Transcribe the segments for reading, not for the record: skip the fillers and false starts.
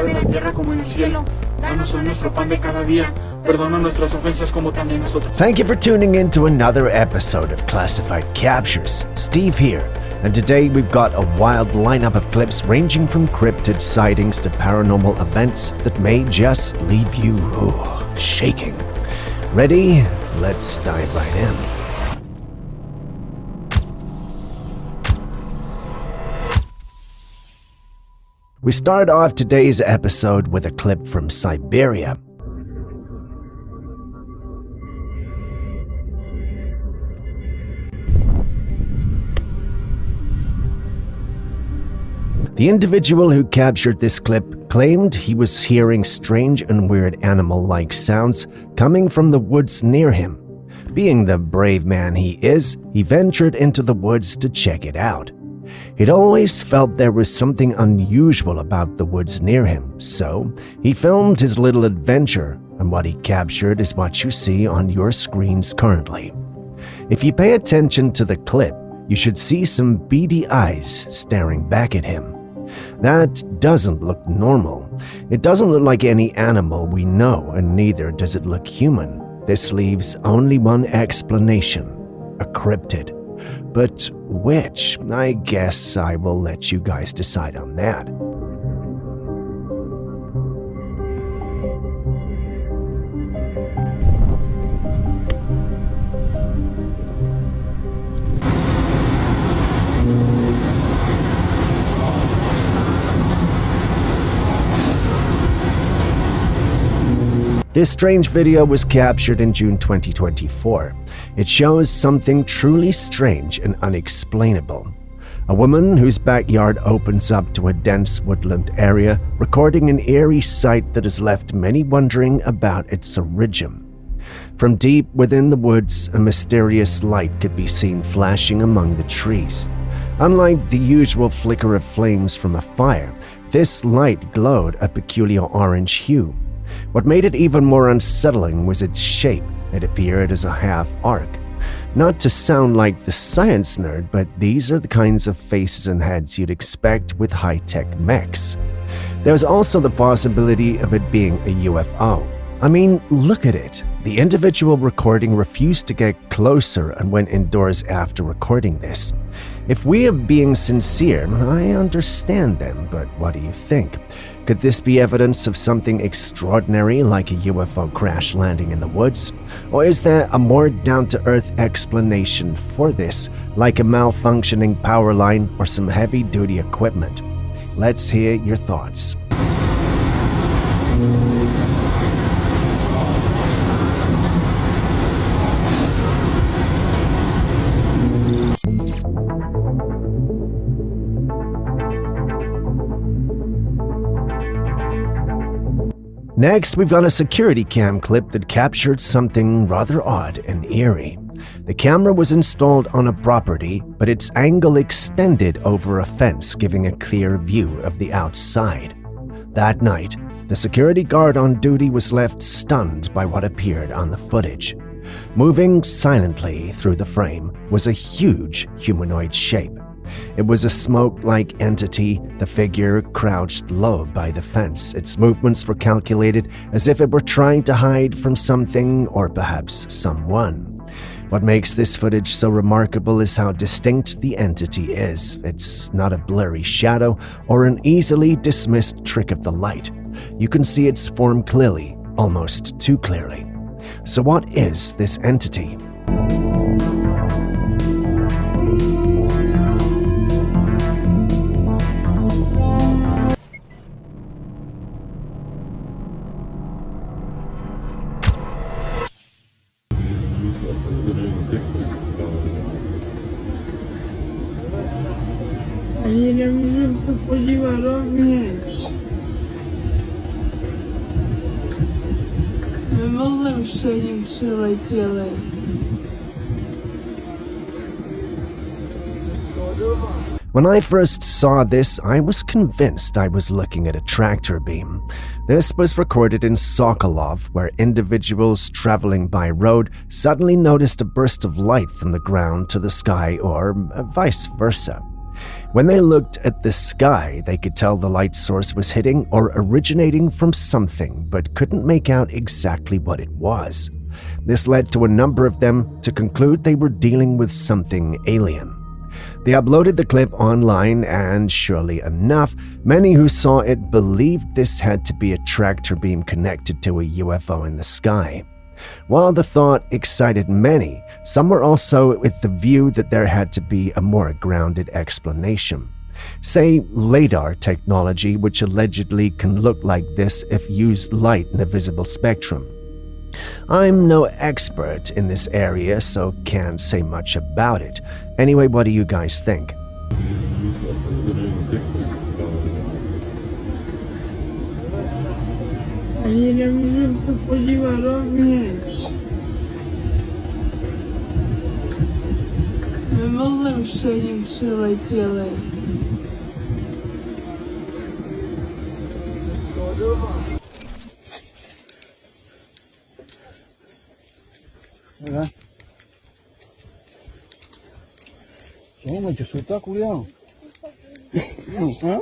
Padre en la tierra como en el cielo. Danos hoy nuestro pan de cada día. Perdona nuestras ofensas como también nosotros. Thank you for tuning in to another episode of Classified Captures. Steve here, and today we've got a wild lineup of clips ranging from cryptid sightings to paranormal events that may just leave you shaking. Ready? Let's dive right in. We start off today's episode with a clip from Siberia. The individual who captured this clip claimed he was hearing strange and weird animal-like sounds coming from the woods near him. Being the brave man he is, he ventured into the woods to check it out. He'd always felt there was something unusual about the woods near him, so he filmed his little adventure, and what he captured is what you see on your screens currently. If you pay attention to the clip, you should see some beady eyes staring back at him. That doesn't look normal. It doesn't look like any animal we know, and neither does it look human. This leaves only one explanation: a cryptid. But which? I guess I will let you guys decide on that. This strange video was captured in June 2024. It shows something truly strange and unexplainable. A woman whose backyard opens up to a dense woodland area, recording an eerie sight that has left many wondering about its origin. From deep within the woods, a mysterious light could be seen flashing among the trees. Unlike the usual flicker of flames from a fire, this light glowed a peculiar orange hue. What made it even more unsettling was its shape. It appeared as a half-arc. Not to sound like the science nerd, but these are the kinds of faces and heads you'd expect with high-tech mechs. There's also the possibility of it being a UFO. I mean, look at it. The individual recording refused to get closer and went indoors after recording this. If we are being sincere, I understand them, but what do you think? Could this be evidence of something extraordinary like a UFO crash landing in the woods? Or is there a more down-to-earth explanation for this, like a malfunctioning power line or some heavy-duty equipment? Let's hear your thoughts. Next, we've got a security cam clip that captured something rather odd and eerie. The camera was installed on a property, but its angle extended over a fence, giving a clear view of the outside. That night, the security guard on duty was left stunned by what appeared on the footage. Moving silently through the frame was a huge humanoid shape. It was a smoke-like entity, the figure crouched low by the fence. Its movements were calculated as if it were trying to hide from something or perhaps someone. What makes this footage so remarkable is how distinct the entity is. It's not a blurry shadow or an easily dismissed trick of the light. You can see its form clearly, almost too clearly. So what is this entity? Nie wiem, co chodziła robić. My może jeszcze nie przylecieli. When I first saw this, I was convinced I was looking at a tractor beam. This was recorded in Sokolov, where individuals traveling by road suddenly noticed a burst of light from the ground to the sky, or vice versa. When they looked at the sky, they could tell the light source was hitting or originating from something, but couldn't make out exactly what it was. This led to a number of them to conclude they were dealing with something alien. They uploaded the clip online, and surely enough, many who saw it believed this had to be a tractor beam connected to a UFO in the sky. While the thought excited many, some were also with the view that there had to be a more grounded explanation. Say LiDAR technology, which allegedly can look like this if used light in a visible spectrum. I'm no expert in this area, so can't say much about it. Anyway, what do you guys think? Mira. Toma, te soltar, culiao. ¿Ah?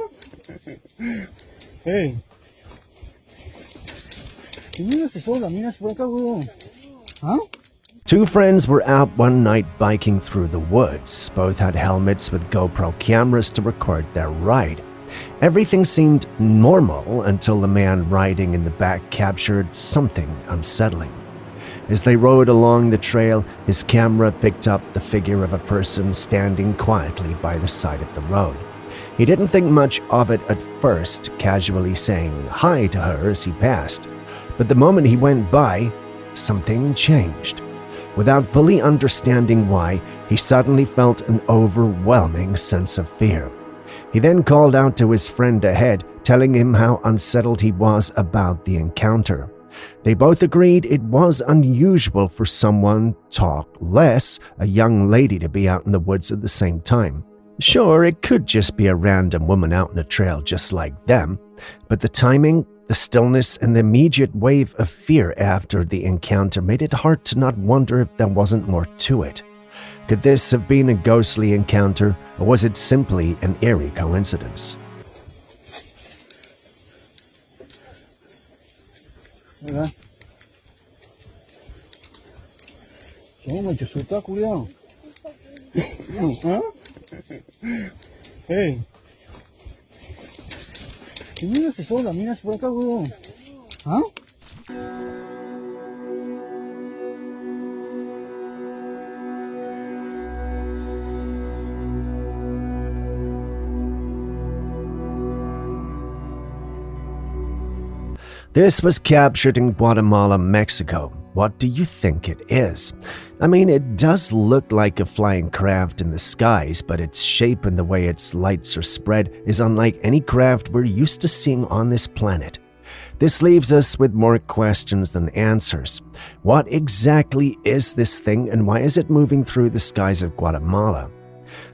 Hey. Mira si sola, mira si por acá, weón. Huh? Two friends were out one night biking through the woods. Both had helmets with GoPro cameras to record their ride. Everything seemed normal until the man riding in the back captured something unsettling. As they rode along the trail, his camera picked up the figure of a person standing quietly by the side of the road. He didn't think much of it at first, casually saying hi to her as he passed. But the moment he went by, something changed. Without fully understanding why, he suddenly felt an overwhelming sense of fear. He then called out to his friend ahead, telling him how unsettled he was about the encounter. They both agreed it was unusual for someone talk less, a young lady to be out in the woods at the same time. Sure, it could just be a random woman out on a trail just like them, but the timing, the stillness, and the immediate wave of fear after the encounter made it hard to not wonder if there wasn't more to it. Could this have been a ghostly encounter, or was it simply an eerie coincidence? Mira. Toma, te soltar, culiao. ¿Ah? Hey. Mira si sola, mira si por acá, weón. ¿Ah? This was captured in Guatemala, Mexico. What do you think it is? I mean, it does look like a flying craft in the skies, but its shape and the way its lights are spread is unlike any craft we're used to seeing on this planet. This leaves us with more questions than answers. What exactly is this thing, and why is it moving through the skies of Guatemala?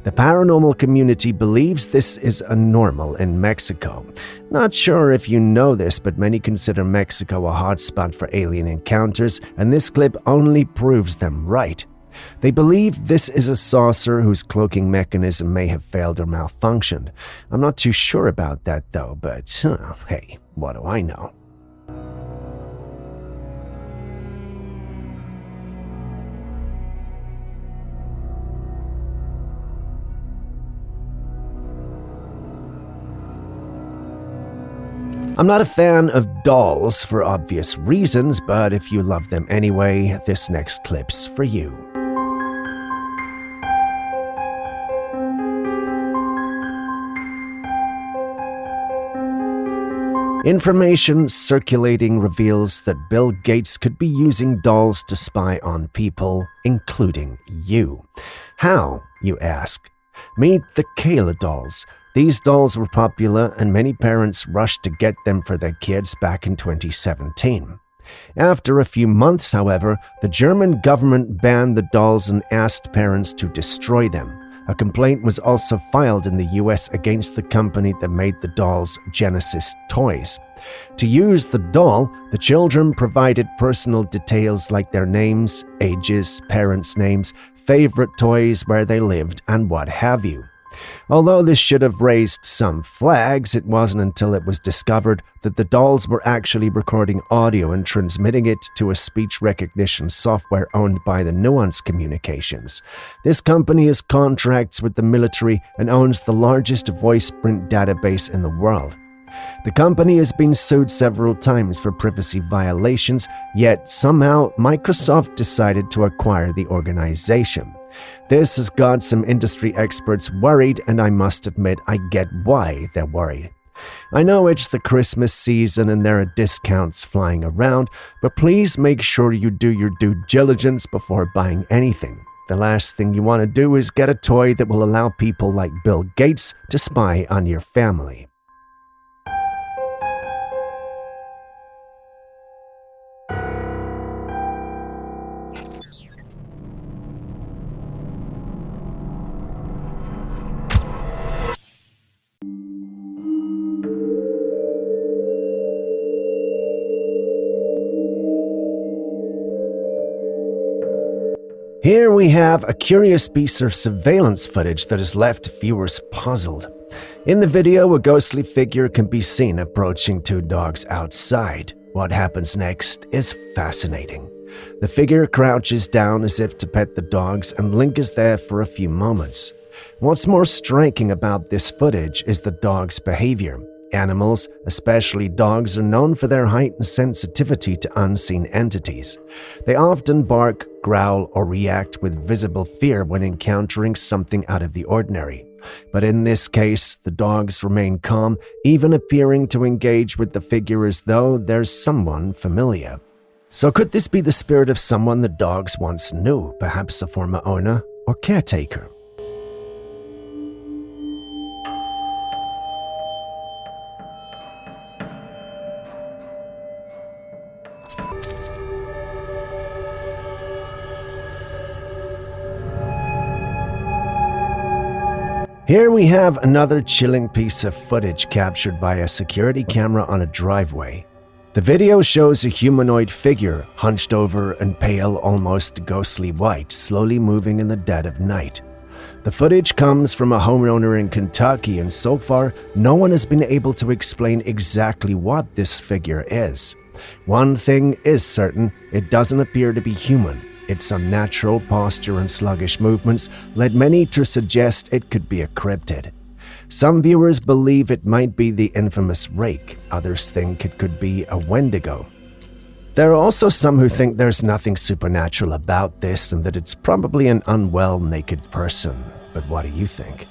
The paranormal community believes this is a normal in Mexico. Not sure if you know this, but many consider Mexico a hotspot for alien encounters, and this clip only proves them right. They believe this is a saucer whose cloaking mechanism may have failed or malfunctioned. I'm not too sure about that though, but hey, what do I know? I'm not a fan of dolls for obvious reasons, but if you love them anyway, this next clip's for you. Information circulating reveals that Bill Gates could be using dolls to spy on people, including you. How, you ask? Meet the Kayla dolls. These dolls were popular, and many parents rushed to get them for their kids back in 2017. After a few months, however, the German government banned the dolls and asked parents to destroy them. A complaint was also filed in the US against the company that made the dolls, Genesis Toys. To use the doll, the children provided personal details like their names, ages, parents' names, favorite toys, where they lived, and what have you. Although this should have raised some flags, it wasn't until it was discovered that the dolls were actually recording audio and transmitting it to a speech recognition software owned by the Nuance Communications. This company has contracts with the military and owns the largest voice print database in the world. The company has been sued several times for privacy violations, yet somehow Microsoft decided to acquire the organization. This has got some industry experts worried, and I must admit I get why they're worried. I know it's the Christmas season and there are discounts flying around, but please make sure you do your due diligence before buying anything. The last thing you want to do is get a toy that will allow people like Bill Gates to spy on your family. Here we have a curious piece of surveillance footage that has left viewers puzzled. In the video, a ghostly figure can be seen approaching two dogs outside. What happens next is fascinating. The figure crouches down as if to pet the dogs, and lingers there for a few moments. What's more striking about this footage is the dog's behavior. Animals, especially dogs, are known for their heightened sensitivity to unseen entities. They often bark, growl, or react with visible fear when encountering something out of the ordinary. But in this case, the dogs remain calm, even appearing to engage with the figure as though there's someone familiar. So could this be the spirit of someone the dogs once knew, perhaps a former owner or caretaker? Here we have another chilling piece of footage captured by a security camera on a driveway. The video shows a humanoid figure, hunched over and pale, almost ghostly white, slowly moving in the dead of night. The footage comes from a homeowner in Kentucky, and so far, no one has been able to explain exactly what this figure is. One thing is certain, it doesn't appear to be human. Its unnatural posture and sluggish movements led many to suggest it could be a cryptid. Some viewers believe it might be the infamous rake, others think it could be a wendigo. There are also some who think there's nothing supernatural about this and that it's probably an unwell naked person. But what do you think?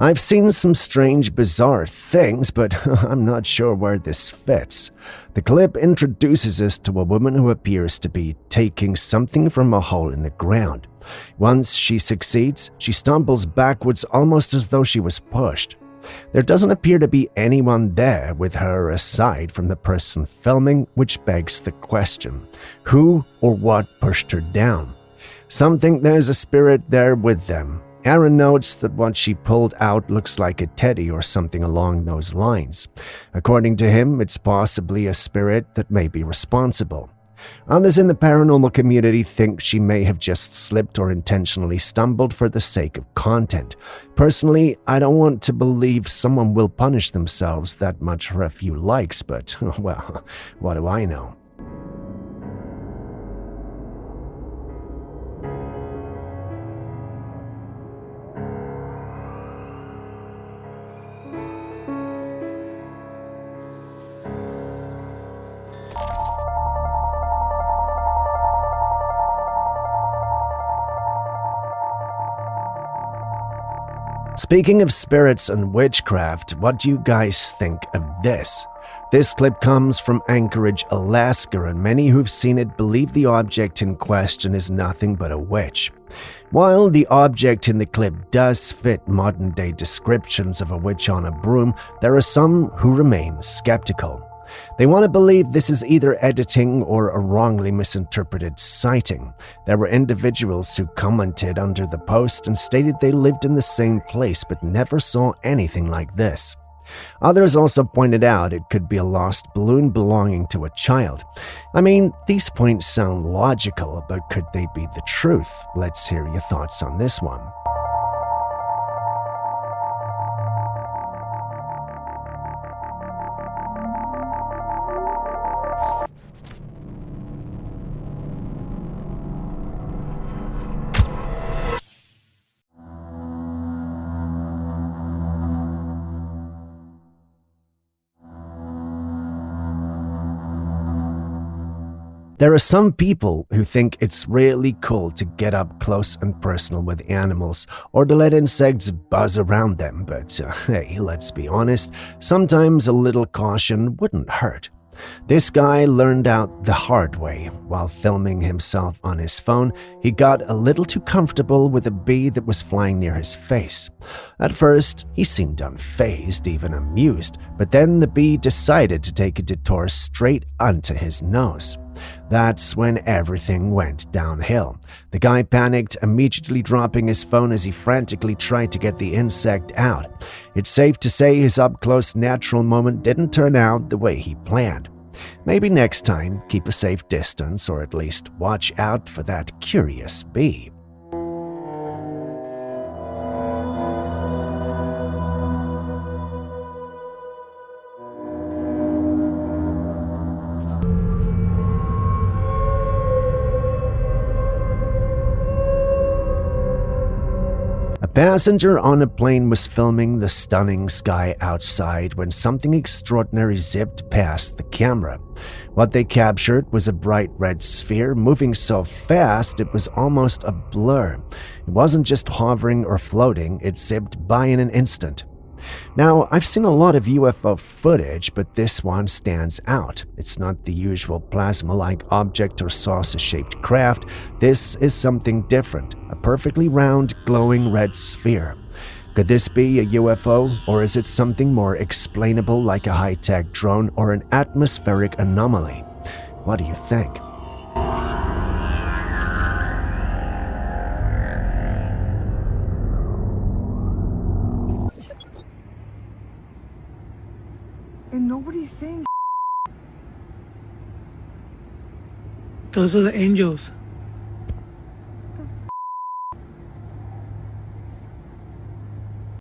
I've seen some strange, bizarre things, but I'm not sure where this fits. The clip introduces us to a woman who appears to be taking something from a hole in the ground. Once she succeeds, she stumbles backwards almost as though she was pushed. There doesn't appear to be anyone there with her aside from the person filming, which begs the question: who or what pushed her down? Some think there's a spirit there with them. Aaron notes that what she pulled out looks like a teddy or something along those lines. According to him, it's possibly a spirit that may be responsible. Others in the paranormal community think she may have just slipped or intentionally stumbled for the sake of content. Personally, I don't want to believe someone will punish themselves that much for a few likes, but, well, what do I know? Speaking of spirits and witchcraft, what do you guys think of this? This clip comes from Anchorage, Alaska, and many who've seen it believe the object in question is nothing but a witch. While the object in the clip does fit modern-day descriptions of a witch on a broom, there are some who remain skeptical. They want to believe this is either editing or a wrongly misinterpreted sighting. There were individuals who commented under the post and stated they lived in the same place but never saw anything like this. Others also pointed out it could be a lost balloon belonging to a child. I mean, these points sound logical, but could they be the truth? Let's hear your thoughts on this one. There are some people who think it's really cool to get up close and personal with animals or to let insects buzz around them, but hey, let's be honest, sometimes a little caution wouldn't hurt. This guy learned out the hard way. While filming himself on his phone, he got a little too comfortable with a bee that was flying near his face. At first, he seemed unfazed, even amused, but then the bee decided to take a detour straight onto his nose. That's when everything went downhill. The guy panicked, immediately dropping his phone as he frantically tried to get the insect out. It's safe to say his up-close natural moment didn't turn out the way he planned. Maybe next time, keep a safe distance or at least watch out for that curious bee. A passenger on a plane was filming the stunning sky outside when something extraordinary zipped past the camera. What they captured was a bright red sphere moving so fast it was almost a blur. It wasn't just hovering or floating, it zipped by in an instant. Now, I've seen a lot of UFO footage, but this one stands out. It's not the usual plasma-like object or saucer-shaped craft. This is something different, a perfectly round, glowing red sphere. Could this be a UFO, or is it something more explainable like a high-tech drone or an atmospheric anomaly? What do you think? And nobody's saying. Those are the angels.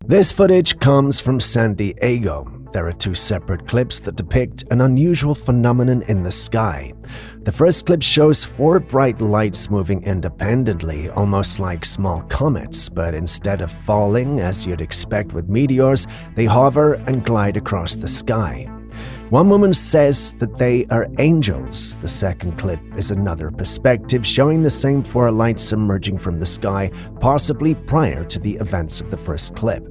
This footage comes from San Diego. There are two separate clips that depict an unusual phenomenon in the sky. The first clip shows four bright lights moving independently, almost like small comets, but instead of falling, as you'd expect with meteors, they hover and glide across the sky. One woman says that they are angels. The second clip is another perspective showing the same four lights emerging from the sky, possibly prior to the events of the first clip.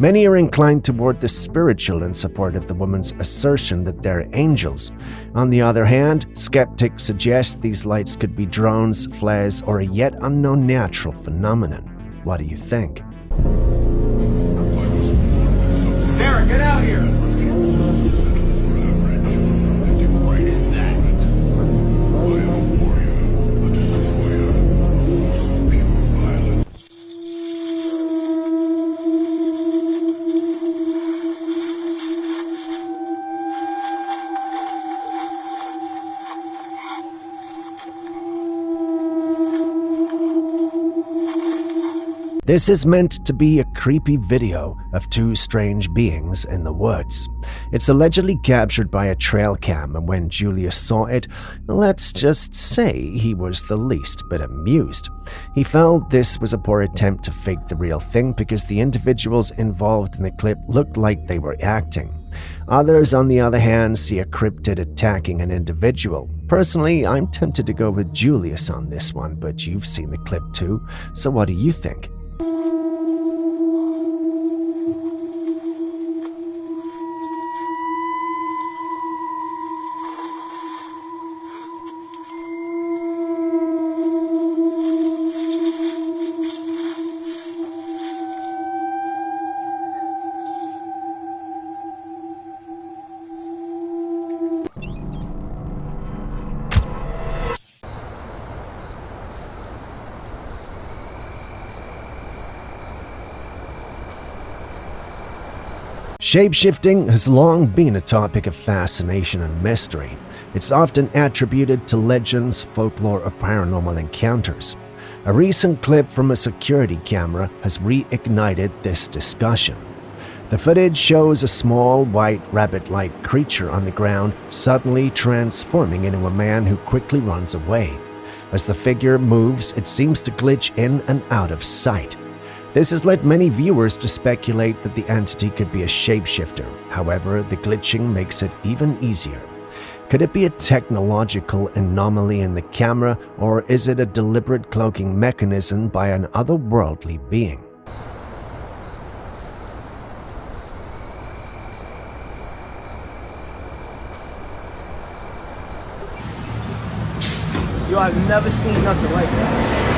Many are inclined toward the spiritual in support of the woman's assertion that they're angels. On the other hand, skeptics suggest these lights could be drones, flares, or a yet unknown natural phenomenon. What do you think? Sarah, get out here! This is meant to be a creepy video of two strange beings in the woods. It's allegedly captured by a Trailcam, and when Julius saw it, let's just say he was the least bit amused. He felt this was a poor attempt to fake the real thing because the individuals involved in the clip looked like they were acting. Others, on the other hand, see a cryptid attacking an individual. Personally, I'm tempted to go with Julius on this one, but you've seen the clip too, so what do you think? Shapeshifting has long been a topic of fascination and mystery. It's often attributed to legends, folklore, or paranormal encounters. A recent clip from a security camera has reignited this discussion. The footage shows a small, white, rabbit-like creature on the ground suddenly transforming into a man who quickly runs away. As the figure moves, it seems to glitch in and out of sight. This has led many viewers to speculate that the entity could be a shapeshifter. However, the glitching makes it even easier. Could it be a technological anomaly in the camera, or is it a deliberate cloaking mechanism by an otherworldly being? Yo, I've never seen nothing like that.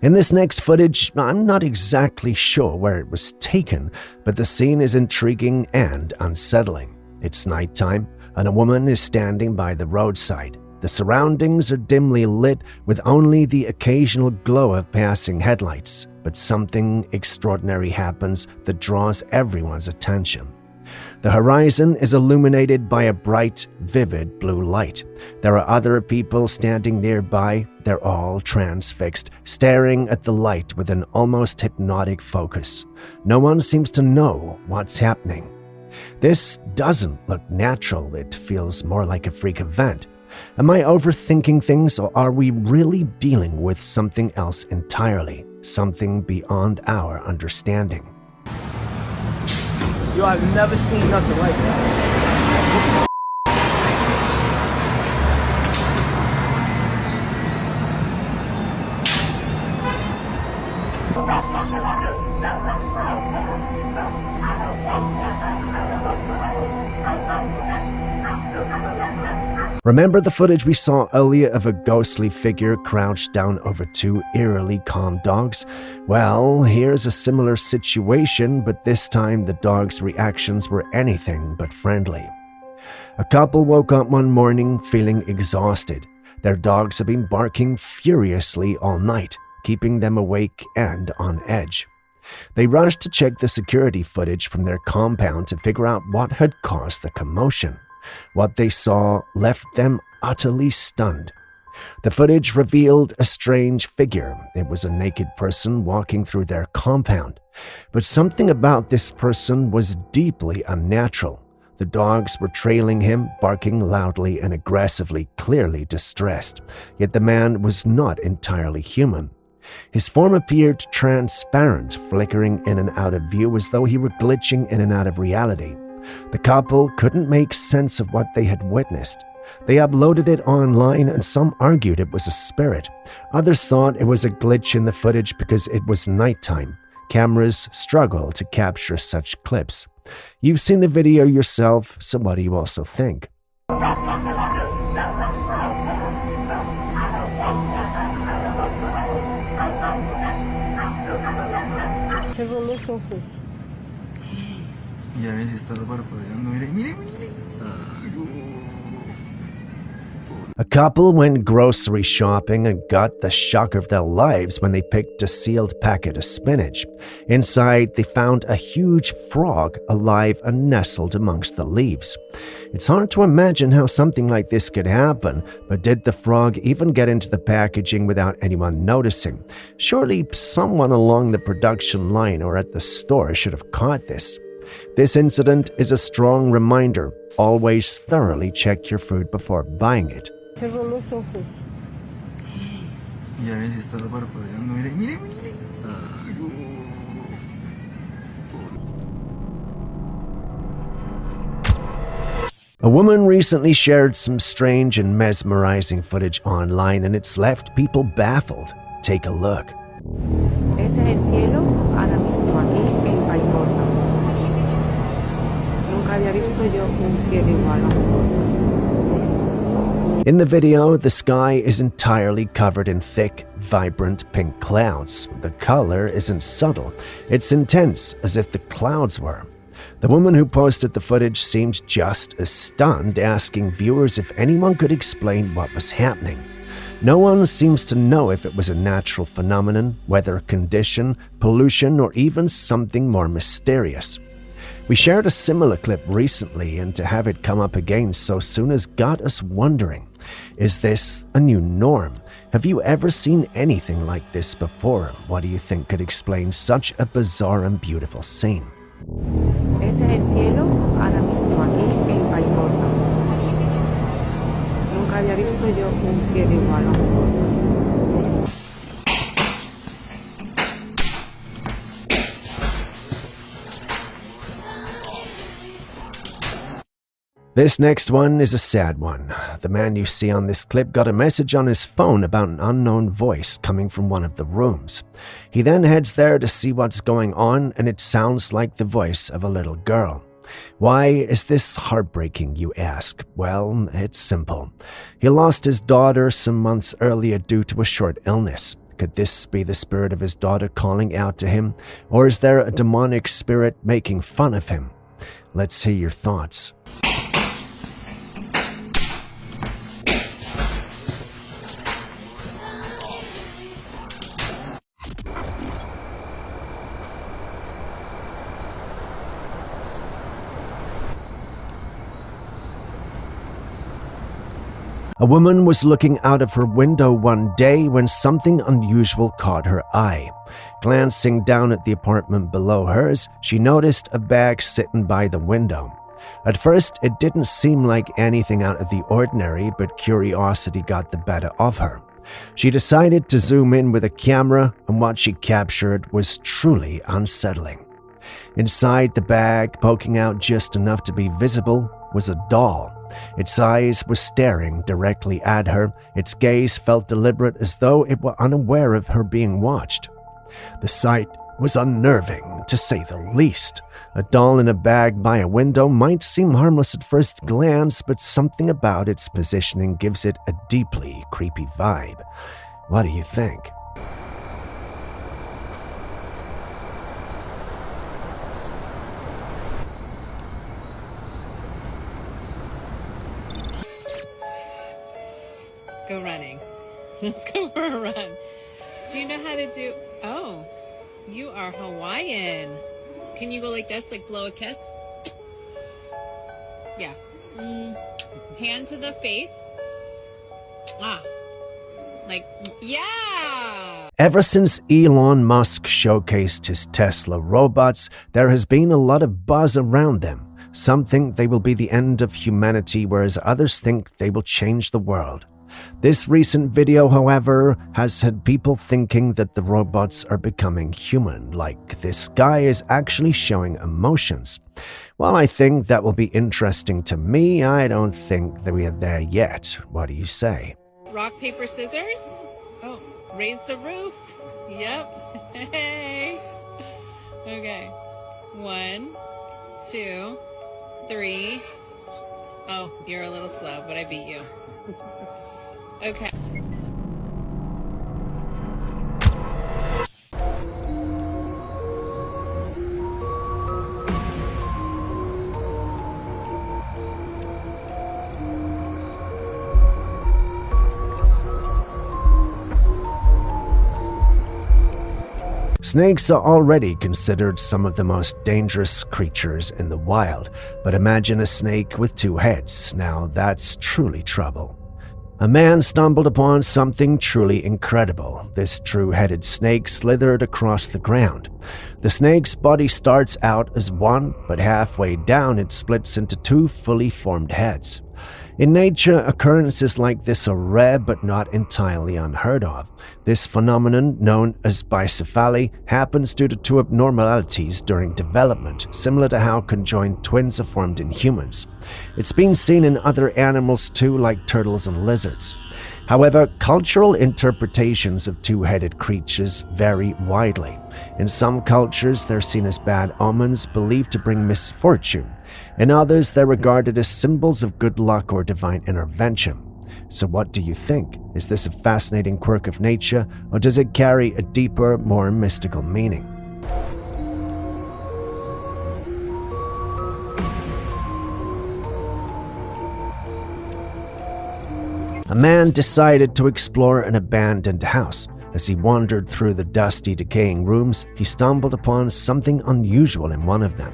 In this next footage, I'm not exactly sure where it was taken, but the scene is intriguing and unsettling. It's nighttime, and a woman is standing by the roadside. The surroundings are dimly lit with only the occasional glow of passing headlights, but something extraordinary happens that draws everyone's attention. The horizon is illuminated by a bright, vivid blue light. There are other people standing nearby. They're all transfixed, staring at the light with an almost hypnotic focus. No one seems to know what's happening. This doesn't look natural. It feels more like a freak event. Am I overthinking things, or are we really dealing with something else entirely? Something beyond our understanding? Yo, I've never seen nothing like that. Remember the footage we saw earlier of a ghostly figure crouched down over two eerily calm dogs? Well, here's a similar situation, but this time the dogs' reactions were anything but friendly. A couple woke up one morning feeling exhausted. Their dogs had been barking furiously all night, keeping them awake and on edge. They rushed to check the security footage from their compound to figure out what had caused the commotion. What they saw left them utterly stunned. The footage revealed a strange figure. It was a naked person walking through their compound. But something about this person was deeply unnatural. The dogs were trailing him, barking loudly and aggressively, clearly distressed. Yet the man was not entirely human. His form appeared transparent, flickering in and out of view as though he were glitching in and out of reality. The couple couldn't make sense of what they had witnessed. They uploaded it online, and some argued it was a spirit. Others thought it was a glitch in the footage because it was nighttime. Cameras struggle to capture such clips. You've seen the video yourself, so what do you also think? Cerró los ojos. Ya ves, estaba parpadeando. Mire, mire, mire. A couple went grocery shopping and got the shock of their lives when they picked a sealed packet of spinach. Inside, they found a huge frog alive and nestled amongst the leaves. It's hard to imagine how something like this could happen, but did the frog even get into the packaging without anyone noticing? Surely someone along the production line or at the store should have caught this. This incident is a strong reminder. Always thoroughly check your food before buying it. Cerró los ojos. Ya ves, estaba parpadeando. Mire, mire, mire. A woman recently shared some strange and mesmerizing footage online, and it's left people baffled. Take a look. Este es el cielo ahora mismo aquí en California. Nunca había visto yo un cielo igual. In the video, the sky is entirely covered in thick, vibrant pink clouds. The color isn't subtle. It's intense, as if the clouds were. The woman who posted the footage seemed just as stunned, asking viewers if anyone could explain what was happening. No one seems to know if it was a natural phenomenon, weather condition, pollution, or even something more mysterious. We shared a similar clip recently, and to have it come up again so soon has got us wondering, is this a new norm? Have you ever seen anything like this before? What do you think could explain such a bizarre and beautiful scene? Este es el cielo ahora mismo aquí en Paimorta. Nunca había visto yo un cielo igual. This next one is a sad one. The man you see on this clip got a message on his phone about an unknown voice coming from one of the rooms. He then heads there to see what's going on, and it sounds like the voice of a little girl. Why is this heartbreaking, you ask? Well, it's simple. He lost his daughter some months earlier due to a short illness. Could this be the spirit of his daughter calling out to him? Or is there a demonic spirit making fun of him? Let's hear your thoughts. A woman was looking out of her window one day when something unusual caught her eye. Glancing down at the apartment below hers, she noticed a bag sitting by the window. At first, it didn't seem like anything out of the ordinary, but curiosity got the better of her. She decided to zoom in with a camera, and what she captured was truly unsettling. Inside the bag, poking out just enough to be visible, was a doll. Its eyes were staring directly at her. Its gaze felt deliberate, as though it were unaware of her being watched. The sight was unnerving, to say the least. A doll in a bag by a window might seem harmless at first glance, but something about its positioning gives it a deeply creepy vibe. What do you think? Go running. Let's go for a run. Do you know how to do... Oh, you are Hawaiian. Can you go like this, like blow a kiss? Yeah. Hand to the face. Like, yeah! Ever since Elon Musk showcased his Tesla robots, there has been a lot of buzz around them. Some think they will be the end of humanity, whereas others think they will change the world. This recent video, however, has had people thinking that the robots are becoming human, like this guy is actually showing emotions. While I think that will be interesting to me, I don't think that we are there yet. What do you say? Rock, paper, scissors? Oh, raise the roof. Yep. Hey. Okay. 1, 2, 3. Oh, you're a little slow, but I beat you. Okay. Snakes are already considered some of the most dangerous creatures in the wild, but imagine a snake with 2 heads. Now that's truly trouble. A man stumbled upon something truly incredible. This two-headed snake slithered across the ground. The snake's body starts out as one, but halfway down it splits into 2 fully formed heads. In nature, occurrences like this are rare but not entirely unheard of. This phenomenon, known as bicephaly, happens due to 2 abnormalities during development, similar to how conjoined twins are formed in humans. It's been seen in other animals too, like turtles and lizards. However, cultural interpretations of 2-headed creatures vary widely. In some cultures, they're seen as bad omens believed to bring misfortune. In others, they're regarded as symbols of good luck or divine intervention. So what do you think? Is this a fascinating quirk of nature, or does it carry a deeper, more mystical meaning? A man decided to explore an abandoned house. As he wandered through the dusty, decaying rooms, he stumbled upon something unusual in one of them.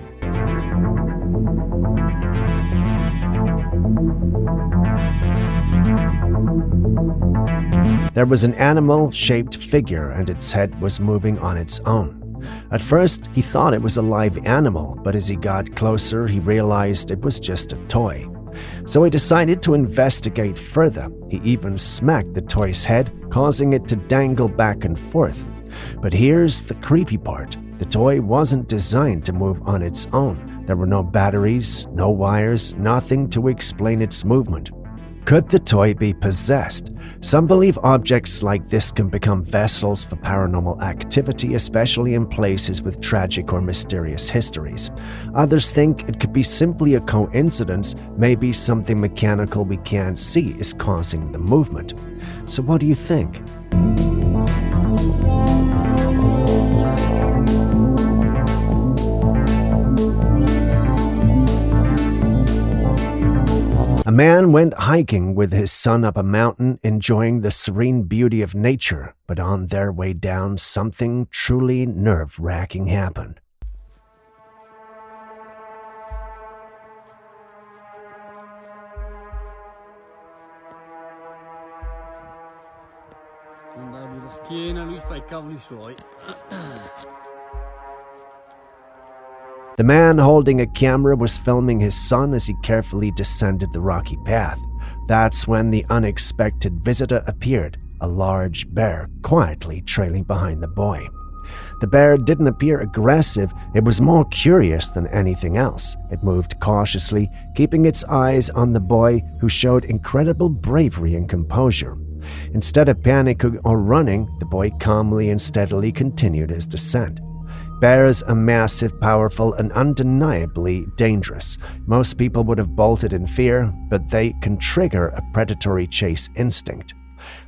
There was an animal-shaped figure, and its head was moving on its own. At first, he thought it was a live animal, but as he got closer, he realized it was just a toy. So he decided to investigate further. He even smacked the toy's head, causing it to dangle back and forth. But here's the creepy part. The toy wasn't designed to move on its own. There were no batteries, no wires, nothing to explain its movement. Could the toy be possessed? Some believe objects like this can become vessels for paranormal activity, especially in places with tragic or mysterious histories. Others think it could be simply a coincidence, maybe something mechanical we can't see is causing the movement. So what do you think? A man went hiking with his son up a mountain, enjoying the serene beauty of nature, but on their way down, something truly nerve-wracking happened. Andargli la schiena, lui fa I cavoli suoi. The man holding a camera was filming his son as he carefully descended the rocky path. That's when the unexpected visitor appeared, a large bear quietly trailing behind the boy. The bear didn't appear aggressive, it was more curious than anything else. It moved cautiously, keeping its eyes on the boy, who showed incredible bravery and composure. Instead of panicking or running, the boy calmly and steadily continued his descent. Bears are massive, powerful, and undeniably dangerous. Most people would have bolted in fear, but they can trigger a predatory chase instinct.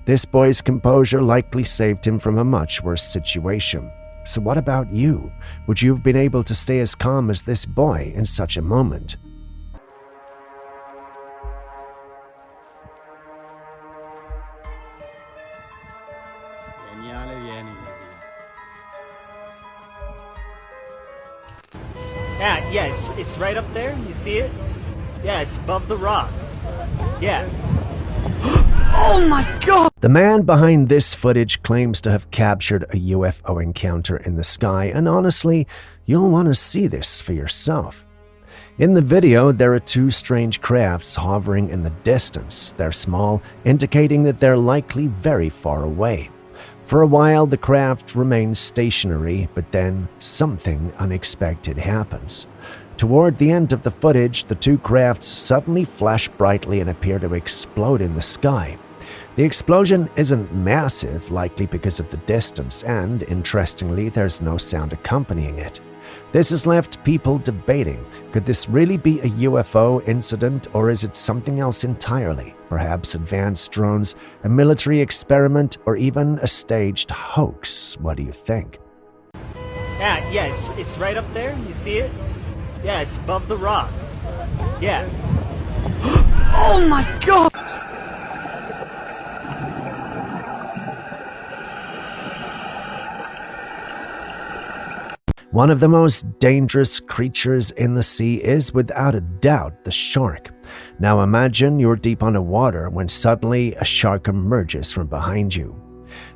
This boy's composure likely saved him from a much worse situation. So what about you? Would you have been able to stay as calm as this boy in such a moment? Geniale, vieni. Yeah, it's right up there. You see it? Yeah, it's above the rock. Yeah. Oh my God! The man behind this footage claims to have captured a UFO encounter in the sky, and honestly, you'll want to see this for yourself. In the video, there are two strange crafts hovering in the distance. They're small, indicating that they're likely very far away. For a while, the craft remains stationary, but then something unexpected happens. Toward the end of the footage, the two crafts suddenly flash brightly and appear to explode in the sky. The explosion isn't massive, likely because of the distance, and, interestingly, there's no sound accompanying it. This has left people debating, could this really be a UFO incident, or is it something else entirely? Perhaps advanced drones, a military experiment, or even a staged hoax? What do you think? Yeah, it's right up there. You see it? Yeah, it's above the rock. Yeah. Oh my God! One of the most dangerous creatures in the sea is, without a doubt, the shark. Now imagine you're deep underwater when suddenly a shark emerges from behind you.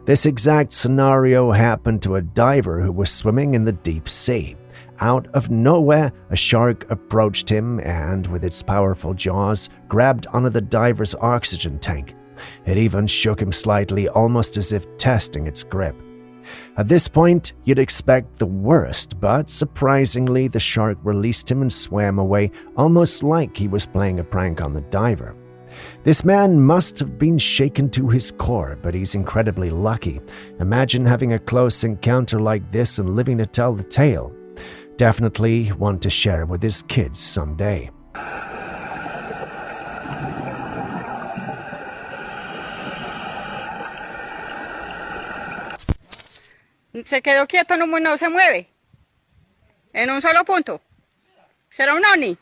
This exact scenario happened to a diver who was swimming in the deep sea. Out of nowhere, a shark approached him and, with its powerful jaws, grabbed onto the diver's oxygen tank. It even shook him slightly, almost as if testing its grip. At this point, you'd expect the worst, but surprisingly, the shark released him and swam away, almost like he was playing a prank on the diver. This man must have been shaken to his core, but he's incredibly lucky. Imagine having a close encounter like this and living to tell the tale. Definitely one to share with his kids someday. Se quedó quieto, no se mueve. En un solo punto. ¿Será un ovni?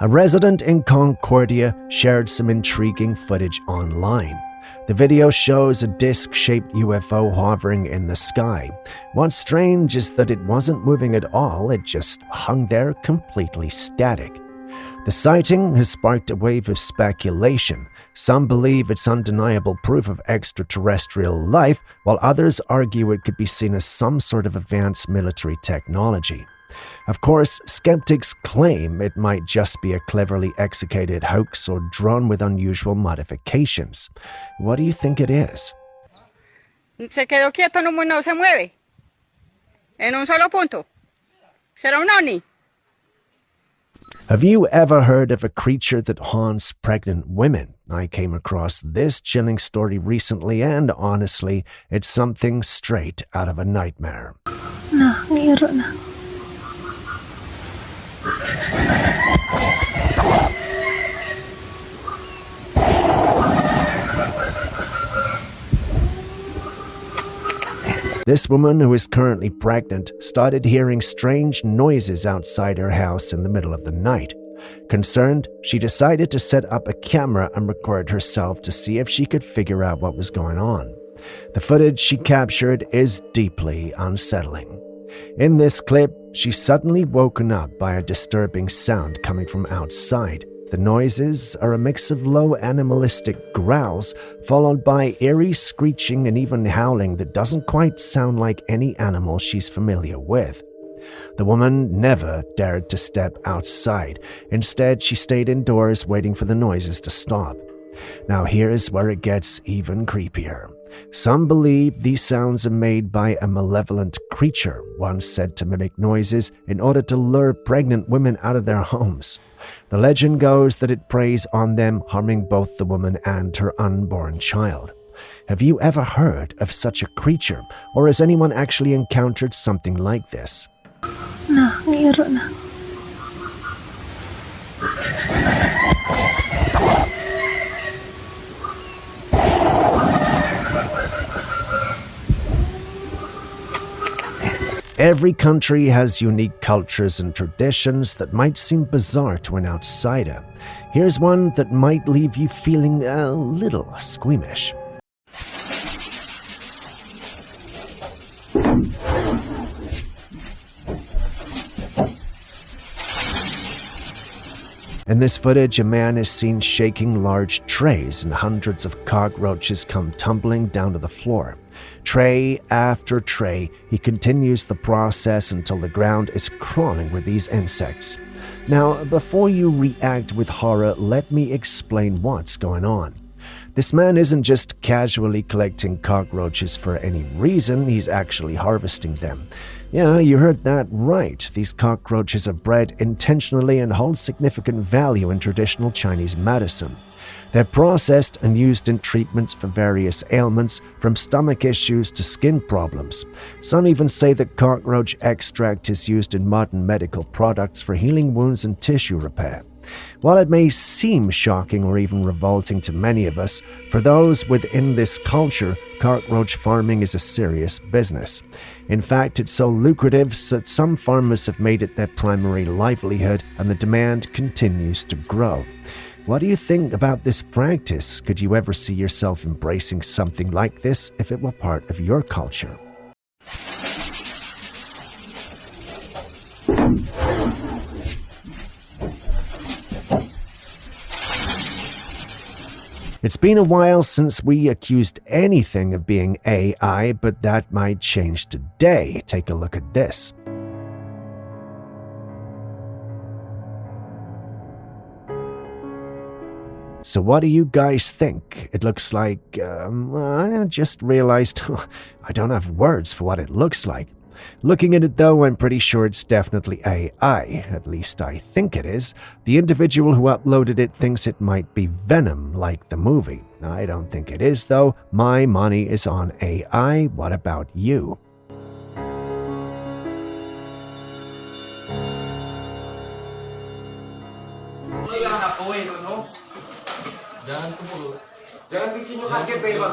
A resident in Concordia shared some intriguing footage online. The video shows a disc-shaped UFO hovering in the sky. What's strange is that it wasn't moving at all, it just hung there completely static. The sighting has sparked a wave of speculation. Some believe it's undeniable proof of extraterrestrial life, while others argue it could be seen as some sort of advanced military technology. Of course, skeptics claim it might just be a cleverly executed hoax or drone with unusual modifications. What do you think it is? Se quedó quieto, no se mueve. En un solo punto. ¿Será un ovni? Have you ever heard of a creature that haunts pregnant women? I came across this chilling story recently, and honestly, it's something straight out of a nightmare. Nah, ngiro na. This woman, who is currently pregnant, started hearing strange noises outside her house in the middle of the night. Concerned, she decided to set up a camera and record herself to see if she could figure out what was going on. The footage she captured is deeply unsettling. In this clip, she's suddenly woken up by a disturbing sound coming from outside. The noises are a mix of low animalistic growls, followed by eerie screeching and even howling that doesn't quite sound like any animal she's familiar with. The woman never dared to step outside. Instead, she stayed indoors waiting for the noises to stop. Now here's where it gets even creepier. Some believe these sounds are made by a malevolent creature, once said to mimic noises in order to lure pregnant women out of their homes. The legend goes that it preys on them, harming both the woman and her unborn child. Have you ever heard of such a creature, or has anyone actually encountered something like this? Nah, ngiro na. Every country has unique cultures and traditions that might seem bizarre to an outsider. Here's one that might leave you feeling a little squeamish. In this footage, a man is seen shaking large trays and hundreds of cockroaches come tumbling down to the floor. Tray after tray, he continues the process until the ground is crawling with these insects. Now, before you react with horror, let me explain what's going on. This man isn't just casually collecting cockroaches for any reason, he's actually harvesting them. Yeah, you heard that right. These cockroaches are bred intentionally and hold significant value in traditional Chinese medicine. They're processed and used in treatments for various ailments, from stomach issues to skin problems. Some even say that cockroach extract is used in modern medical products for healing wounds and tissue repair. While it may seem shocking or even revolting to many of us, for those within this culture, cockroach farming is a serious business. In fact, it's so lucrative that some farmers have made it their primary livelihood, and the demand continues to grow. What do you think about this practice? Could you ever see yourself embracing something like this if it were part of your culture? It's been a while since we accused anything of being AI, but that might change today. Take a look at this. So what do you guys think? It looks like, I just realized I don't have words for what it looks like. Looking at it though, I'm pretty sure it's definitely AI, at least I think it is. The individual who uploaded it thinks it might be Venom, like the movie. I don't think it is though. My money is on AI. What about you? Jangan bikin kaget, Bang.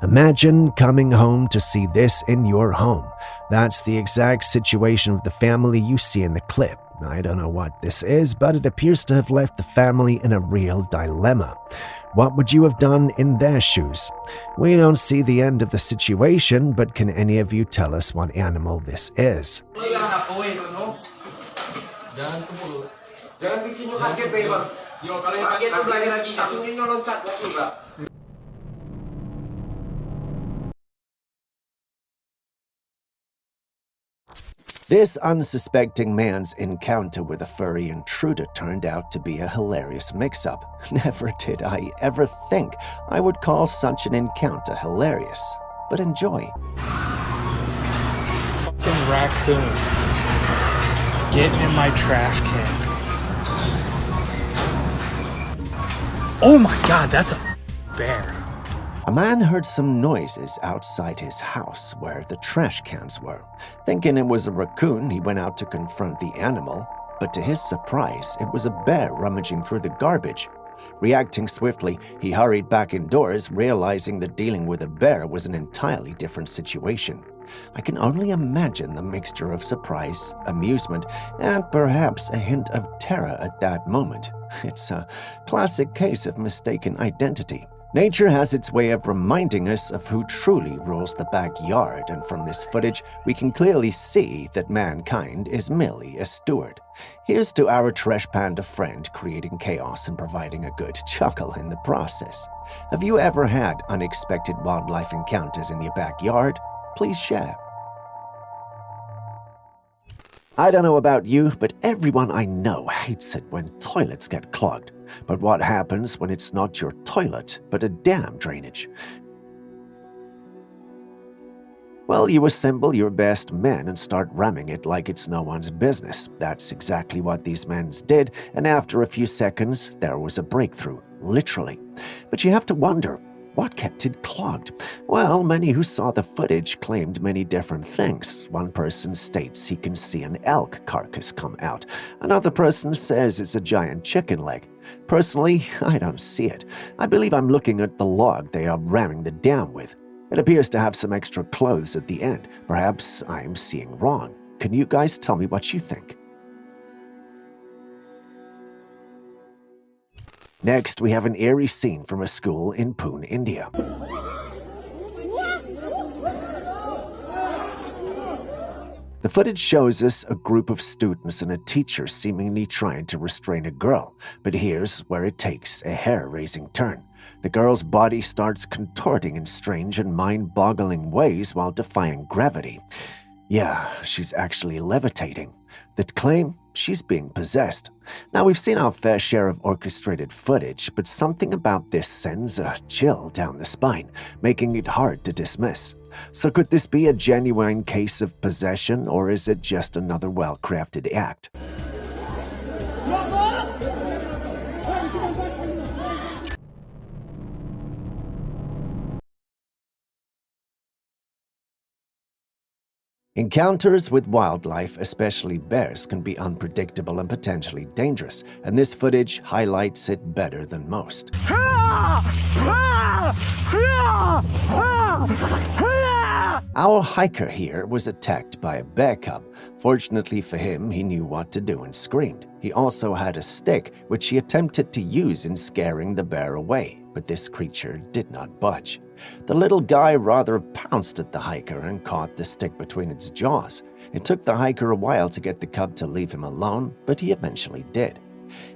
Imagine coming home to see this in your home. That's the exact situation of the family you see in the clip. I don't know what this is, but it appears to have left the family in a real dilemma. What would you have done in their shoes? We don't see the end of the situation, but can any of you tell us what animal this is? This unsuspecting man's encounter with a furry intruder turned out to be a hilarious mix-up. Never did I ever think I would call such an encounter hilarious. But enjoy. Fucking raccoons. Get in my trash can. Oh my god, that's a bear. A man heard some noises outside his house where the trash cans were. Thinking it was a raccoon, he went out to confront the animal, but to his surprise, it was a bear rummaging through the garbage. Reacting swiftly, he hurried back indoors, realizing that dealing with a bear was an entirely different situation. I can only imagine the mixture of surprise, amusement, and perhaps a hint of terror at that moment. It's a classic case of mistaken identity. Nature has its way of reminding us of who truly rules the backyard, and from this footage, we can clearly see that mankind is merely a steward. Here's to our trash panda friend creating chaos and providing a good chuckle in the process. Have you ever had unexpected wildlife encounters in your backyard? Please share. I don't know about you, but everyone I know hates it when toilets get clogged. But what happens when it's not your toilet, but a dam drainage? Well, you assemble your best men and start ramming it like it's no one's business. That's exactly what these men did, and after a few seconds, there was a breakthrough, literally. But you have to wonder, what kept it clogged? Well, many who saw the footage claimed many different things. One person states he can see an elk carcass come out. Another person says it's a giant chicken leg. Personally, I don't see it. I believe I'm looking at the log they are ramming the dam with. It appears to have some extra clothes at the end. Perhaps I'm seeing wrong. Can you guys tell me what you think? Next, we have an eerie scene from a school in Pune, India. The footage shows us a group of students and a teacher seemingly trying to restrain a girl, but here's where it takes a hair-raising turn. The girl's body starts contorting in strange and mind-boggling ways while defying gravity. Yeah, she's actually levitating. That claim she's being possessed. Now, we've seen our fair share of orchestrated footage, but something about this sends a chill down the spine, making it hard to dismiss. So could this be a genuine case of possession, or is it just another well-crafted act? Encounters with wildlife, especially bears, can be unpredictable and potentially dangerous, and this footage highlights it better than most. Our hiker here was attacked by a bear cub. Fortunately for him, he knew what to do and screamed. He also had a stick, which he attempted to use in scaring the bear away, but this creature did not budge. The little guy rather pounced at the hiker and caught the stick between its jaws. It took the hiker a while to get the cub to leave him alone, but he eventually did.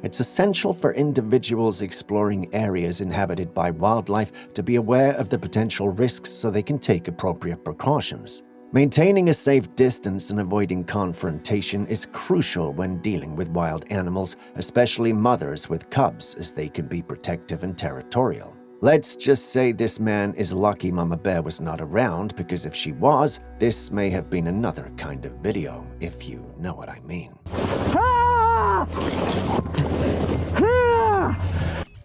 It's essential for individuals exploring areas inhabited by wildlife to be aware of the potential risks so they can take appropriate precautions. Maintaining a safe distance and avoiding confrontation is crucial when dealing with wild animals, especially mothers with cubs, as they can be protective and territorial. Let's just say this man is lucky Mama Bear was not around, because if she was, this may have been another kind of video, if you know what I mean.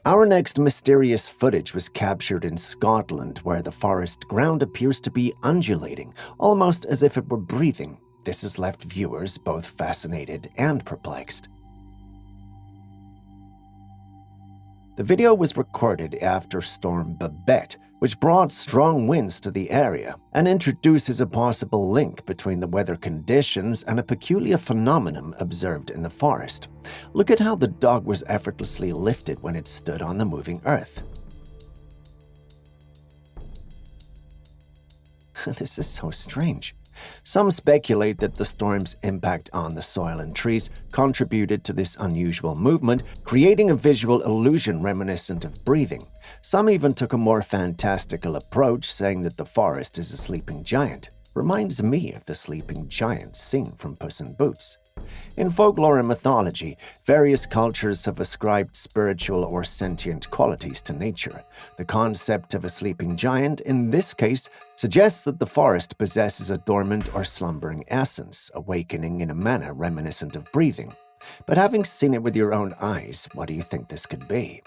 Our next mysterious footage was captured in Scotland, where the forest ground appears to be undulating, almost as if it were breathing. This has left viewers both fascinated and perplexed. The video was recorded after Storm Babette, which brought strong winds to the area and introduces a possible link between the weather conditions and a peculiar phenomenon observed in the forest. Look at how the dog was effortlessly lifted when it stood on the moving earth. This is so strange. Some speculate that the storm's impact on the soil and trees contributed to this unusual movement, creating a visual illusion reminiscent of breathing. Some even took a more fantastical approach, saying that the forest is a sleeping giant. Reminds me of the sleeping giant seen from Puss in Boots. In folklore and mythology, various cultures have ascribed spiritual or sentient qualities to nature. The concept of a sleeping giant, in this case, suggests that the forest possesses a dormant or slumbering essence, awakening in a manner reminiscent of breathing. But having seen it with your own eyes, what do you think this could be?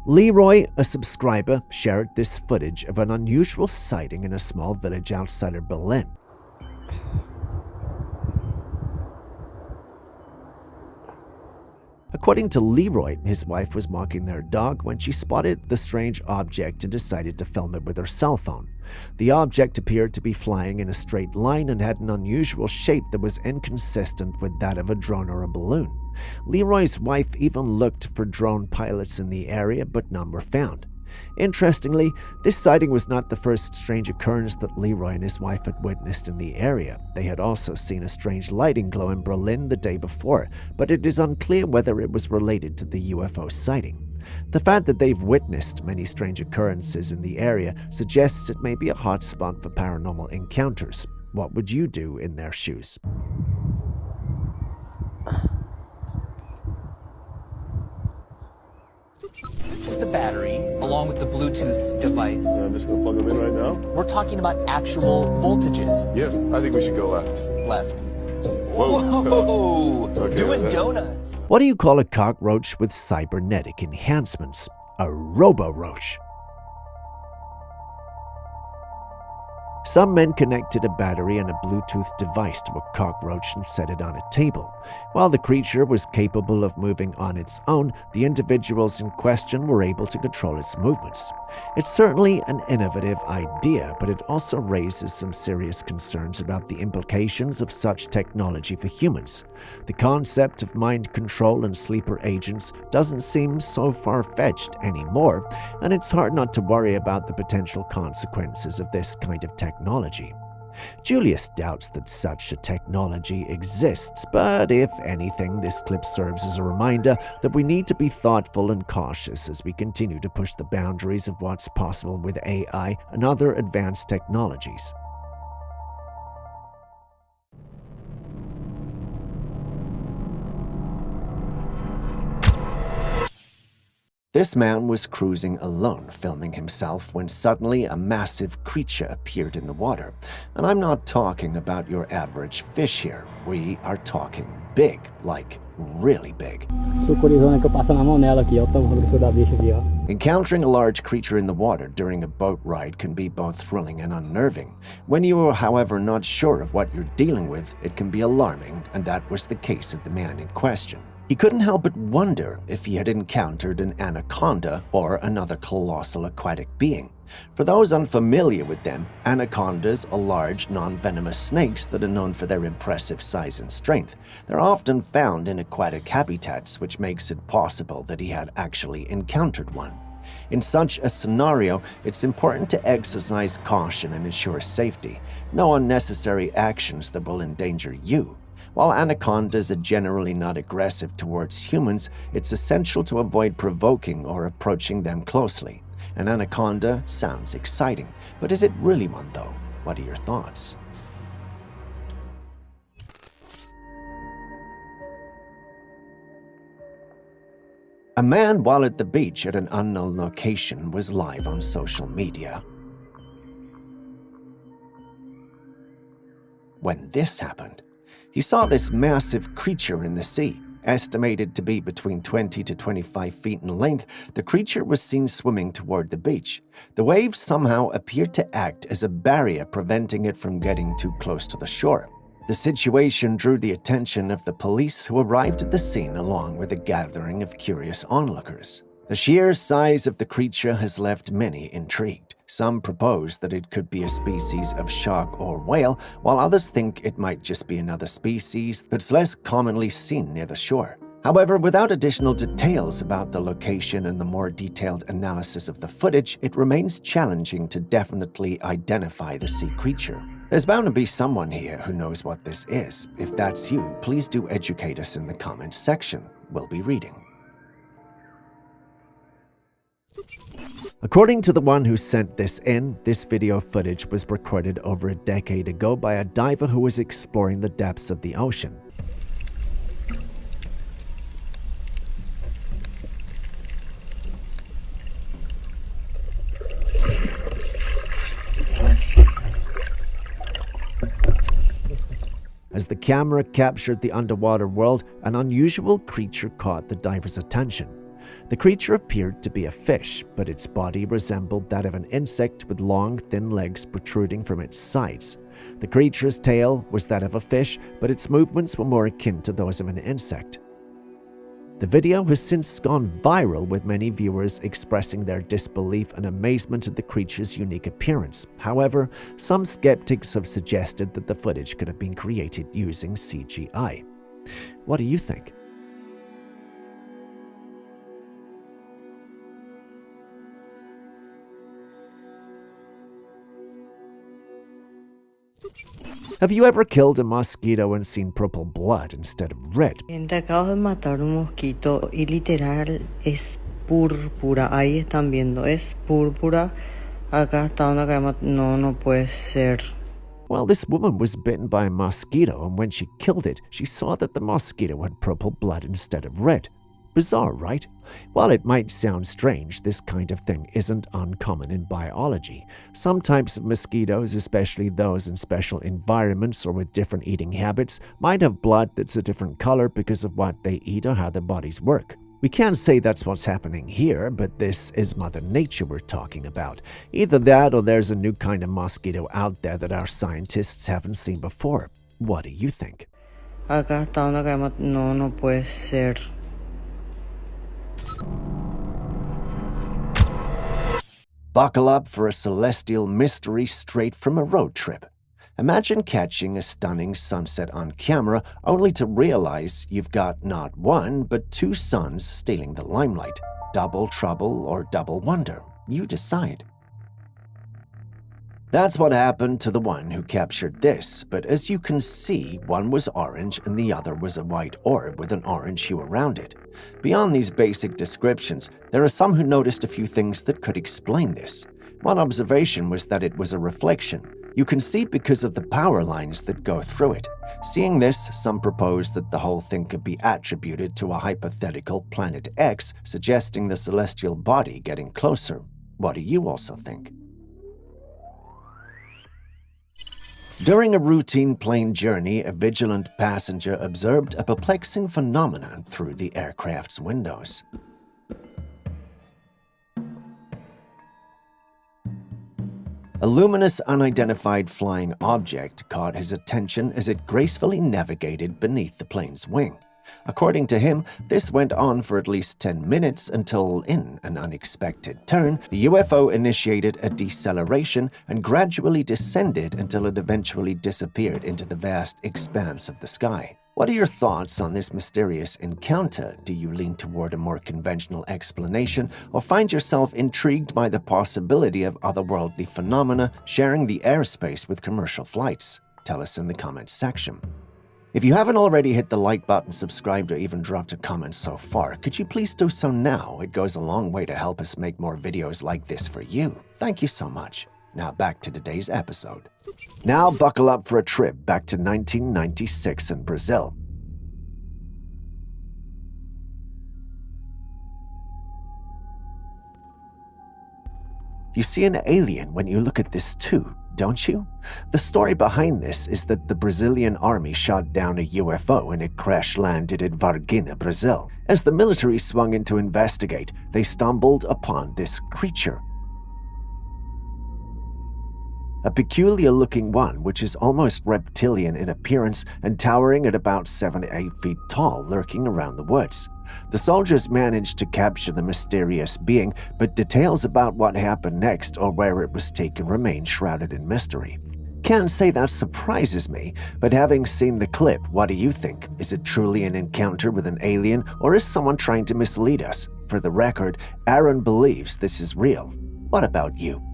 Leroy, a subscriber, shared this footage of an unusual sighting in a small village outside of Berlin. According to Leroy, his wife was walking their dog when she spotted the strange object and decided to film it with her cell phone. The object appeared to be flying in a straight line and had an unusual shape that was inconsistent with that of a drone or a balloon. Leroy's wife even looked for drone pilots in the area, but none were found. Interestingly, this sighting was not the first strange occurrence that Leroy and his wife had witnessed in the area. They had also seen a strange lighting glow in Berlin the day before, but it is unclear whether it was related to the UFO sighting. The fact that they've witnessed many strange occurrences in the area suggests it may be a hotspot for paranormal encounters. What would you do in their shoes? The battery, along with the Bluetooth device. I'm just gonna plug them in right now. We're talking about actual voltages. Yeah, I think we should go left. Left. Whoa. Whoa. Okay, Doing donuts. What do you call a cockroach with cybernetic enhancements? A robo-roach. Some men connected a battery and a Bluetooth device to a cockroach and set it on a table. While the creature was capable of moving on its own, the individuals in question were able to control its movements. It's certainly an innovative idea, but it also raises some serious concerns about the implications of such technology for humans. The concept of mind control and sleeper agents doesn't seem so far-fetched anymore, and it's hard not to worry about the potential consequences of this kind of technology. Julius doubts that such a technology exists, but if anything, this clip serves as a reminder that we need to be thoughtful and cautious as we continue to push the boundaries of what's possible with AI and other advanced technologies. This man was cruising alone, filming himself, when suddenly a massive creature appeared in the water. And I'm not talking about your average fish here. We are talking big, like really big. Encountering a large creature in the water during a boat ride can be both thrilling and unnerving. When you are, however, not sure of what you're dealing with, it can be alarming, and that was the case of the man in question. He couldn't help but wonder if he had encountered an anaconda or another colossal aquatic being. For those unfamiliar with them, anacondas are large, non-venomous snakes that are known for their impressive size and strength. They're often found in aquatic habitats, which makes it possible that he had actually encountered one. In such a scenario, it's important to exercise caution and ensure safety. No unnecessary actions that will endanger you. While anacondas are generally not aggressive towards humans, it's essential to avoid provoking or approaching them closely. An anaconda sounds exciting, but is it really one though? What are your thoughts? A man while at the beach at an unknown location was live on social media. When this happened, he saw this massive creature in the sea. Estimated to be between 20 to 25 feet in length, the creature was seen swimming toward the beach. The waves somehow appeared to act as a barrier preventing it from getting too close to the shore. The situation drew the attention of the police, who arrived at the scene along with a gathering of curious onlookers. The sheer size of the creature has left many intrigued. Some propose that it could be a species of shark or whale, while others think it might just be another species that's less commonly seen near the shore. However, without additional details about the location and the more detailed analysis of the footage, it remains challenging to definitely identify the sea creature. There's bound to be someone here who knows what this is. If that's you, please do educate us in the comments section. We'll be reading. According to the one who sent this in, this video footage was recorded over a decade ago by a diver who was exploring the depths of the ocean. As the camera captured the underwater world, an unusual creature caught the diver's attention. The creature appeared to be a fish, but its body resembled that of an insect with long, thin legs protruding from its sides. The creature's tail was that of a fish, but its movements were more akin to those of an insect. The video has since gone viral, with many viewers expressing their disbelief and amazement at the creature's unique appearance. However, some skeptics have suggested that the footage could have been created using CGI. What do you think? Have you ever killed a mosquito and seen purple blood instead of red? Acabo de matar un mosquito y literal es púrpura. Ahí están viendo, es púrpura. Acá está una cama. No puede ser. Well, this woman was bitten by a mosquito, and when she killed it, she saw that the mosquito had purple blood instead of red. Bizarre, right? While it might sound strange, this kind of thing isn't uncommon in biology. Some types of mosquitoes, especially those in special environments or with different eating habits, might have blood that's a different color because of what they eat or how their bodies work. We can't say that's what's happening here, but this is Mother Nature we're talking about. Either that or there's a new kind of mosquito out there that our scientists haven't seen before. What do you think? Acá está una cama. No puede ser. Buckle up for a celestial mystery straight from a road trip. Imagine catching a stunning sunset on camera only to realize you've got not one, but two suns stealing the limelight. Double trouble or double wonder? You decide. That's what happened to the one who captured this, but as you can see, one was orange and the other was a white orb with an orange hue around it. Beyond these basic descriptions, there are some who noticed a few things that could explain this. One observation was that it was a reflection. You can see because of the power lines that go through it. Seeing this, some proposed that the whole thing could be attributed to a hypothetical planet X, suggesting the celestial body getting closer. What do you also think? During a routine plane journey, a vigilant passenger observed a perplexing phenomenon through the aircraft's windows. A luminous, unidentified flying object caught his attention as it gracefully navigated beneath the plane's wing. According to him, this went on for at least 10 minutes until, in an unexpected turn, the UFO initiated a deceleration and gradually descended until it eventually disappeared into the vast expanse of the sky. What are your thoughts on this mysterious encounter? Do you lean toward a more conventional explanation or find yourself intrigued by the possibility of otherworldly phenomena sharing the airspace with commercial flights? Tell us in the comments section. If you haven't already hit the like button, subscribed, or even dropped a comment so far, could you please do so now? It goes a long way to help us make more videos like this for you. Thank you so much. Now back to today's episode. Now buckle up for a trip back to 1996 in Brazil. You see an alien when you look at this too, don't you? The story behind this is that the Brazilian army shot down a UFO and it crash-landed at Varginha, Brazil. As the military swung in to investigate, they stumbled upon this creature. A peculiar-looking one, which is almost reptilian in appearance and towering at about 7 to 8 feet tall, lurking around the woods. The soldiers managed to capture the mysterious being, but details about what happened next or where it was taken remain shrouded in mystery. Can't say that surprises me, but having seen the clip, what do you think? Is it truly an encounter with an alien, or is someone trying to mislead us? For the record, Aaron believes this is real. What about you?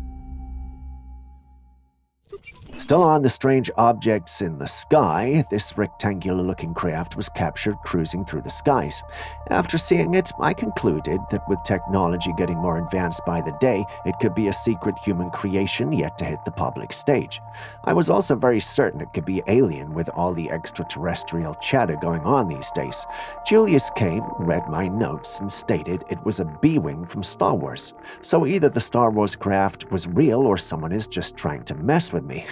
Still on the strange objects in the sky, this rectangular-looking craft was captured cruising through the skies. After seeing it, I concluded that with technology getting more advanced by the day, it could be a secret human creation yet to hit the public stage. I was also very certain it could be alien with all the extraterrestrial chatter going on these days. Julius came, read my notes, and stated it was a B-wing from Star Wars. So either the Star Wars craft was real or someone is just trying to mess with me.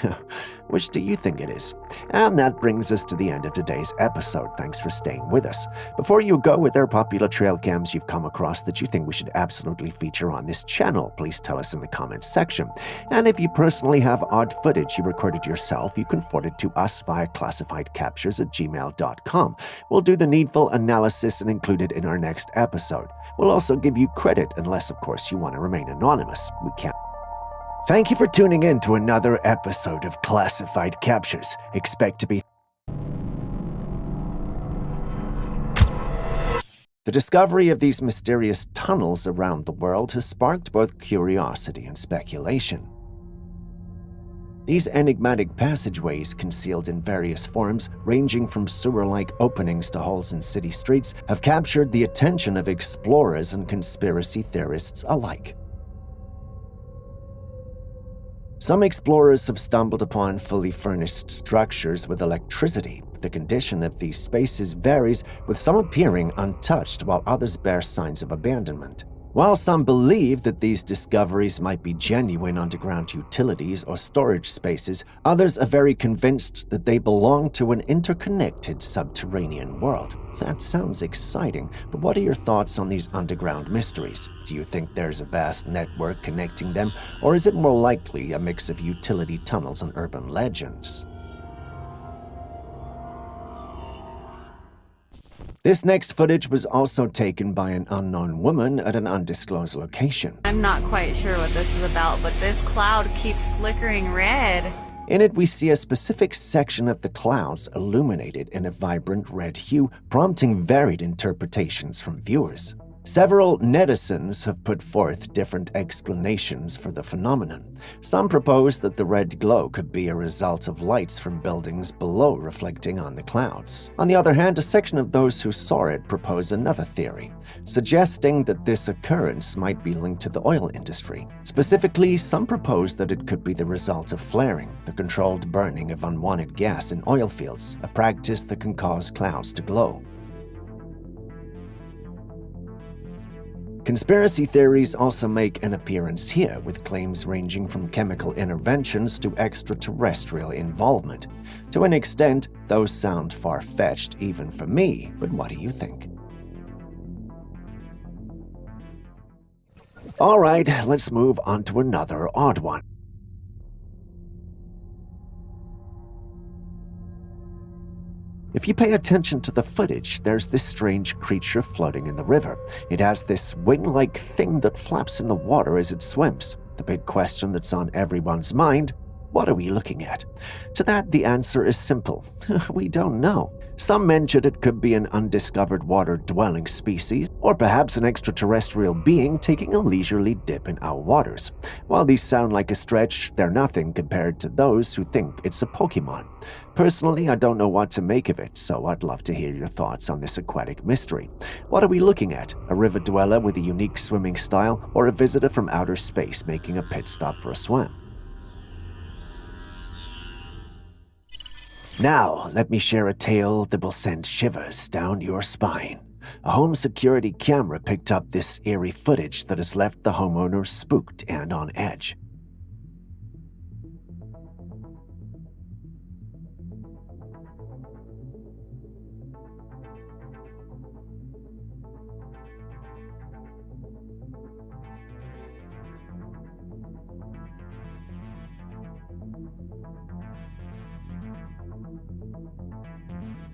Which do you think it is? And that brings us to the end of today's episode. Thanks for staying with us. Before you go, with their popular trail cams you've come across that you think we should absolutely feature on this channel, please tell us in the comments section. And if you personally have odd footage you recorded yourself, you can forward it to us via classifiedcaptures@gmail.com. We'll do the needful analysis and include it in our next episode. We'll also give you credit, unless of course you want to remain anonymous. We can't. Thank you for tuning in to another episode of Classified Captures. Expect to be... The discovery of these mysterious tunnels around the world has sparked both curiosity and speculation. These enigmatic passageways, concealed in various forms, ranging from sewer-like openings to holes in city streets, have captured the attention of explorers and conspiracy theorists alike. Some explorers have stumbled upon fully furnished structures with electricity. The condition of these spaces varies, with some appearing untouched while others bear signs of abandonment. While some believe that these discoveries might be genuine underground utilities or storage spaces, others are very convinced that they belong to an interconnected subterranean world. That sounds exciting, but what are your thoughts on these underground mysteries? Do you think there's a vast network connecting them, or is it more likely a mix of utility tunnels and urban legends? This next footage was also taken by an unknown woman at an undisclosed location. I'm not quite sure what this is about, but this cloud keeps flickering red. In it, we see a specific section of the clouds illuminated in a vibrant red hue, prompting varied interpretations from viewers. Several netizens have put forth different explanations for the phenomenon. Some propose that the red glow could be a result of lights from buildings below reflecting on the clouds. On the other hand, a section of those who saw it propose another theory, suggesting that this occurrence might be linked to the oil industry. Specifically, some propose that it could be the result of flaring, the controlled burning of unwanted gas in oil fields, a practice that can cause clouds to glow. Conspiracy theories also make an appearance here, with claims ranging from chemical interventions to extraterrestrial involvement. To an extent, those sound far-fetched even for me, but what do you think? Alright, let's move on to another odd one. If you pay attention to the footage, there's this strange creature floating in the river. It has this wing-like thing that flaps in the water as it swims. The big question that's on everyone's mind: what are we looking at? To that, the answer is simple. We don't know. Some mentioned it could be an undiscovered water-dwelling species, or perhaps an extraterrestrial being taking a leisurely dip in our waters. While these sound like a stretch, they're nothing compared to those who think it's a Pokemon. Personally, I don't know what to make of it, so I'd love to hear your thoughts on this aquatic mystery. What are we looking at? A river dweller with a unique swimming style, or a visitor from outer space making a pit stop for a swim? Now, let me share a tale that will send shivers down your spine. A home security camera picked up this eerie footage that has left the homeowners spooked and on edge.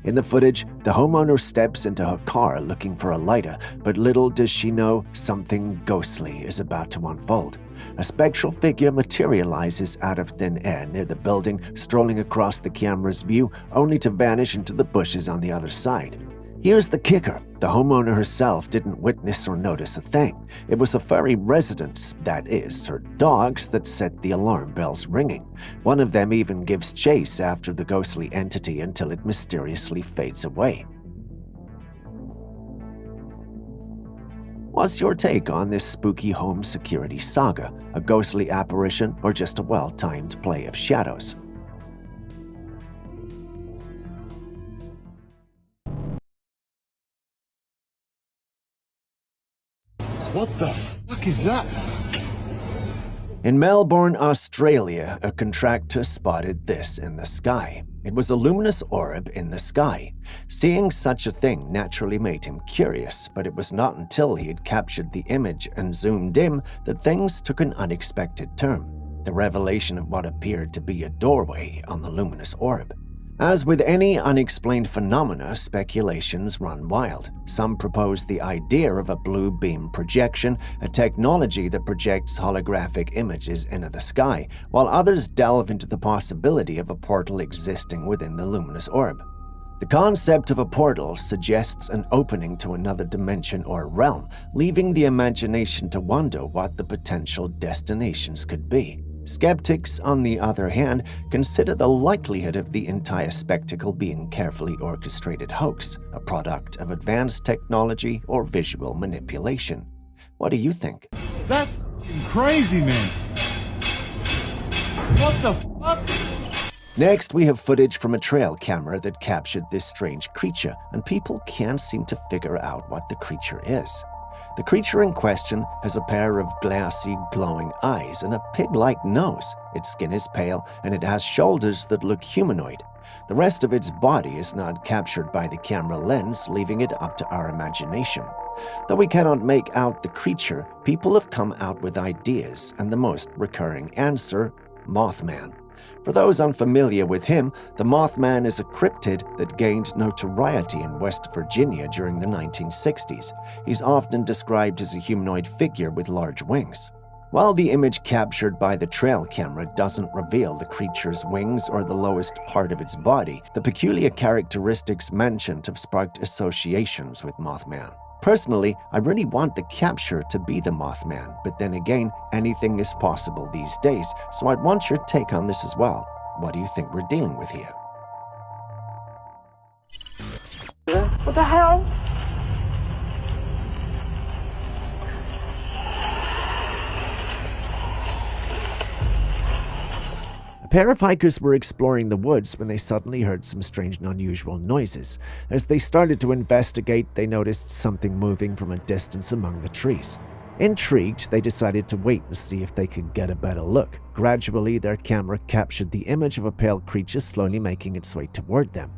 In the footage, the homeowner steps into her car looking for a lighter, but little does she know something ghostly is about to unfold. A spectral figure materializes out of thin air near the building, strolling across the camera's view, only to vanish into the bushes on the other side. Here's the kicker. The homeowner herself didn't witness or notice a thing. It was a furry residence, that is, her dogs, that set the alarm bells ringing. One of them even gives chase after the ghostly entity until it mysteriously fades away. What's your take on this spooky home security saga? A ghostly apparition or just a well-timed play of shadows? What the fuck is that? In Melbourne, Australia, a contractor spotted this in the sky. It was a luminous orb in the sky. Seeing such a thing naturally made him curious, but it was not until he had captured the image and zoomed in that things took an unexpected turn. The revelation of what appeared to be a doorway on the luminous orb. As with any unexplained phenomena, speculations run wild. Some propose the idea of a blue beam projection, a technology that projects holographic images into the sky, while others delve into the possibility of a portal existing within the luminous orb. The concept of a portal suggests an opening to another dimension or realm, leaving the imagination to wonder what the potential destinations could be. Skeptics, on the other hand, consider the likelihood of the entire spectacle being carefully orchestrated hoax, a product of advanced technology or visual manipulation. What do you think? That's crazy, man. What the fuck? Next, we have footage from a trail camera that captured this strange creature, and people can't seem to figure out what the creature is. The creature in question has a pair of glassy, glowing eyes and a pig-like nose. Its skin is pale, and it has shoulders that look humanoid. The rest of its body is not captured by the camera lens, leaving it up to our imagination. Though we cannot make out the creature, people have come out with ideas, and the most recurring answer, Mothman. For those unfamiliar with him, the Mothman is a cryptid that gained notoriety in West Virginia during the 1960s. He's often described as a humanoid figure with large wings. While the image captured by the trail camera doesn't reveal the creature's wings or the lowest part of its body, the peculiar characteristics mentioned have sparked associations with Mothman. Personally, I really want the capture to be the Mothman, but then again, anything is possible these days, so I'd want your take on this as well. What do you think we're dealing with here? What the hell? A pair of hikers were exploring the woods when they suddenly heard some strange and unusual noises. As they started to investigate, they noticed something moving from a distance among the trees. Intrigued, they decided to wait and see if they could get a better look. Gradually, their camera captured the image of a pale creature slowly making its way toward them.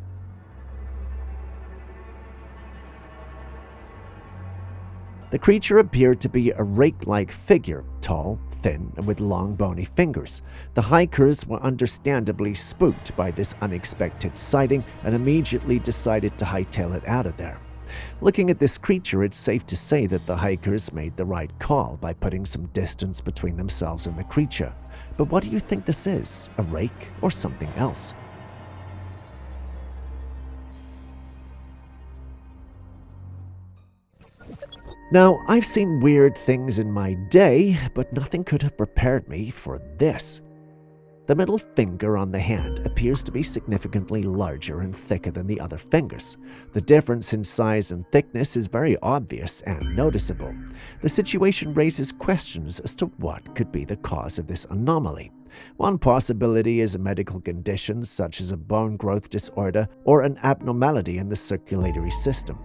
The creature appeared to be a rake-like figure, tall, thin, and with long bony fingers. The hikers were understandably spooked by this unexpected sighting and immediately decided to hightail it out of there. Looking at this creature, it's safe to say that the hikers made the right call by putting some distance between themselves and the creature. But what do you think this is? A rake or something else? Now, I've seen weird things in my day, but nothing could have prepared me for this. The middle finger on the hand appears to be significantly larger and thicker than the other fingers. The difference in size and thickness is very obvious and noticeable. The situation raises questions as to what could be the cause of this anomaly. One possibility is a medical condition such as a bone growth disorder or an abnormality in the circulatory system.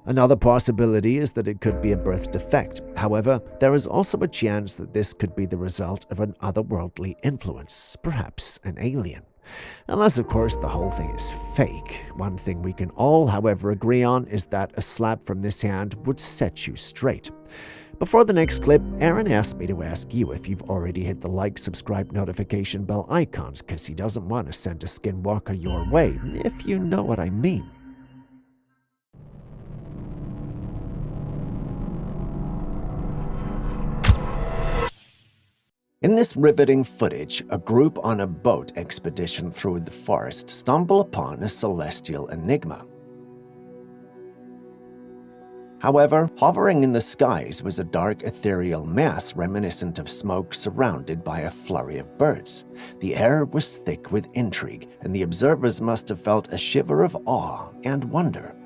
Another possibility is that it could be a birth defect. However, there is also a chance that this could be the result of an otherworldly influence, perhaps an alien. Unless, of course, the whole thing is fake. One thing we can all, however, agree on is that a slap from this hand would set you straight. Before the next clip, Aaron asked me to ask you if you've already hit the like, subscribe, notification bell icons, because he doesn't want to send a skinwalker your way, if you know what I mean. In this riveting footage, a group on a boat expedition through the forest stumble upon a celestial enigma. However, hovering in the skies was a dark ethereal mass reminiscent of smoke surrounded by a flurry of birds. The air was thick with intrigue, and the observers must have felt a shiver of awe and wonder.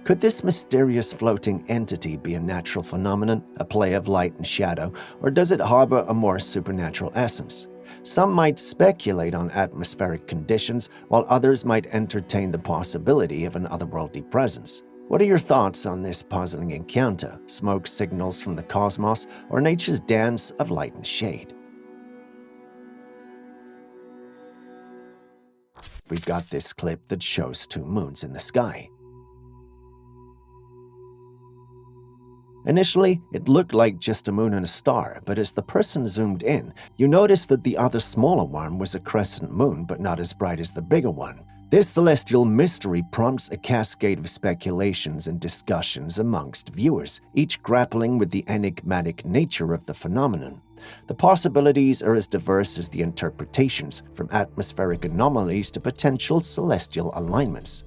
Could this mysterious floating entity be a natural phenomenon, a play of light and shadow, or does it harbor a more supernatural essence? Some might speculate on atmospheric conditions, while others might entertain the possibility of an otherworldly presence. What are your thoughts on this puzzling encounter? Smoke signals from the cosmos, or nature's dance of light and shade? We've got this clip that shows two moons in the sky. Initially, it looked like just a moon and a star, but as the person zoomed in, you noticed that the other smaller one was a crescent moon, but not as bright as the bigger one. This celestial mystery prompts a cascade of speculations and discussions amongst viewers, each grappling with the enigmatic nature of the phenomenon. The possibilities are as diverse as the interpretations, from atmospheric anomalies to potential celestial alignments.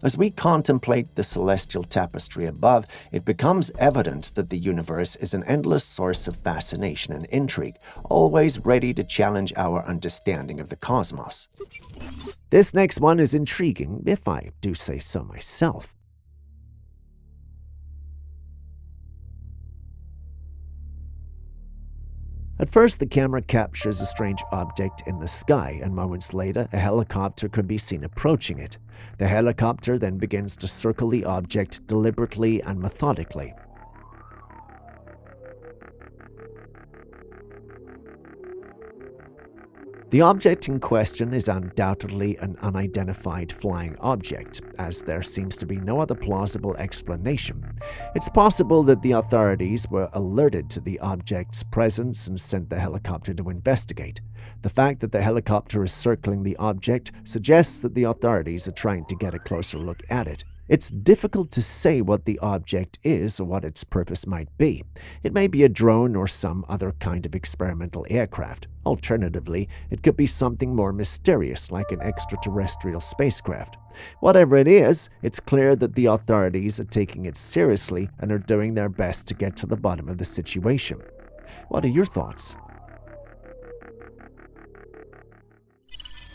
As we contemplate the celestial tapestry above, it becomes evident that the universe is an endless source of fascination and intrigue, always ready to challenge our understanding of the cosmos. This next one is intriguing, if I do say so myself. At first, the camera captures a strange object in the sky, and moments later, a helicopter can be seen approaching it. The helicopter then begins to circle the object deliberately and methodically. The object in question is undoubtedly an unidentified flying object, as there seems to be no other plausible explanation. It's possible that the authorities were alerted to the object's presence and sent the helicopter to investigate. The fact that the helicopter is circling the object suggests that the authorities are trying to get a closer look at it. It's difficult to say what the object is or what its purpose might be. It may be a drone or some other kind of experimental aircraft. Alternatively, it could be something more mysterious like an extraterrestrial spacecraft. Whatever it is, it's clear that the authorities are taking it seriously and are doing their best to get to the bottom of the situation. What are your thoughts?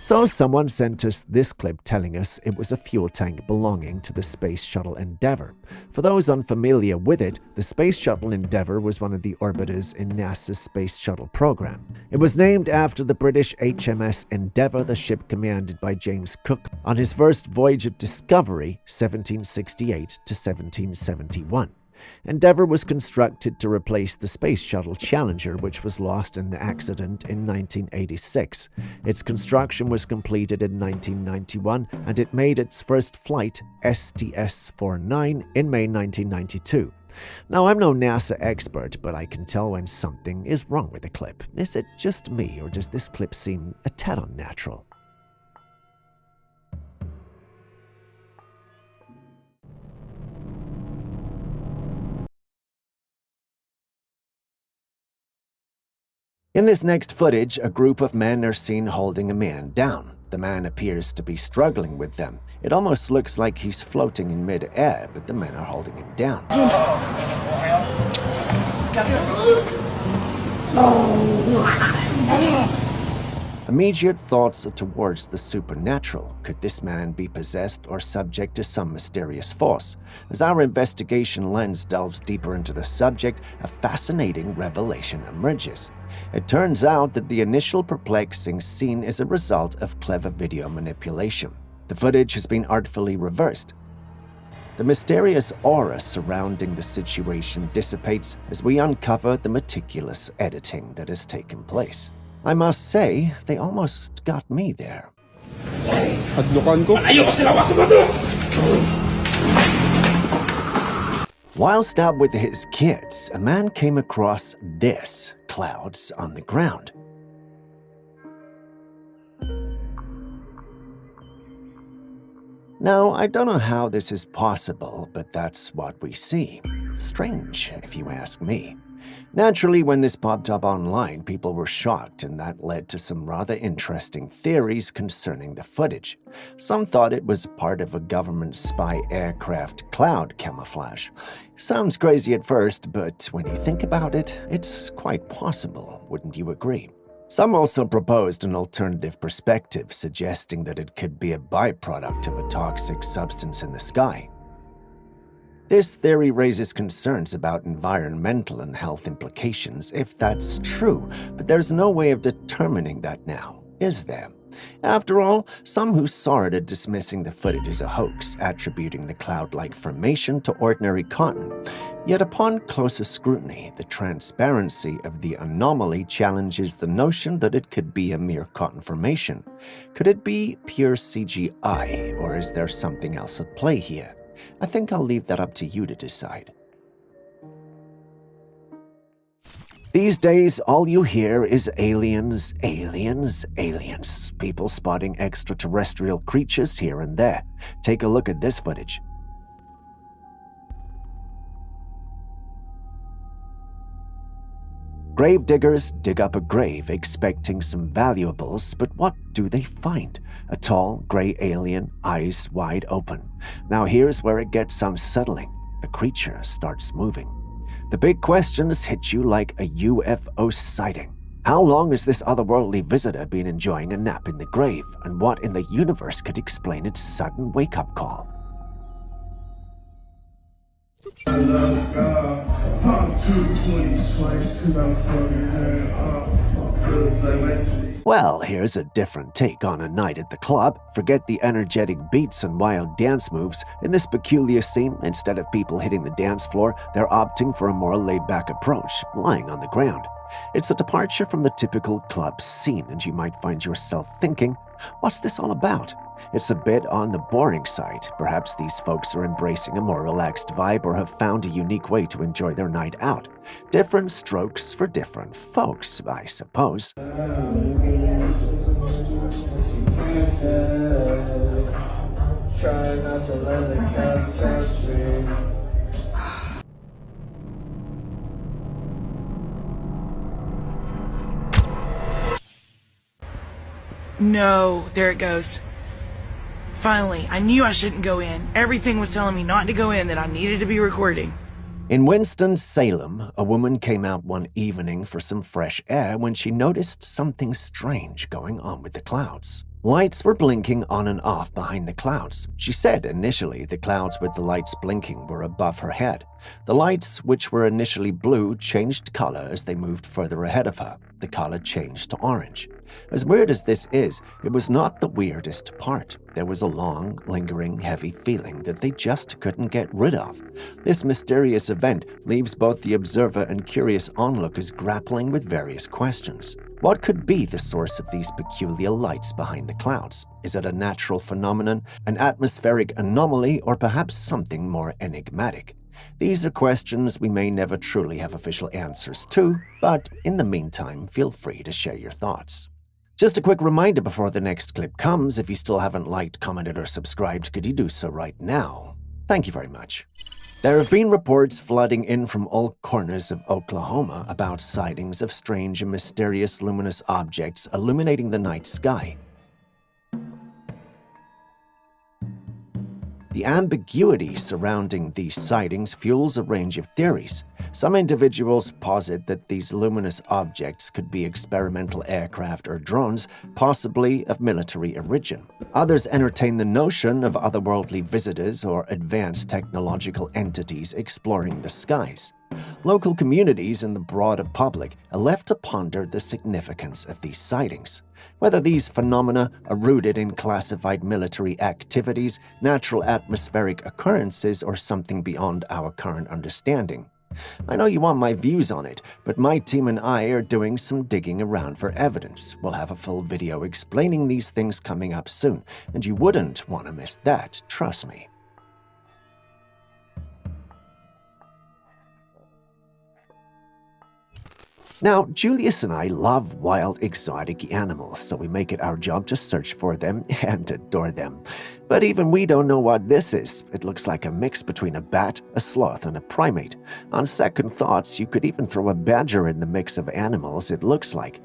So someone sent us this clip telling us it was a fuel tank belonging to the Space Shuttle Endeavour. For those unfamiliar with it, the Space Shuttle Endeavour was one of the orbiters in NASA's Space Shuttle program. It was named after the British HMS Endeavour, the ship commanded by James Cook on his first voyage of discovery, 1768 to 1771. Endeavour was constructed to replace the Space Shuttle Challenger, which was lost in an accident in 1986. Its construction was completed in 1991, and it made its first flight, STS-49, in May 1992. Now, I'm no NASA expert, but I can tell when something is wrong with the clip. Is it just me, or does this clip seem a tad unnatural? In this next footage, a group of men are seen holding a man down. The man appears to be struggling with them. It almost looks like he's floating in mid-air, but the men are holding him down. Immediate thoughts are towards the supernatural. Could this man be possessed or subject to some mysterious force? As our investigation lens delves deeper into the subject, a fascinating revelation emerges. It turns out that the initial perplexing scene is a result of clever video manipulation. The footage has been artfully reversed. The mysterious aura surrounding the situation dissipates as we uncover the meticulous editing that has taken place. I must say, they almost got me there. Whilst out with his kids, a man came across this clouds on the ground. Now, I don't know how this is possible, but that's what we see. Strange, if you ask me. Naturally, when this popped up online, people were shocked, and that led to some rather interesting theories concerning the footage. Some thought it was part of a government spy aircraft cloud camouflage. Sounds crazy at first, but when you think about it, it's quite possible, wouldn't you agree? Some also proposed an alternative perspective, suggesting that it could be a byproduct of a toxic substance in the sky. This theory raises concerns about environmental and health implications if that's true, but there's no way of determining that now, is there? After all, some who saw it are dismissing the footage as a hoax, attributing the cloud-like formation to ordinary cotton. Yet upon closer scrutiny, the transparency of the anomaly challenges the notion that it could be a mere cotton formation. Could it be pure CGI, or is there something else at play here? I think I'll leave that up to you to decide. These days, all you hear is aliens, aliens, aliens. People spotting extraterrestrial creatures here and there. Take a look at this footage. Grave diggers dig up a grave expecting some valuables, but what do they find? A tall, gray alien, eyes wide open. Now here's where it gets unsettling. The creature starts moving. The big questions hit you like a UFO sighting. How long has this otherworldly visitor been enjoying a nap in the grave, and what in the universe could explain its sudden wake-up call? Well, here's a different take on a night at the club. Forget the energetic beats and wild dance moves. In this peculiar scene, instead of people hitting the dance floor, they're opting for a more laid-back approach, lying on the ground. It's a departure from the typical club scene, and you might find yourself thinking, what's this all about? It's a bit on the boring side. Perhaps these folks are embracing a more relaxed vibe or have found a unique way to enjoy their night out. Different strokes for different folks, I suppose. No, there it goes. Finally, I knew I shouldn't go in. Everything was telling me not to go in, that I needed to be recording. In Winston-Salem, a woman came out one evening for some fresh air when she noticed something strange going on with the clouds. Lights were blinking on and off behind the clouds. She said initially the clouds with the lights blinking were above her head. The lights, which were initially blue, changed color as they moved further ahead of her. The color changed to orange. As weird as this is, it was not the weirdest part. There was a long, lingering, heavy feeling that they just couldn't get rid of. This mysterious event leaves both the observer and curious onlookers grappling with various questions. What could be the source of these peculiar lights behind the clouds? Is it a natural phenomenon, an atmospheric anomaly, or perhaps something more enigmatic? These are questions we may never truly have official answers to, but in the meantime, feel free to share your thoughts. Just a quick reminder before the next clip comes, if you still haven't liked, commented, or subscribed, could you do so right now? Thank you very much. There have been reports flooding in from all corners of Oklahoma about sightings of strange and mysterious luminous objects illuminating the night sky. The ambiguity surrounding these sightings fuels a range of theories. Some individuals posit that these luminous objects could be experimental aircraft or drones, possibly of military origin. Others entertain the notion of otherworldly visitors or advanced technological entities exploring the skies. Local communities and the broader public are left to ponder the significance of these sightings. Whether these phenomena are rooted in classified military activities, natural atmospheric occurrences, or something beyond our current understanding. I know you want my views on it, but my team and I are doing some digging around for evidence. We'll have a full video explaining these things coming up soon, and you wouldn't want to miss that, trust me. Now, Julius and I love wild, exotic animals, so we make it our job to search for them and adore them. But even we don't know what this is. It looks like a mix between a bat, a sloth, and a primate. On second thoughts, you could even throw a badger in the mix of animals it looks like.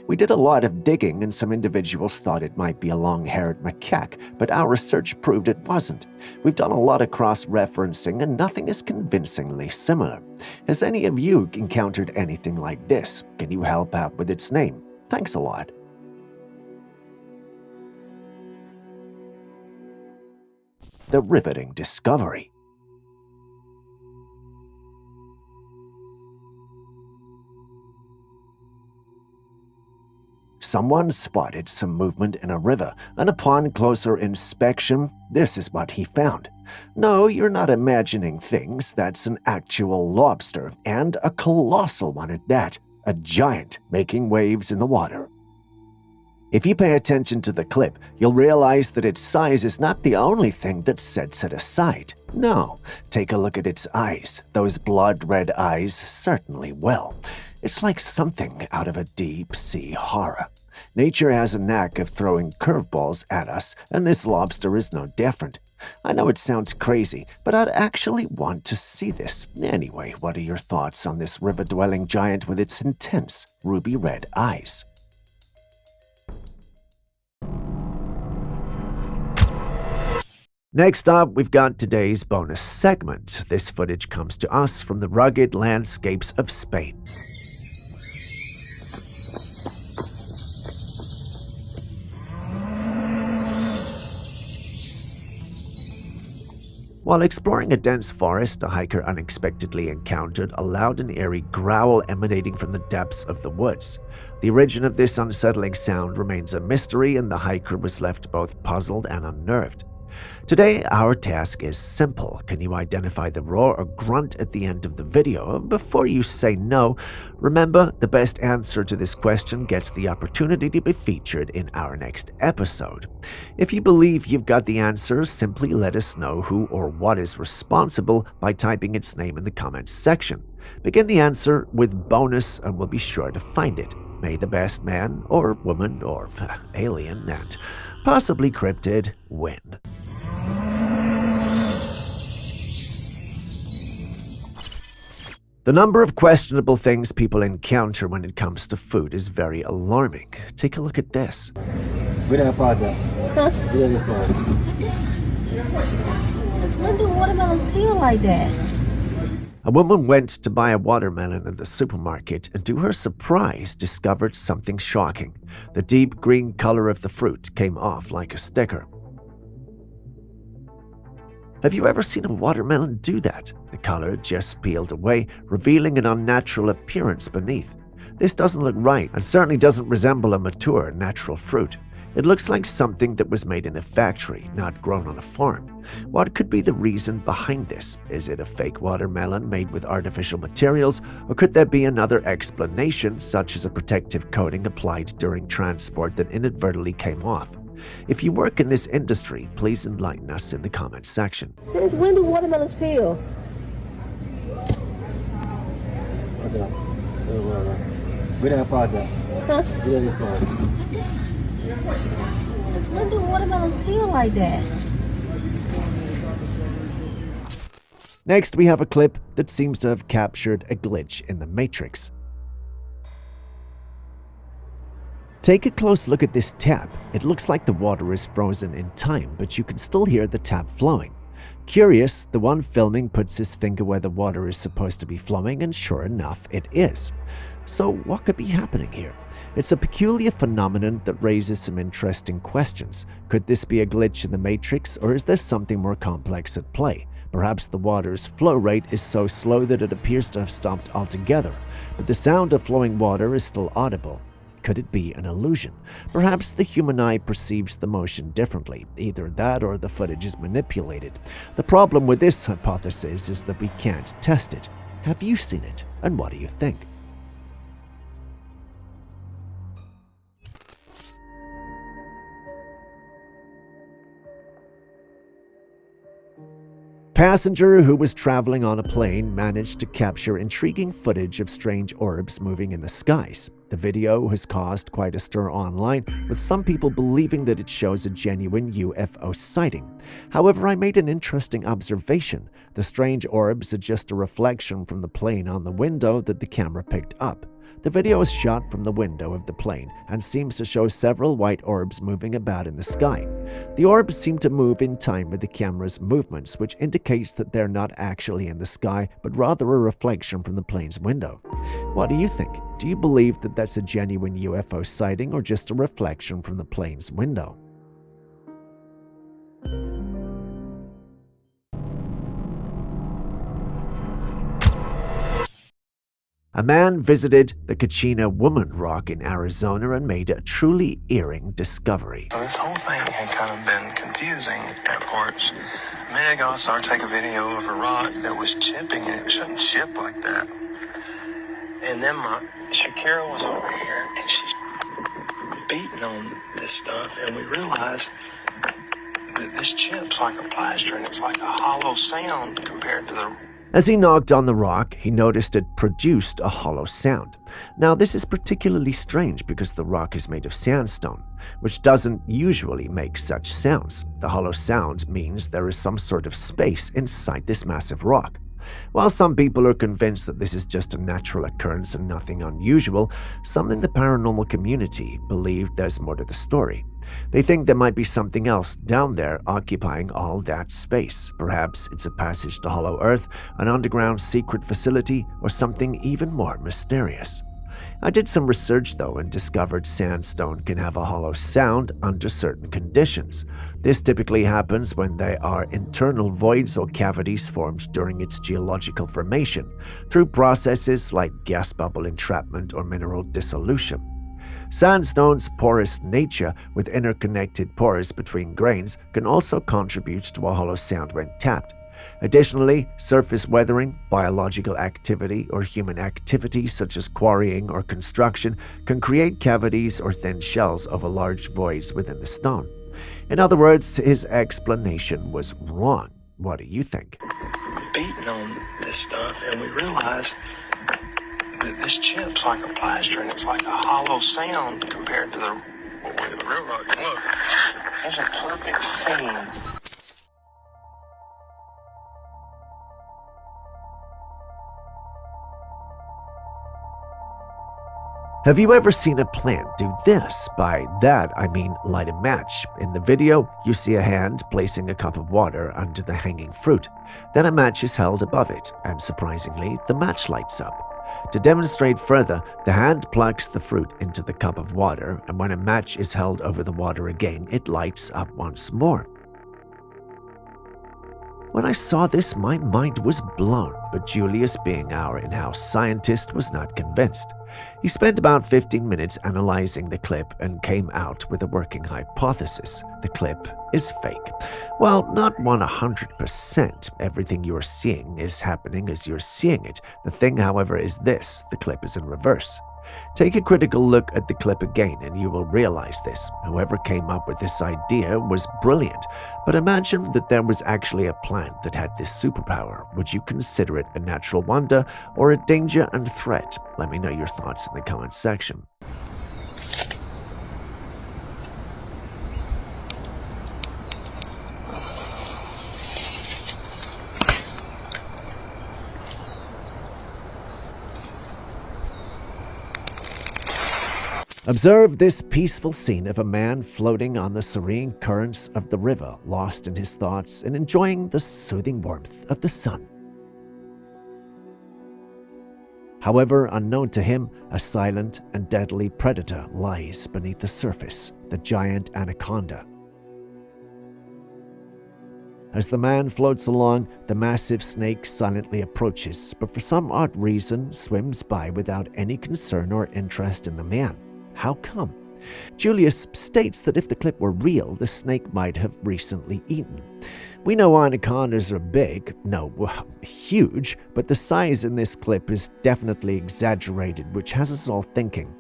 We did a lot of digging, and some individuals thought it might be a long-haired macaque, but our research proved it wasn't. We've done a lot of cross-referencing, and nothing is convincingly similar. Has any of you encountered anything like this? Can you help out with its name? Thanks a lot. The riveting discovery. Someone spotted some movement in a river, and upon closer inspection, this is what he found. No, you're not imagining things. That's an actual lobster, and a colossal one at that. A giant making waves in the water. If you pay attention to the clip, you'll realize that its size is not the only thing that sets it aside. No, take a look at its eyes. Those blood-red eyes certainly will. It's like something out of a deep-sea horror. Nature has a knack of throwing curveballs at us, and this lobster is no different. I know it sounds crazy, but I'd actually want to see this. Anyway, what are your thoughts on this river-dwelling giant with its intense ruby-red eyes? Next up, we've got today's bonus segment. This footage comes to us from the rugged landscapes of Spain. While exploring a dense forest, a hiker unexpectedly encountered a loud and eerie growl emanating from the depths of the woods. The origin of this unsettling sound remains a mystery, and the hiker was left both puzzled and unnerved. Today, our task is simple. Can you identify the roar or grunt at the end of the video? Before you say no, remember, the best answer to this question gets the opportunity to be featured in our next episode. If you believe you've got the answer, simply let us know who or what is responsible by typing its name in the comments section. Begin the answer with bonus and we'll be sure to find it. May the best man or woman or alien and possibly cryptid win. The number of questionable things people encounter when it comes to food is very alarming. Take a look at this. Since when do watermelons feel like that? A woman went to buy a watermelon in the supermarket and to her surprise discovered something shocking. The deep green color of the fruit came off like a sticker. Have you ever seen a watermelon do that? The color just peeled away, revealing an unnatural appearance beneath. This doesn't look right and certainly doesn't resemble a mature, natural fruit. It looks like something that was made in a factory, not grown on a farm. What could be the reason behind this? Is it a fake watermelon made with artificial materials, or could there be another explanation, such as a protective coating applied during transport that inadvertently came off? If you work in this industry, please enlighten us in the comments section. Since when do watermelons peel? Since when do watermelons peel like that? Next, we have a clip that seems to have captured a glitch in the Matrix. Take a close look at this tap. It looks like the water is frozen in time, but you can still hear the tap flowing. Curious, the one filming puts his finger where the water is supposed to be flowing, and sure enough, it is. So what could be happening here? It's a peculiar phenomenon that raises some interesting questions. Could this be a glitch in the Matrix, or is there something more complex at play? Perhaps the water's flow rate is so slow that it appears to have stopped altogether, but the sound of flowing water is still audible. Could it be an illusion? Perhaps the human eye perceives the motion differently. Either that or the footage is manipulated. The problem with this hypothesis is that we can't test it. Have you seen it? And what do you think? passenger who was traveling on a plane managed to capture intriguing footage of strange orbs moving in the skies. The video has caused quite a stir online, with some people believing that it shows a genuine UFO sighting. However, I made an interesting observation. The strange orbs are just a reflection from the plane on the window that the camera picked up. The video is shot from the window of the plane and seems to show several white orbs moving about in the sky. The orbs seem to move in time with the camera's movements, which indicates that they're not actually in the sky, but rather a reflection from the plane's window. What do you think? Do you believe that that's a genuine UFO sighting or just a reflection from the plane's window? A man visited the Kachina Woman Rock in Arizona and made a truly eerie discovery. So this whole thing had kind of been confusing at parts. A minute ago, I saw her take a video of a rock that was chipping, and it shouldn't chip like that. And then Shakira was over here, and she's beating on this stuff, and we realized that this chip's like a plaster, and it's like a hollow sound compared to the... As he knocked on the rock, he noticed it produced a hollow sound. Now, this is particularly strange because the rock is made of sandstone, which doesn't usually make such sounds. The hollow sound means there is some sort of space inside this massive rock. While some people are convinced that this is just a natural occurrence and nothing unusual, some in the paranormal community believe there's more to the story. They think there might be something else down there occupying all that space. Perhaps it's a passage to Hollow Earth, an underground secret facility, or something even more mysterious. I did some research though and discovered sandstone can have a hollow sound under certain conditions. This typically happens when there are internal voids or cavities formed during its geological formation, through processes like gas bubble entrapment or mineral dissolution. Sandstone's porous nature, with interconnected pores between grains, can also contribute to a hollow sound when tapped. Additionally, surface weathering, biological activity, or human activity such as quarrying or construction can create cavities or thin shells over large voids within the stone. In other words, his explanation was wrong. What do you think? Beating on this stuff, and we realized that this chip's like a plaster, and it's like a hollow sound compared to the real rock. Look, there's a perfect scene. Have you ever seen a plant do this? By that, I mean light a match. In the video, you see a hand placing a cup of water under the hanging fruit. Then a match is held above it, and surprisingly, the match lights up. To demonstrate further, the hand plucks the fruit into the cup of water, and when a match is held over the water again, it lights up once more. When I saw this, my mind was blown, but Julius, being our in-house scientist, was not convinced. He spent about 15 minutes analyzing the clip and came out with a working hypothesis. The clip is fake. While not 100%, everything you're seeing is happening as you're seeing it. The thing, however, is this: the clip is in reverse. Take a critical look at the clip again and you will realize this. Whoever came up with this idea was brilliant, but imagine that there was actually a plant that had this superpower. Would you consider it a natural wonder or a danger and threat? Let me know your thoughts in the comments section. Observe this peaceful scene of a man floating on the serene currents of the river, lost in his thoughts and enjoying the soothing warmth of the sun. However, unknown to him, a silent and deadly predator lies beneath the surface, the giant anaconda. As the man floats along, the massive snake silently approaches, but for some odd reason swims by without any concern or interest in the man. How come? Julius states that if the clip were real, the snake might have recently eaten. We know anacondas are big, huge, but the size in this clip is definitely exaggerated, which has us all thinking,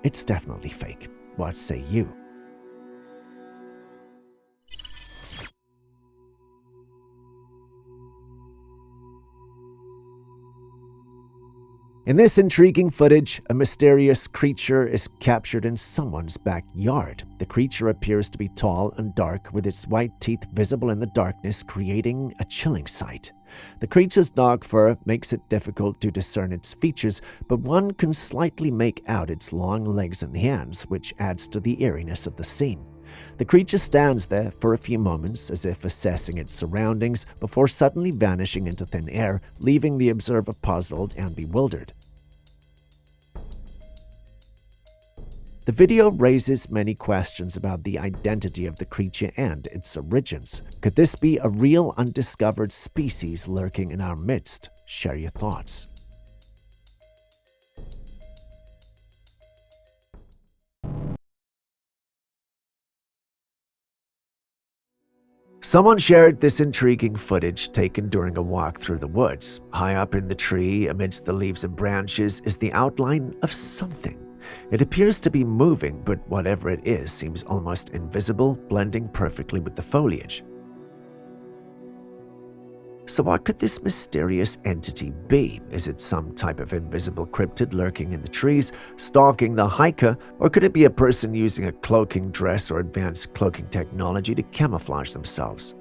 it's definitely fake. What say you? In this intriguing footage, a mysterious creature is captured in someone's backyard. The creature appears to be tall and dark, with its white teeth visible in the darkness, creating a chilling sight. The creature's dark fur makes it difficult to discern its features, but one can slightly make out its long legs and hands, which adds to the eeriness of the scene. The creature stands there for a few moments as if assessing its surroundings before suddenly vanishing into thin air, leaving the observer puzzled and bewildered. The video raises many questions about the identity of the creature and its origins. Could this be a real undiscovered species lurking in our midst? Share your thoughts. Someone shared this intriguing footage taken during a walk through the woods. High up in the tree, amidst the leaves and branches, is the outline of something. It appears to be moving, but whatever it is seems almost invisible, blending perfectly with the foliage. So what could this mysterious entity be? Is it some type of invisible cryptid lurking in the trees, stalking the hiker, or could it be a person using a cloaking dress or advanced cloaking technology to camouflage themselves?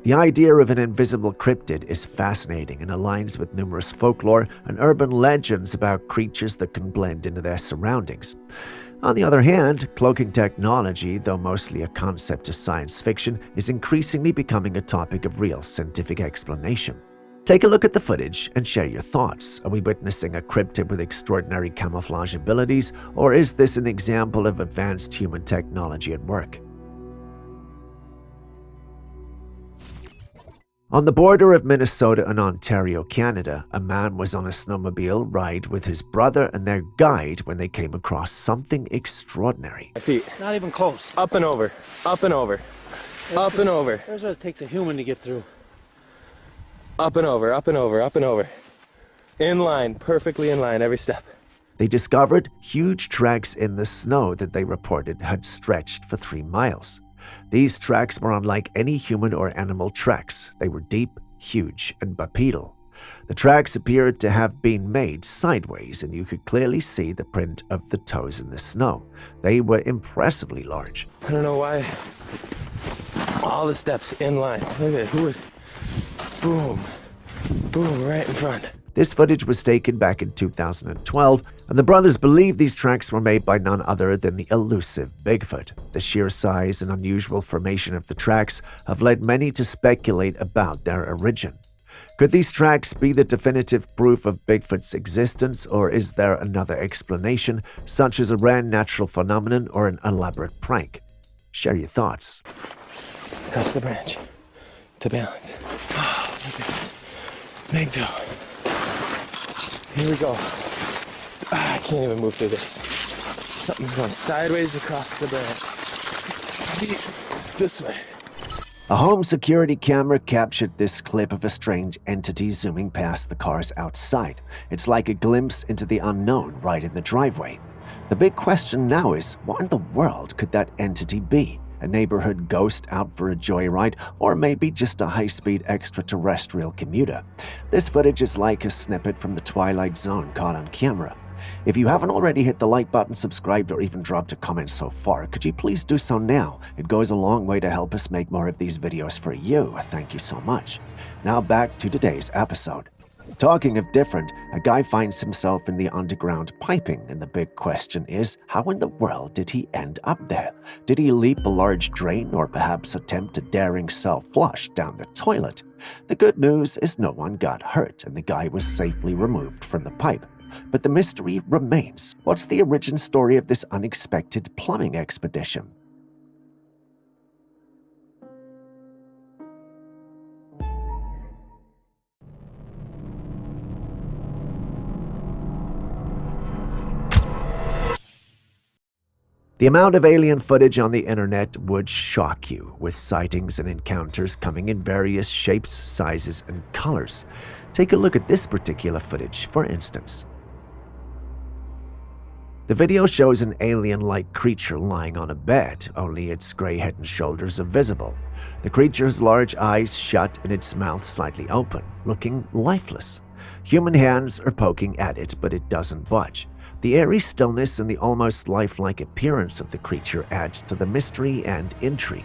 The idea of an invisible cryptid is fascinating and aligns with numerous folklore and urban legends about creatures that can blend into their surroundings. On the other hand, cloaking technology, though mostly a concept of science fiction, is increasingly becoming a topic of real scientific explanation. Take a look at the footage and share your thoughts. Are we witnessing a cryptid with extraordinary camouflage abilities, or is this an example of advanced human technology at work? On the border of Minnesota and Ontario, Canada, a man was on a snowmobile ride with his brother and their guide when they came across something extraordinary. Feet. Not even close. Up and over. Up and over. Up and over. There's what it takes a human to get through. Up and over, up and over, up and over. In line, perfectly in line, every step. They discovered huge tracks in the snow that they reported had stretched for 3 miles. These tracks were unlike any human or animal tracks. They were deep, huge, and bipedal. The tracks appeared to have been made sideways, and you could clearly see the print of the toes in the snow. They were impressively large. I don't know why. All the steps in line. Look at it. Who would... Boom. Boom, right in front. This footage was taken back in 2012, and the brothers believe these tracks were made by none other than the elusive Bigfoot. The sheer size and unusual formation of the tracks have led many to speculate about their origin. Could these tracks be the definitive proof of Bigfoot's existence, or is there another explanation, such as a rare natural phenomenon or an elaborate prank? Share your thoughts. Across the branch. To balance. Oh, look at this. Big toe. Here we go. I can't even move through this. Something's going sideways across the branch. This way. A home security camera captured this clip of a strange entity zooming past the cars outside. It's like a glimpse into the unknown right in the driveway. The big question now is, what in the world could that entity be? A neighborhood ghost out for a joyride, or maybe just a high-speed extraterrestrial commuter? This footage is like a snippet from the Twilight Zone caught on camera. If you haven't already hit the like button, subscribed, or even dropped a comment so far, could you please do so now? It goes a long way to help us make more of these videos for you. Thank you so much. Now back to today's episode. Talking of different, a guy finds himself in the underground piping, and the big question is, how in the world did he end up there? Did he leap a large drain, or perhaps attempt a daring self-flush down the toilet? The good news is no one got hurt, and the guy was safely removed from the pipe. But the mystery remains. What's the origin story of this unexpected plumbing expedition? The amount of alien footage on the internet would shock you, with sightings and encounters coming in various shapes, sizes, and colors. Take a look at this particular footage, for instance. The video shows an alien-like creature lying on a bed, only its gray head and shoulders are visible. The creature's large eyes shut and its mouth slightly open, looking lifeless. Human hands are poking at it, but it doesn't budge. The eerie stillness and the almost lifelike appearance of the creature add to the mystery and intrigue.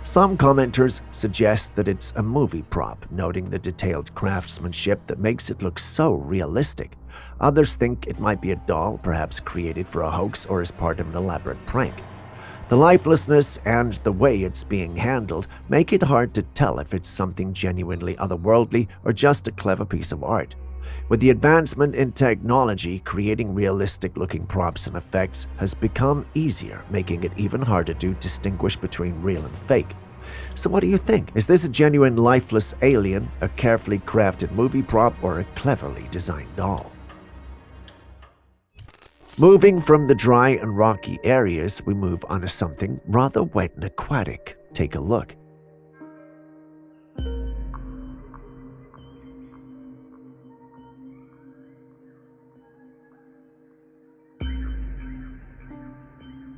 Some commenters suggest that it's a movie prop, noting the detailed craftsmanship that makes it look so realistic. Others think it might be a doll, perhaps created for a hoax or as part of an elaborate prank. The lifelessness and the way it's being handled make it hard to tell if it's something genuinely otherworldly or just a clever piece of art. With the advancement in technology, creating realistic-looking props and effects has become easier, making it even harder to distinguish between real and fake. So what do you think? Is this a genuine lifeless alien, a carefully crafted movie prop, or a cleverly designed doll? Moving from the dry and rocky areas, we move on to something rather wet and aquatic. Take a look.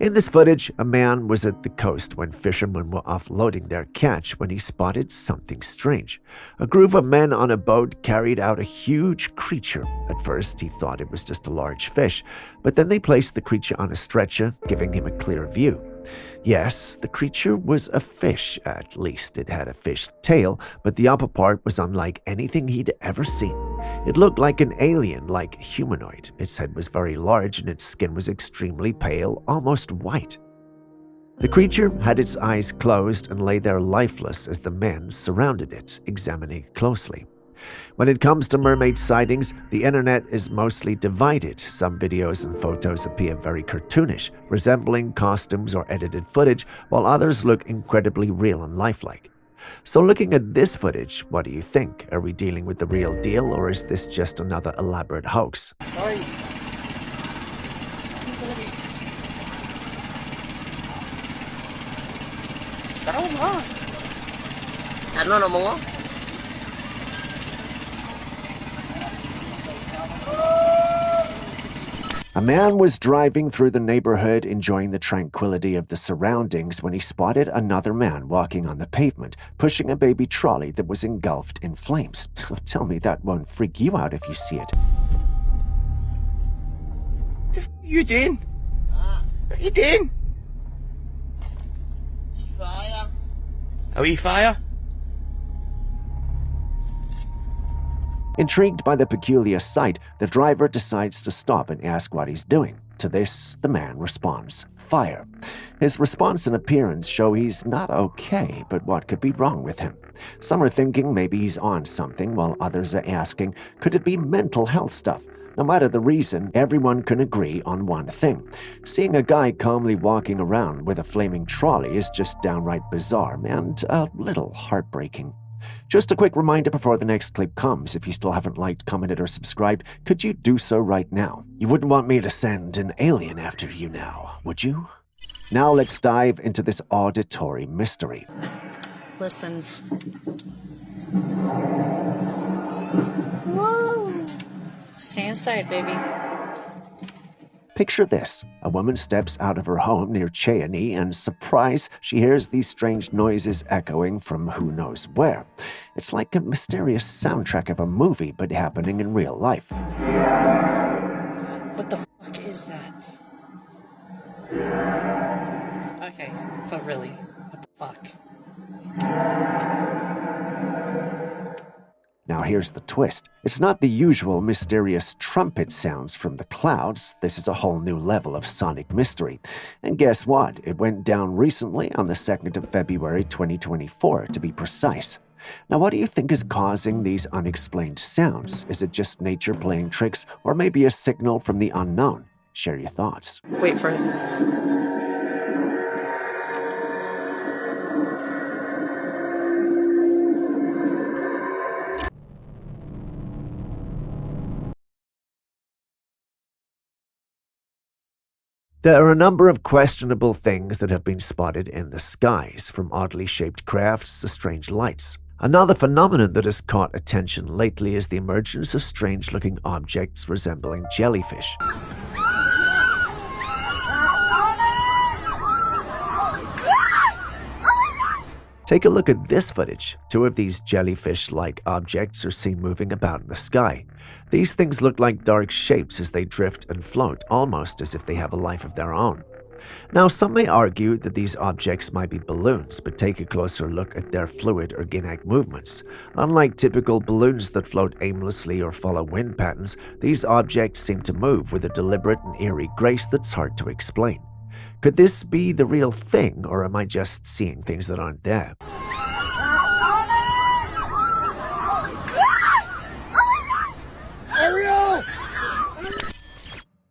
In this footage, a man was at the coast when fishermen were offloading their catch when he spotted something strange. A group of men on a boat carried out a huge creature. At first, he thought it was just a large fish, but then they placed the creature on a stretcher, giving him a clear view. Yes, the creature was a fish, at least it had a fish tail, but the upper part was unlike anything he'd ever seen. It looked like an alien, like humanoid. Its head was very large and its skin was extremely pale, almost white. The creature had its eyes closed and lay there lifeless as the men surrounded it, examining it closely. When it comes to mermaid sightings, the internet is mostly divided. Some videos and photos appear very cartoonish, resembling costumes or edited footage, while others look incredibly real and lifelike. So looking at this footage, what do you think? Are we dealing with the real deal, or is this just another elaborate hoax? A man was driving through the neighborhood enjoying the tranquility of the surroundings when he spotted another man walking on the pavement, pushing a baby trolley that was engulfed in flames. Tell me that won't freak you out if you see it. What the f*** are you doing? What are you doing? Fire. Are we fire? Intrigued by the peculiar sight, the driver decides to stop and ask what he's doing. To this, the man responds, "Fire." His response and appearance show he's not okay, but what could be wrong with him? Some are thinking maybe he's on something, while others are asking, could it be mental health stuff? No matter the reason, everyone can agree on one thing. Seeing a guy calmly walking around with a flaming trolley is just downright bizarre and a little heartbreaking. Just a quick reminder before the next clip comes, if you still haven't liked, commented, or subscribed, could you do so right now? You wouldn't want me to send an alien after you now, would you? Now let's dive into this auditory mystery. Listen. Whoa. Stay inside, baby. Picture this. A woman steps out of her home near Cheyenne and, surprise, she hears these strange noises echoing from who knows where. It's like a mysterious soundtrack of a movie, but happening in real life. What the fuck is that? Okay, but really, what the fuck? Now here's the twist. It's not the usual mysterious trumpet sounds from the clouds. This is a whole new level of sonic mystery. And guess what? It went down recently on the 2nd of February 2024, to be precise. Now what do you think is causing these unexplained sounds? Is it just nature playing tricks, or maybe a signal from the unknown? Share your thoughts. Wait for it. There are a number of questionable things that have been spotted in the skies, from oddly shaped crafts to strange lights. Another phenomenon that has caught attention lately is the emergence of strange-looking objects resembling jellyfish. Take a look at this footage. Two of these jellyfish-like objects are seen moving about in the sky. These things look like dark shapes as they drift and float, almost as if they have a life of their own. Now, some may argue that these objects might be balloons, but take a closer look at their fluid organic movements. Unlike typical balloons that float aimlessly or follow wind patterns, these objects seem to move with a deliberate and eerie grace that's hard to explain. Could this be the real thing, or am I just seeing things that aren't there? Ariel!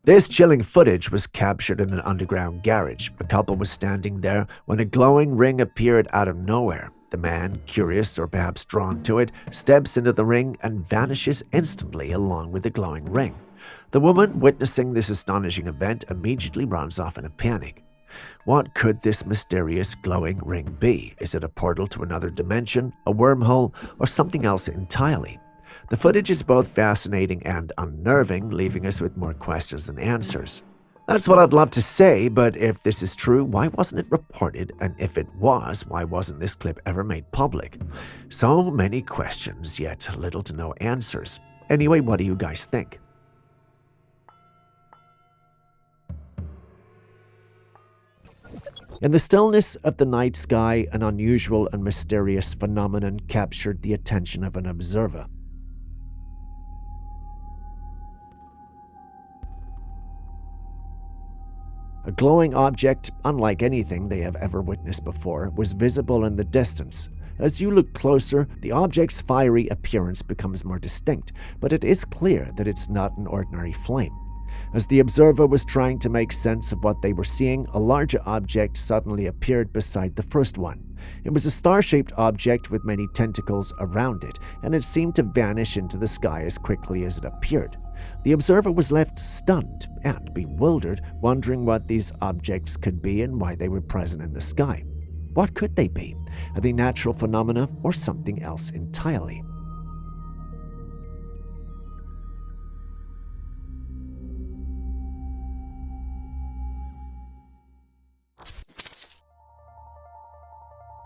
This chilling footage was captured in an underground garage. A couple was standing there when a glowing ring appeared out of nowhere. The man, curious or perhaps drawn to it, steps into the ring and vanishes instantly along with the glowing ring. The woman, witnessing this astonishing event, immediately runs off in a panic. What could this mysterious glowing ring be? Is it a portal to another dimension, a wormhole, or something else entirely? The footage is both fascinating and unnerving, leaving us with more questions than answers. That's what I'd love to say, but if this is true, why wasn't it reported? And if it was, why wasn't this clip ever made public? So many questions, yet little to no answers. Anyway, what do you guys think? In the stillness of the night sky, an unusual and mysterious phenomenon captured the attention of an observer. A glowing object, unlike anything they have ever witnessed before, was visible in the distance. As you look closer, the object's fiery appearance becomes more distinct, but it is clear that it's not an ordinary flame. As the observer was trying to make sense of what they were seeing, a larger object suddenly appeared beside the first one. It was a star-shaped object with many tentacles around it, and it seemed to vanish into the sky as quickly as it appeared. The observer was left stunned and bewildered, wondering what these objects could be and why they were present in the sky. What could they be? Are they natural phenomena or something else entirely?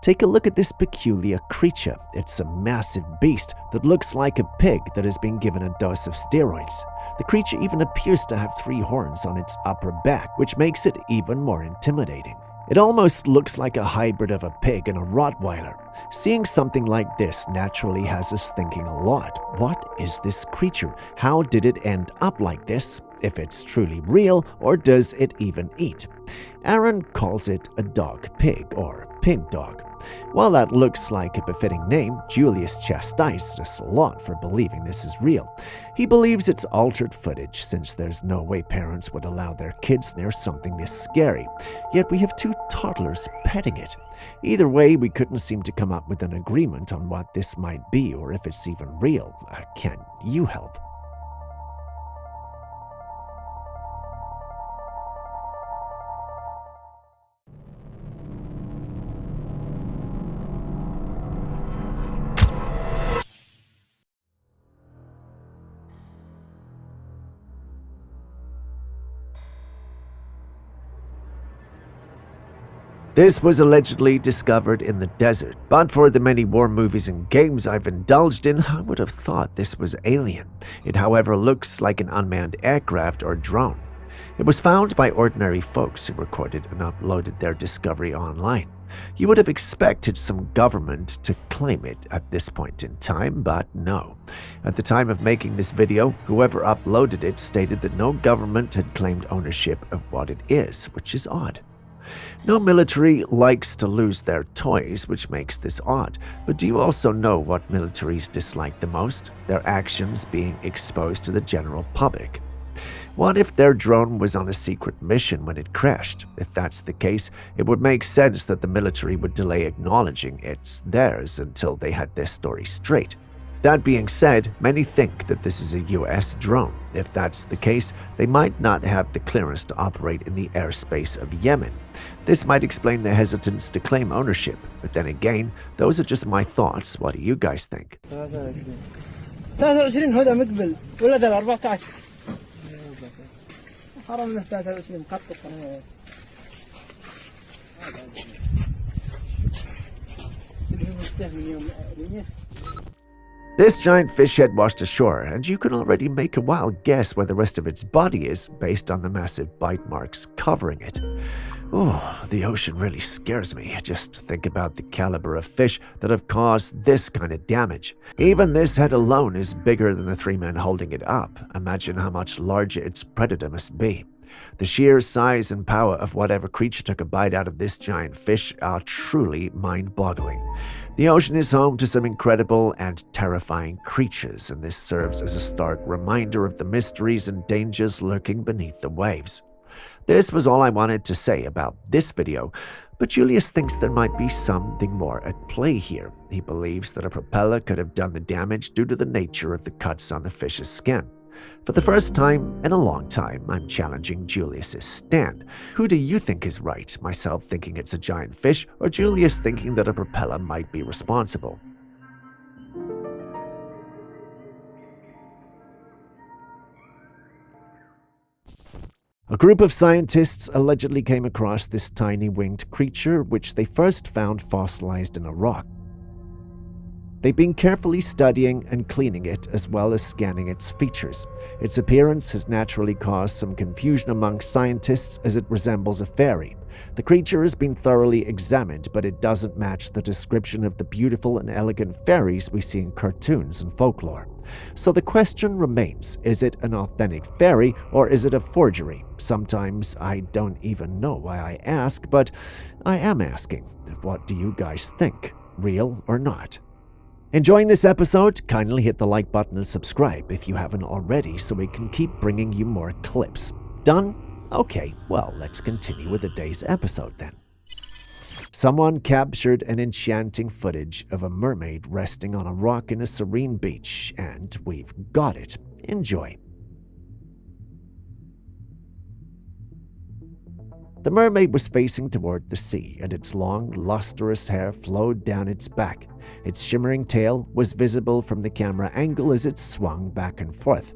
Take a look at this peculiar creature. It's a massive beast that looks like a pig that has been given a dose of steroids. The creature even appears to have 3 horns on its upper back, which makes it even more intimidating. It almost looks like a hybrid of a pig and a Rottweiler. Seeing something like this naturally has us thinking a lot. What is this creature? How did it end up like this? If it's truly real, or does it even eat? Aaron calls it a dog pig or pig dog. While that looks like a befitting name, Julius chastised us a lot for believing this is real. He believes it's altered footage since there's no way parents would allow their kids near something this scary. Yet we have 2 toddlers petting it. Either way, we couldn't seem to come up with an agreement on what this might be or if it's even real. Can you help? This was allegedly discovered in the desert, but for the many war movies and games I've indulged in, I would have thought this was alien. It, however, looks like an unmanned aircraft or drone. It was found by ordinary folks who recorded and uploaded their discovery online. You would have expected some government to claim it at this point in time, but no. At the time of making this video, whoever uploaded it stated that no government had claimed ownership of what it is, which is odd. No military likes to lose their toys, which makes this odd. But do you also know what militaries dislike the most? Their actions being exposed to the general public. What if their drone was on a secret mission when it crashed? If that's the case, it would make sense that the military would delay acknowledging it's theirs until they had their story straight. That being said, many think that this is a US drone. If that's the case, they might not have the clearance to operate in the airspace of Yemen. This might explain their hesitance to claim ownership, but then again, those are just my thoughts. What do you guys think? 23 هذا مقبل ولا ده 14 حرام من 23 قطق This giant fish had washed ashore, and you can already make a wild guess where the rest of its body is based on the massive bite marks covering it. Oh, the ocean really scares me. Just think about the caliber of fish that have caused this kind of damage. Even this head alone is bigger than the 3 men holding it up. Imagine how much larger its predator must be. The sheer size and power of whatever creature took a bite out of this giant fish are truly mind-boggling. The ocean is home to some incredible and terrifying creatures, and this serves as a stark reminder of the mysteries and dangers lurking beneath the waves. This was all I wanted to say about this video, but Julius thinks there might be something more at play here. He believes that a propeller could have done the damage due to the nature of the cuts on the fish's skin. For the first time in a long time, I'm challenging Julius's stand. Who do you think is right? Myself thinking it's a giant fish, or Julius thinking that a propeller might be responsible? A group of scientists allegedly came across this tiny winged creature, which they first found fossilized in a rock. They've been carefully studying and cleaning it, as well as scanning its features. Its appearance has naturally caused some confusion among scientists, as it resembles a fairy. The creature has been thoroughly examined, but it doesn't match the description of the beautiful and elegant fairies we see in cartoons and folklore. So the question remains, is it an authentic fairy or is it a forgery? Sometimes I don't even know why I ask, but I am asking. What do you guys think? Real or not? Enjoying this episode? Kindly hit the like button and subscribe if you haven't already so we can keep bringing you more clips. Done? Okay, well, let's continue with the day's episode then. Someone captured an enchanting footage of a mermaid resting on a rock in a serene beach, and we've got it. Enjoy. The mermaid was facing toward the sea, and its long, lustrous hair flowed down its back. Its shimmering tail was visible from the camera angle as it swung back and forth.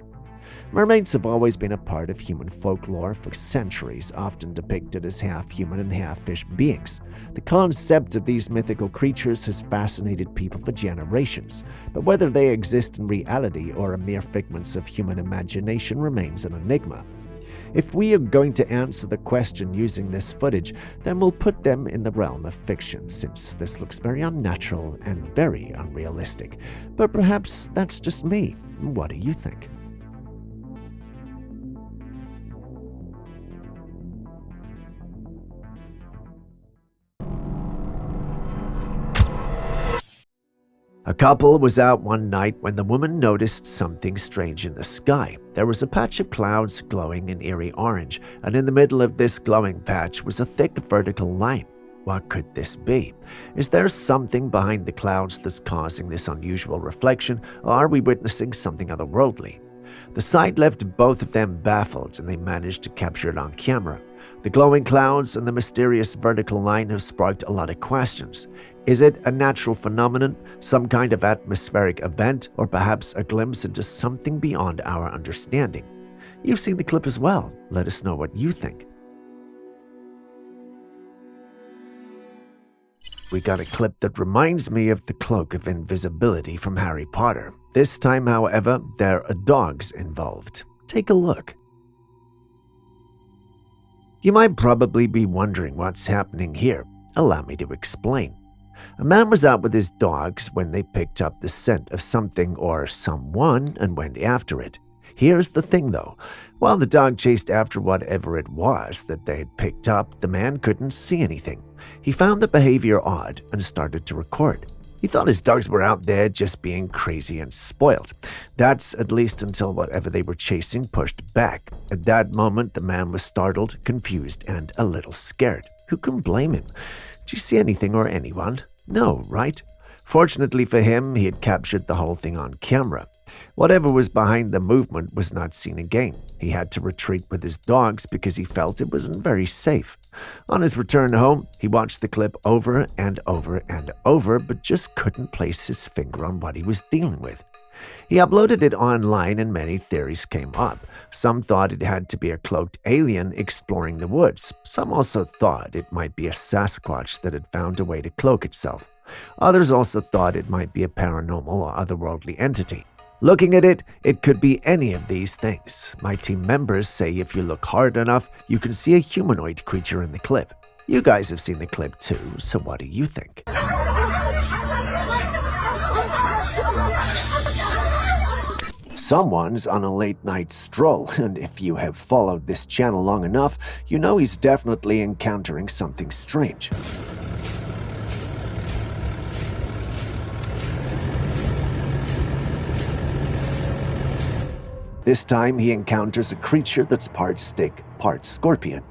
Mermaids have always been a part of human folklore for centuries, often depicted as half-human and half-fish beings. The concept of these mythical creatures has fascinated people for generations, but whether they exist in reality or are mere figments of human imagination remains an enigma. If we are going to answer the question using this footage, then we'll put them in the realm of fiction, since this looks very unnatural and very unrealistic. But perhaps that's just me. What do you think? A couple was out one night when the woman noticed something strange in the sky. There was a patch of clouds glowing in eerie orange, and in the middle of this glowing patch was a thick vertical line. What could this be? Is there something behind the clouds that's causing this unusual reflection, or are we witnessing something otherworldly? The sight left both of them baffled, and they managed to capture it on camera. The glowing clouds and the mysterious vertical line have sparked a lot of questions. Is it a natural phenomenon, some kind of atmospheric event, or perhaps a glimpse into something beyond our understanding? You've seen the clip as well. Let us know what you think. We got a clip that reminds me of the Cloak of Invisibility from Harry Potter. This time, however, there are dogs involved. Take a look. You might probably be wondering what's happening here. Allow me to explain. A man was out with his dogs when they picked up the scent of something or someone and went after it. Here's the thing though, while the dog chased after whatever it was that they had picked up, the man couldn't see anything. He found the behavior odd and started to record. He thought his dogs were out there just being crazy and spoiled. That's at least until whatever they were chasing pushed back. At that moment, the man was startled, confused, and a little scared. Who can blame him? Did you see anything or anyone? No, right? Fortunately for him, he had captured the whole thing on camera. Whatever was behind the movement was not seen again. He had to retreat with his dogs because he felt it wasn't very safe. On his return home, he watched the clip over and over and over, but just couldn't place his finger on what he was dealing with. He uploaded it online and many theories came up. Some thought it had to be a cloaked alien exploring the woods. Some also thought it might be a Sasquatch that had found a way to cloak itself. Others also thought it might be a paranormal or otherworldly entity. Looking at it, it could be any of these things. My team members say if you look hard enough, you can see a humanoid creature in the clip. You guys have seen the clip too, so what do you think? Someone's on a late-night stroll, and if you have followed this channel long enough, you know he's definitely encountering something strange. This time, he encounters a creature that's part stick, part scorpion.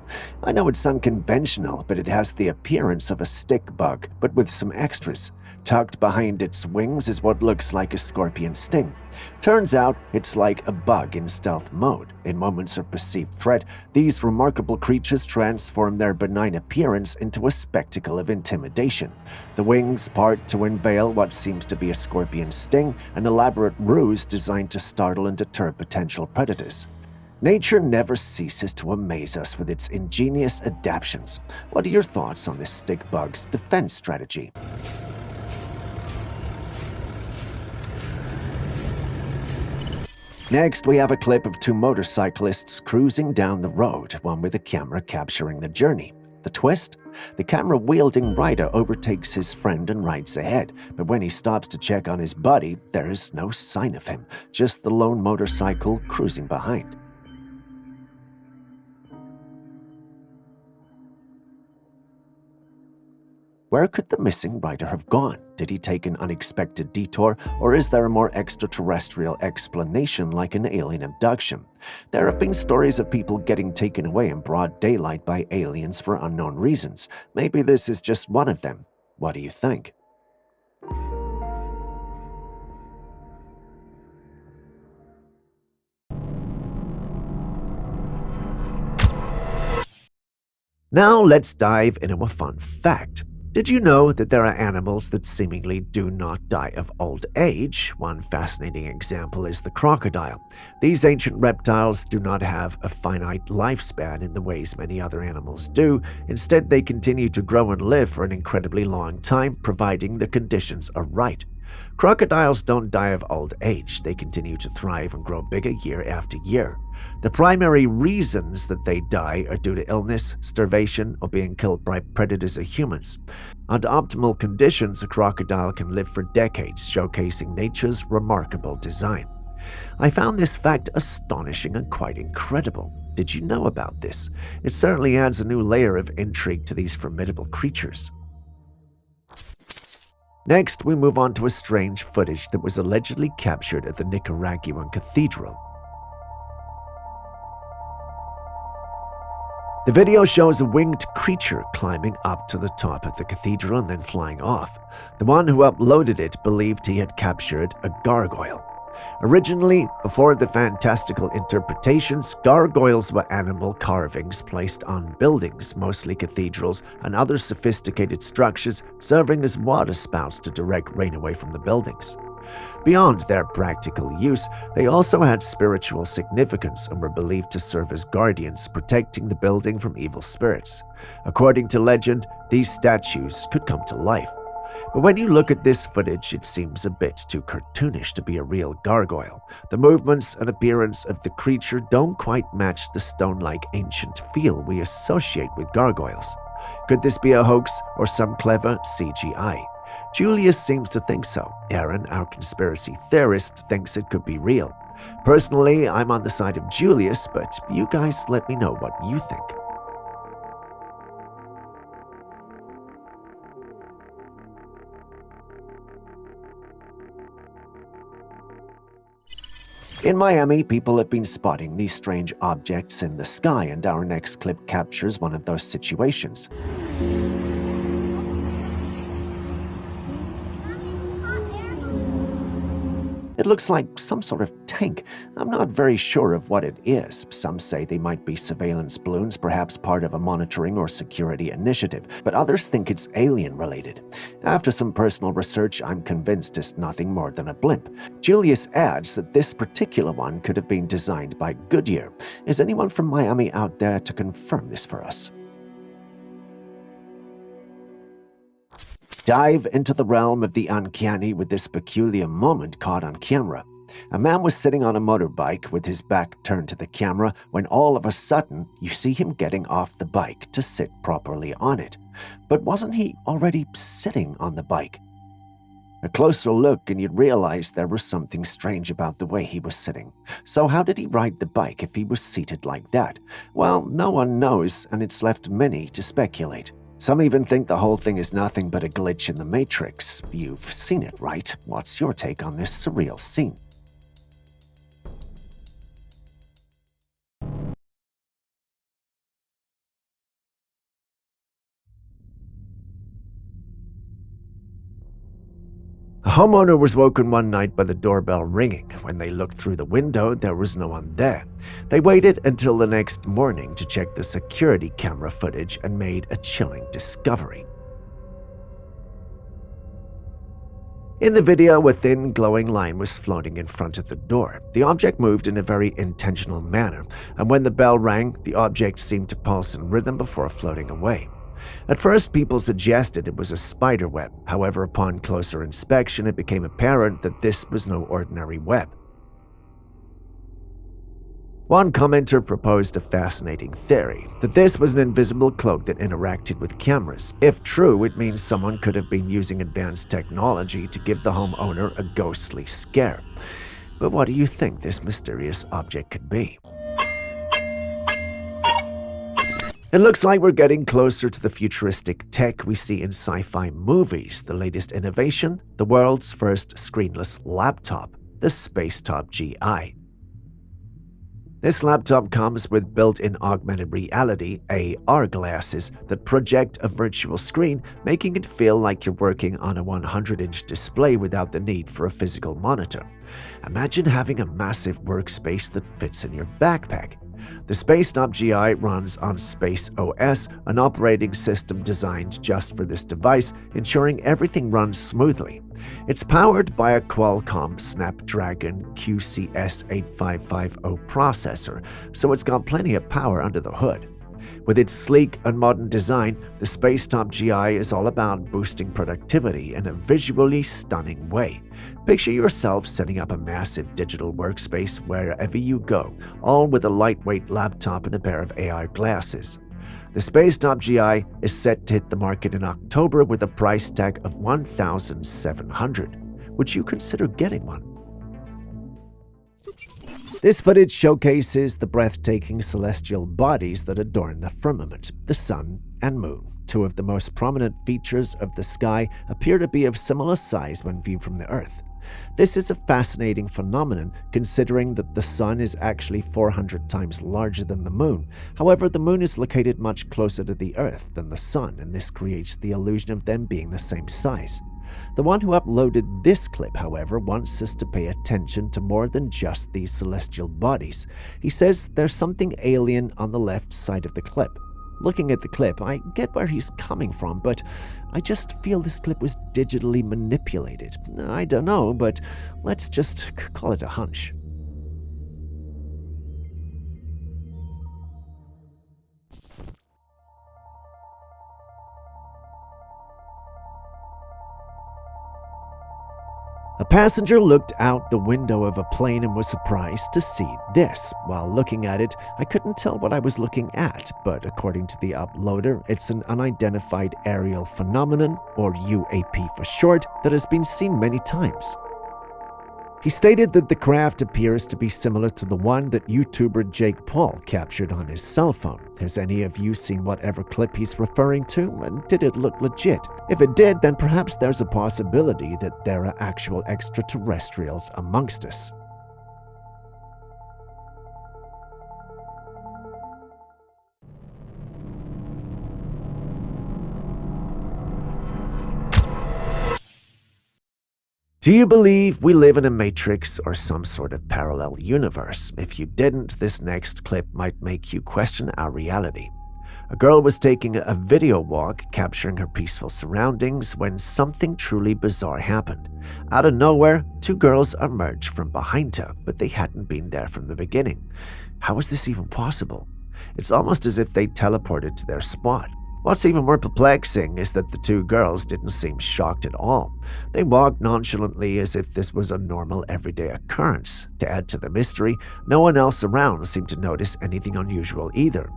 I know it's unconventional, but it has the appearance of a stick bug, but with some extras. Tucked behind its wings is what looks like a scorpion sting. Turns out, it's like a bug in stealth mode. In moments of perceived threat, these remarkable creatures transform their benign appearance into a spectacle of intimidation. The wings part to unveil what seems to be a scorpion sting, an elaborate ruse designed to startle and deter potential predators. Nature never ceases to amaze us with its ingenious adaptations. What are your thoughts on this stick bug's defense strategy? Next, we have a clip of two motorcyclists cruising down the road, one with a camera capturing the journey. The twist? The camera-wielding rider overtakes his friend and rides ahead, but when he stops to check on his buddy, there is no sign of him, just the lone motorcycle cruising behind. Where could the missing rider have gone? Did he take an unexpected detour, or is there a more extraterrestrial explanation like an alien abduction? There have been stories of people getting taken away in broad daylight by aliens for unknown reasons. Maybe this is just one of them. What do you think? Now let's dive into a fun fact. Did you know that there are animals that seemingly do not die of old age? One fascinating example is the crocodile. These ancient reptiles do not have a finite lifespan in the ways many other animals do. Instead, they continue to grow and live for an incredibly long time, providing the conditions are right. Crocodiles don't die of old age. They continue to thrive and grow bigger year after year. The primary reasons that they die are due to illness, starvation, or being killed by predators or humans. Under optimal conditions, a crocodile can live for decades, showcasing nature's remarkable design. I found this fact astonishing and quite incredible. Did you know about this? It certainly adds a new layer of intrigue to these formidable creatures. Next, we move on to a strange footage that was allegedly captured at the Nicaraguan cathedral. The video shows a winged creature climbing up to the top of the cathedral and then flying off. The one who uploaded it believed he had captured a gargoyle. Originally, before the fantastical interpretations, gargoyles were animal carvings placed on buildings, mostly cathedrals and other sophisticated structures, serving as waterspouts to direct rain away from the buildings. Beyond their practical use, they also had spiritual significance and were believed to serve as guardians, protecting the building from evil spirits. According to legend, these statues could come to life. But when you look at this footage, it seems a bit too cartoonish to be a real gargoyle. The movements and appearance of the creature don't quite match the stone-like ancient feel we associate with gargoyles. Could this be a hoax or some clever CGI? Julius seems to think so. Aaron, our conspiracy theorist, thinks it could be real. Personally, I'm on the side of Julius, but you guys let me know what you think. In Miami, people have been spotting these strange objects in the sky, and our next clip captures one of those situations. It looks like some sort of tank. I'm not very sure of what it is. Some say they might be surveillance balloons, perhaps part of a monitoring or security initiative, but others think it's alien-related. After some personal research, I'm convinced it's nothing more than a blimp. Julius adds that this particular one could have been designed by Goodyear. Is anyone from Miami out there to confirm this for us? Dive into the realm of the uncanny with this peculiar moment caught on camera. A man was sitting on a motorbike with his back turned to the camera when all of a sudden you see him getting off the bike to sit properly on it. But wasn't he already sitting on the bike? A closer look and you'd realize there was something strange about the way he was sitting. So how did he ride the bike if he was seated like that? Well, no one knows, and it's left many to speculate. Some even think the whole thing is nothing but a glitch in the Matrix. You've seen it, right? What's your take on this surreal scene? A homeowner was woken one night by the doorbell ringing. When they looked through the window, there was no one there. They waited until the next morning to check the security camera footage and made a chilling discovery. In the video, a thin, glowing line was floating in front of the door. The object moved in a very intentional manner, and when the bell rang, the object seemed to pulse in rhythm before floating away. At first, people suggested it was a spider web. However, upon closer inspection, it became apparent that this was no ordinary web. One commenter proposed a fascinating theory, that this was an invisible cloak that interacted with cameras. If true, it means someone could have been using advanced technology to give the homeowner a ghostly scare. But what do you think this mysterious object could be? It looks like we're getting closer to the futuristic tech we see in sci-fi movies. The latest innovation, the world's first screenless laptop, the Spacetop GI. This laptop comes with built-in augmented reality AR glasses that project a virtual screen, making it feel like you're working on a 100-inch display without the need for a physical monitor. Imagine having a massive workspace that fits in your backpack. The Spacetop GI runs on Space OS, an operating system designed just for this device, ensuring everything runs smoothly. It's powered by a Qualcomm Snapdragon QCS8550 processor, so it's got plenty of power under the hood. With its sleek and modern design, the Spacetop GI is all about boosting productivity in a visually stunning way. Picture yourself setting up a massive digital workspace wherever you go, all with a lightweight laptop and a pair of AR glasses. The Spacetop GI is set to hit the market in October with a price tag of $1,700. Would you consider getting one? This footage showcases the breathtaking celestial bodies that adorn the firmament. The sun and moon, two of the most prominent features of the sky, appear to be of similar size when viewed from the Earth. This is a fascinating phenomenon considering that the sun is actually 400 times larger than the moon. However, the moon is located much closer to the Earth than the sun, and this creates the illusion of them being the same size. The one who uploaded this clip, however, wants us to pay attention to more than just these celestial bodies. He says there's something alien on the left side of the clip. Looking at the clip, I get where he's coming from, but I just feel this clip was digitally manipulated. I don't know, but let's just call it a hunch. A passenger looked out the window of a plane and was surprised to see this. While looking at it, I couldn't tell what I was looking at, but according to the uploader, it's an unidentified aerial phenomenon, or UAP for short, that has been seen many times. He stated that the craft appears to be similar to the one that YouTuber Jake Paul captured on his cell phone. Has any of you seen whatever clip he's referring to, and did it look legit? If it did, then perhaps there's a possibility that there are actual extraterrestrials amongst us. Do you believe we live in a matrix or some sort of parallel universe? If you didn't, this next clip might make you question our reality. A girl was taking a video walk, capturing her peaceful surroundings, when something truly bizarre happened. Out of nowhere, two girls emerged from behind her, but they hadn't been there from the beginning. How was this even possible? It's almost as if they teleported to their spot. What's even more perplexing is that the two girls didn't seem shocked at all. They walked nonchalantly as if this was a normal everyday occurrence. To add to the mystery, no one else around seemed to notice anything unusual either.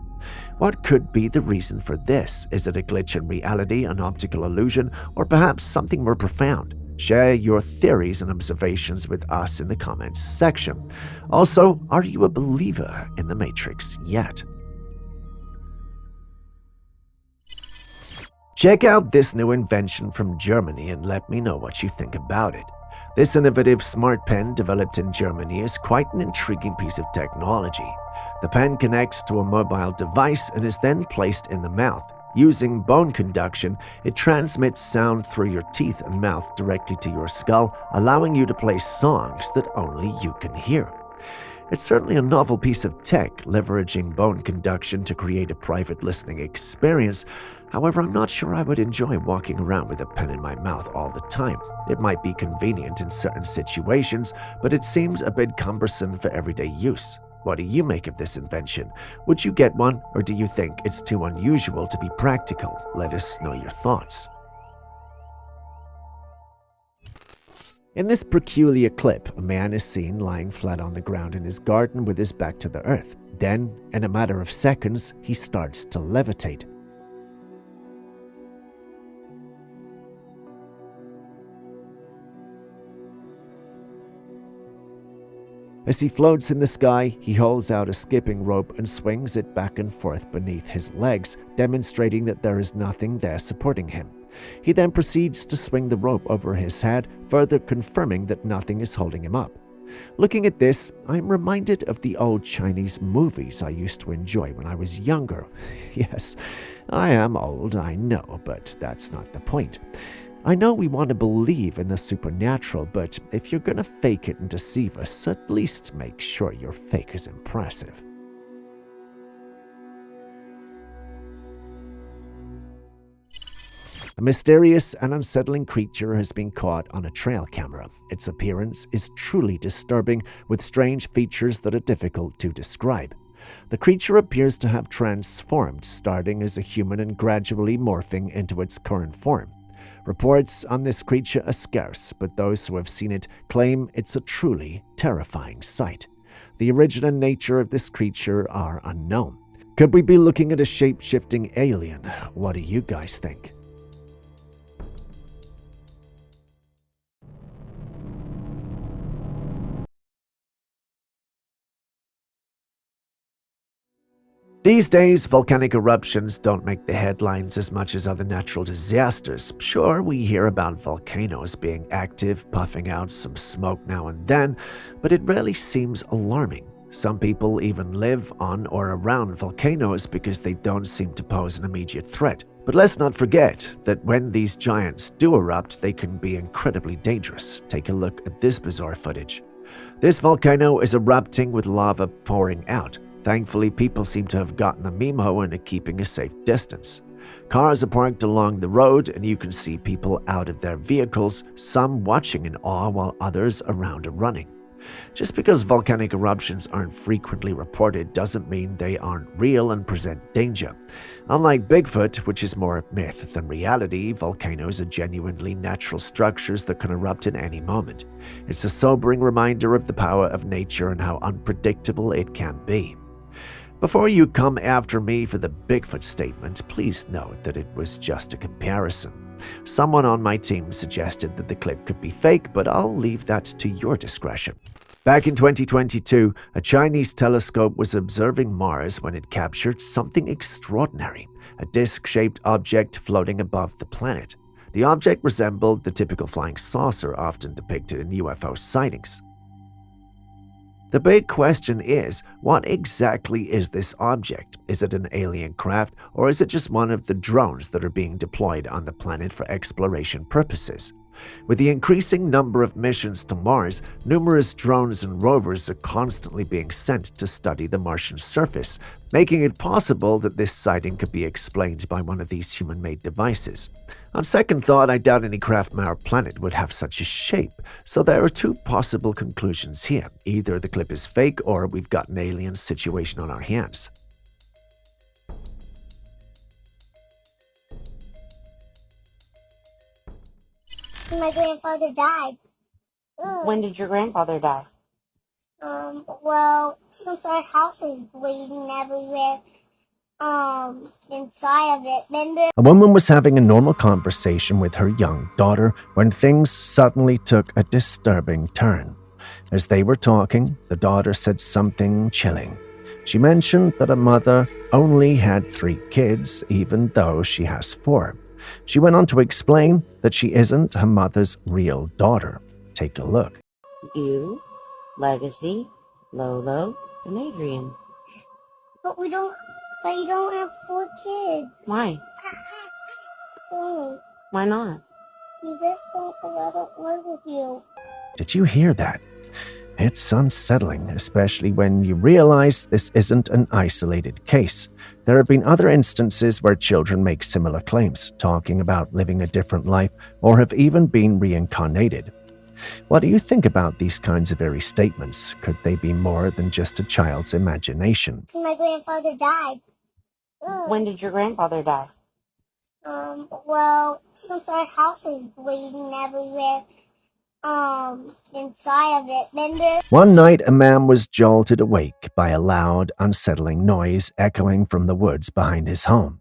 What could be the reason for this? Is it a glitch in reality, an optical illusion, or perhaps something more profound? Share your theories and observations with us in the comments section. Also, are you a believer in the Matrix yet? Check out this new invention from Germany and let me know what you think about it. This innovative smart pen developed in Germany is quite an intriguing piece of technology. The pen connects to a mobile device and is then placed in the mouth. Using bone conduction, it transmits sound through your teeth and mouth directly to your skull, allowing you to play songs that only you can hear. It's certainly a novel piece of tech, leveraging bone conduction to create a private listening experience. However, I'm not sure I would enjoy walking around with a pen in my mouth all the time. It might be convenient in certain situations, but it seems a bit cumbersome for everyday use. What do you make of this invention? Would you get one, or do you think it's too unusual to be practical? Let us know your thoughts. In this peculiar clip, a man is seen lying flat on the ground in his garden with his back to the earth. Then, in a matter of seconds, he starts to levitate. As he floats in the sky, he holds out a skipping rope and swings it back and forth beneath his legs, demonstrating that there is nothing there supporting him. He then proceeds to swing the rope over his head, further confirming that nothing is holding him up. Looking at this, I'm reminded of the old Chinese movies I used to enjoy when I was younger. Yes, I am old, I know, but that's not the point. I know we want to believe in the supernatural, but if you're gonna fake it and deceive us, at least make sure your fake is impressive. A mysterious and unsettling creature has been caught on a trail camera. Its appearance is truly disturbing, with strange features that are difficult to describe. The creature appears to have transformed, starting as a human and gradually morphing into its current form. Reports on this creature are scarce, but those who have seen it claim it's a truly terrifying sight. The origin and nature of this creature are unknown. Could we be looking at a shape-shifting alien? What do you guys think? These days, volcanic eruptions don't make the headlines as much as other natural disasters. Sure, we hear about volcanoes being active, puffing out some smoke now and then, but it rarely seems alarming. Some people even live on or around volcanoes because they don't seem to pose an immediate threat. But let's not forget that when these giants do erupt, they can be incredibly dangerous. Take a look at this bizarre footage. This volcano is erupting with lava pouring out. Thankfully, people seem to have gotten the memo and are keeping a safe distance. Cars are parked along the road and you can see people out of their vehicles, some watching in awe while others around are running. Just because volcanic eruptions aren't frequently reported doesn't mean they aren't real and present danger. Unlike Bigfoot, which is more myth than reality, volcanoes are genuinely natural structures that can erupt at any moment. It's a sobering reminder of the power of nature and how unpredictable it can be. Before you come after me for the Bigfoot statement, please note that it was just a comparison. Someone on my team suggested that the clip could be fake, but I'll leave that to your discretion. Back in 2022, a Chinese telescope was observing Mars when it captured something extraordinary, a disc-shaped object floating above the planet. The object resembled the typical flying saucer often depicted in UFO sightings. The big question is, what exactly is this object? Is it an alien craft, or is it just one of the drones that are being deployed on the planet for exploration purposes? With the increasing number of missions to Mars, numerous drones and rovers are constantly being sent to study the Martian surface, making it possible that this sighting could be explained by one of these human-made devices. On second thought, I doubt any craft from our planet would have such a shape, so there are two possible conclusions here. Either the clip is fake or we've got an alien situation on our hands. My grandfather died. When did your grandfather die? Well, since our house is bleeding everywhere, inside of it, then there... A woman was having a normal conversation with her young daughter when things suddenly took a disturbing turn. As they were talking, the daughter said something chilling. She mentioned that a mother only had 3 kids, even though she has 4. She went on to explain that she isn't her mother's real daughter. Take a look. You, Legacy, Lolo, and Adrian. But you don't have 4 kids. Why? Why not? You just don't, because I don't live with you. Did you hear that? It's unsettling, especially when you realize this isn't an isolated case. There have been other instances where children make similar claims, talking about living a different life or have even been reincarnated. What do you think about these kinds of eerie statements? Could they be more than just a child's imagination? My grandfather died. When did your grandfather die? Well, since our house is bleeding everywhere, inside of it, then there... One night, a man was jolted awake by a loud, unsettling noise echoing from the woods behind his home.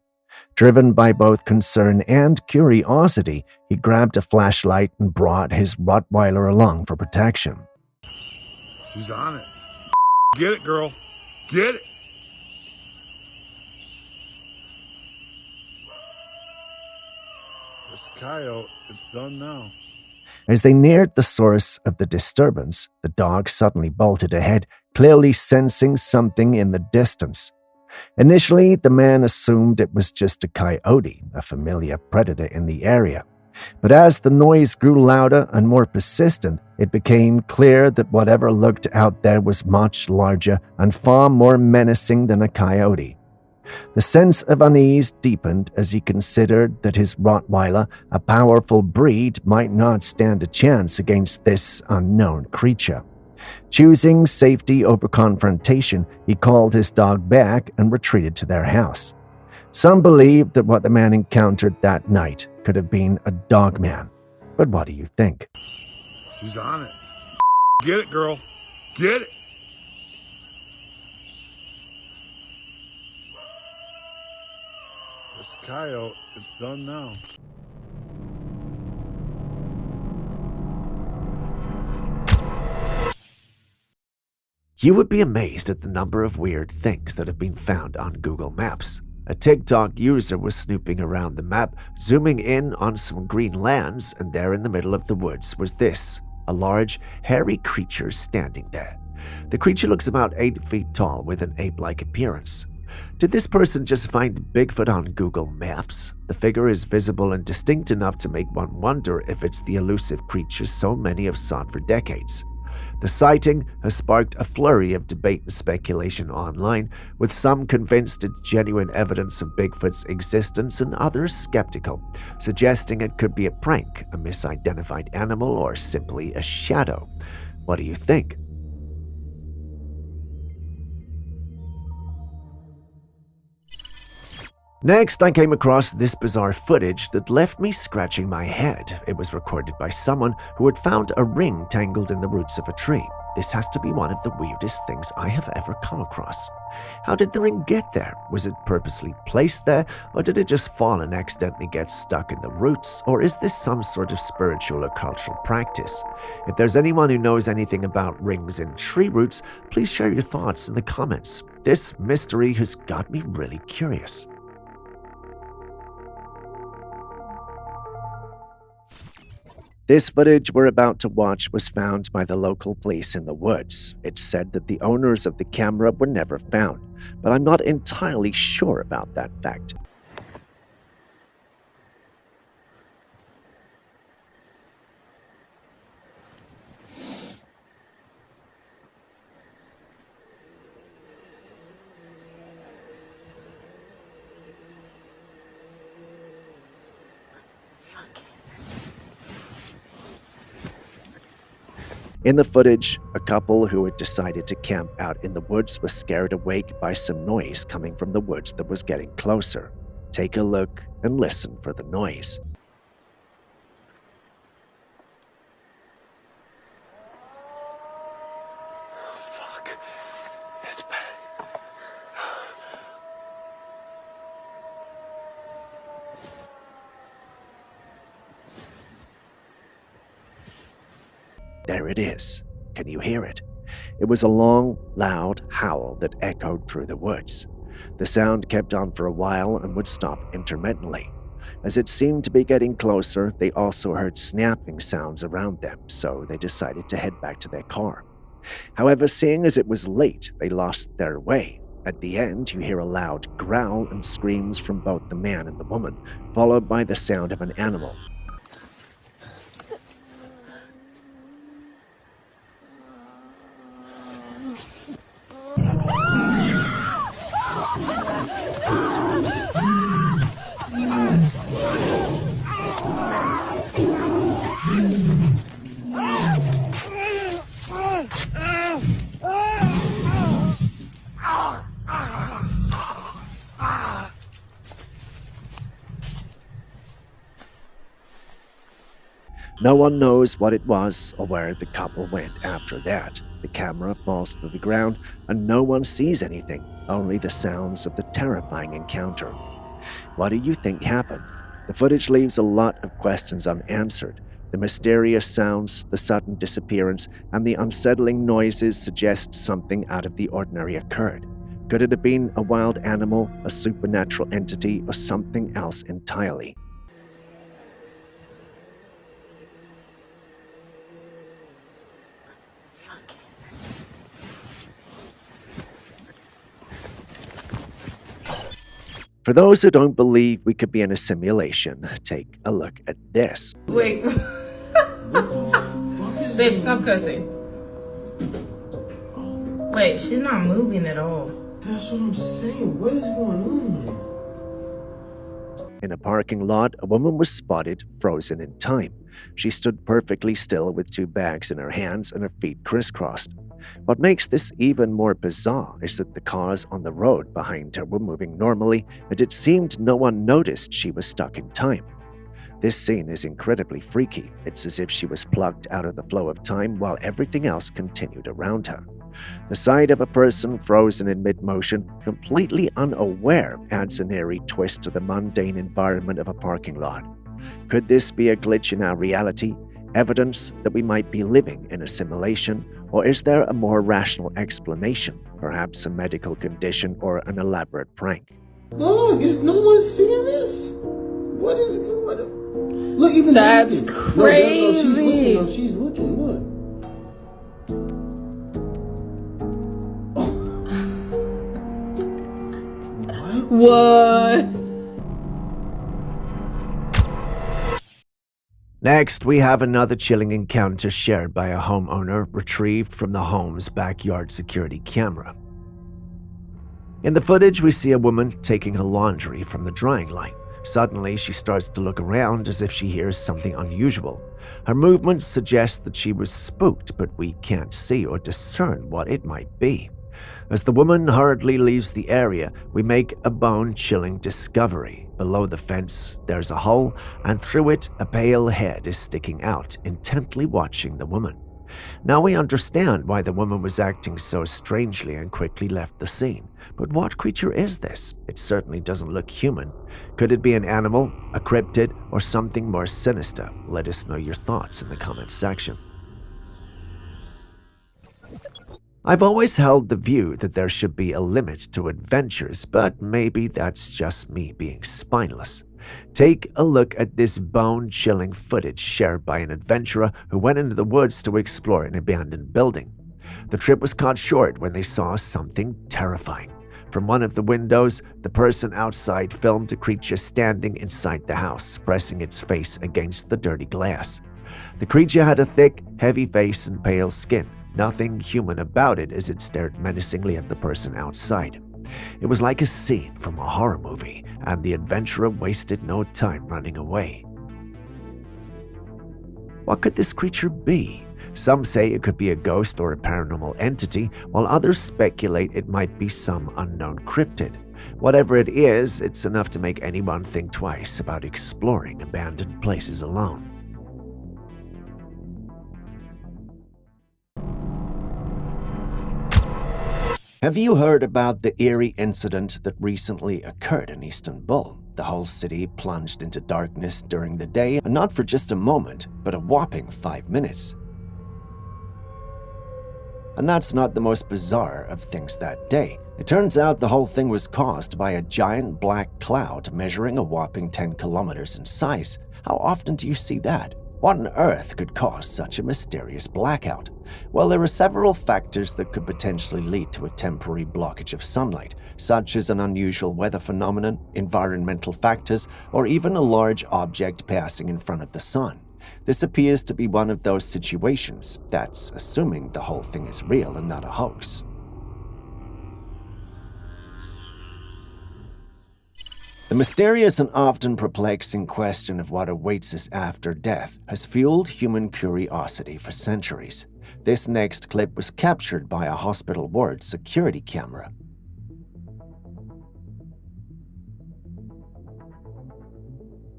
Driven by both concern and curiosity, he grabbed a flashlight and brought his Rottweiler along for protection. She's on it. Get it, girl. Get it. This coyote is done now. As they neared the source of the disturbance, the dog suddenly bolted ahead, clearly sensing something in the distance. Initially, the man assumed it was just a coyote, a familiar predator in the area. But as the noise grew louder and more persistent, it became clear that whatever lurked out there was much larger and far more menacing than a coyote. The sense of unease deepened as he considered that his Rottweiler, a powerful breed, might not stand a chance against this unknown creature. Choosing safety over confrontation, he called his dog back and retreated to their house. Some believe that what the man encountered that night could have been a dog man. But what do you think? She's on it. Get it, girl. Get it. This coyote is done now. You would be amazed at the number of weird things that have been found on Google Maps. A TikTok user was snooping around the map, zooming in on some green lands, and there in the middle of the woods was this, a large, hairy creature standing there. The creature looks about 8 feet tall with an ape-like appearance. Did this person just find Bigfoot on Google Maps? The figure is visible and distinct enough to make one wonder if it's the elusive creature so many have sought for decades. The sighting has sparked a flurry of debate and speculation online, with some convinced it's genuine evidence of Bigfoot's existence and others skeptical, suggesting it could be a prank, a misidentified animal, or simply a shadow. What do you think? Next, I came across this bizarre footage that left me scratching my head. It was recorded by someone who had found a ring tangled in the roots of a tree. This has to be one of the weirdest things I have ever come across. How did the ring get there? Was it purposely placed there, or did it just fall and accidentally get stuck in the roots? Or is this some sort of spiritual or cultural practice? If there's anyone who knows anything about rings in tree roots, please share your thoughts in the comments. This mystery has got me really curious. This footage we're about to watch was found by the local police in the woods. It's said that the owners of the camera were never found, but I'm not entirely sure about that fact. In the footage, a couple who had decided to camp out in the woods was scared awake by some noise coming from the woods that was getting closer. Take a look and listen for the noise. there it is. Can you hear it? It was a long, loud howl that echoed through the woods. The sound kept on for a while and would stop intermittently. As it seemed to be getting closer, they also heard snapping sounds around them, so they decided to head back to their car. However, seeing as it was late, they lost their way. At the end, you hear a loud growl and screams from both the man and the woman, followed by the sound of an animal. No one knows what it was or where the couple went after that. The camera falls to the ground and no one sees anything, only the sounds of the terrifying encounter. What do you think happened? The footage leaves a lot of questions unanswered. The mysterious sounds, the sudden disappearance, and the unsettling noises suggest something out of the ordinary occurred. Could it have been a wild animal, a supernatural entity, or something else entirely? For those who don't believe we could be in a simulation, take a look at this. Wait. Babe, stop cussing. Wait, she's not moving at all. That's what I'm saying. What is going on here? In a parking lot, a woman was spotted frozen in time. She stood perfectly still with two bags in her hands and her feet crisscrossed. What makes this even more bizarre is that the cars on the road behind her were moving normally, and it seemed no one noticed she was stuck in time. This scene is incredibly freaky. It's as if she was plucked out of the flow of time while everything else continued around her. The sight of a person frozen in mid-motion, completely unaware, adds an eerie twist to the mundane environment of a parking lot. Could this be a glitch in our reality? Evidence that we might be living in a simulation? Or is there a more rational explanation? Perhaps a medical condition or an elaborate prank? Look, is no one seeing this? What is going on? Look, even that's crazy. No, she's looking. Look. What? Next, we have another chilling encounter shared by a homeowner retrieved from the home's backyard security camera. In the footage, we see a woman taking her laundry from the drying line. Suddenly, she starts to look around as if she hears something unusual. Her movements suggest that she was spooked, but we can't see or discern what it might be. As the woman hurriedly leaves the area, we make a bone-chilling discovery. Below the fence, there's a hole, and through it, a pale head is sticking out, intently watching the woman. Now we understand why the woman was acting so strangely and quickly left the scene. But what creature is this? It certainly doesn't look human. Could it be an animal, a cryptid, or something more sinister? Let us know your thoughts in the comments section. I've always held the view that there should be a limit to adventures, but maybe that's just me being spineless. Take a look at this bone-chilling footage shared by an adventurer who went into the woods to explore an abandoned building. The trip was cut short when they saw something terrifying. From one of the windows, the person outside filmed a creature standing inside the house, pressing its face against the dirty glass. The creature had a thick, heavy face and pale skin. Nothing human about it as it stared menacingly at the person outside. It was like a scene from a horror movie, and the adventurer wasted no time running away. What could this creature be? Some say it could be a ghost or a paranormal entity, while others speculate it might be some unknown cryptid. Whatever it is, it's enough to make anyone think twice about exploring abandoned places alone. Have you heard about the eerie incident that recently occurred in Istanbul? The whole city plunged into darkness during the day, and not for just a moment, but a whopping 5 minutes. And that's not the most bizarre of things that day. It turns out the whole thing was caused by a giant black cloud measuring a whopping 10 kilometers in size. How often do you see that? What on earth could cause such a mysterious blackout? Well, there are several factors that could potentially lead to a temporary blockage of sunlight, such as an unusual weather phenomenon, environmental factors, or even a large object passing in front of the sun. This appears to be one of those situations. That's assuming the whole thing is real and not a hoax. The mysterious and often perplexing question of what awaits us after death has fueled human curiosity for centuries. This next clip was captured by a hospital ward security camera.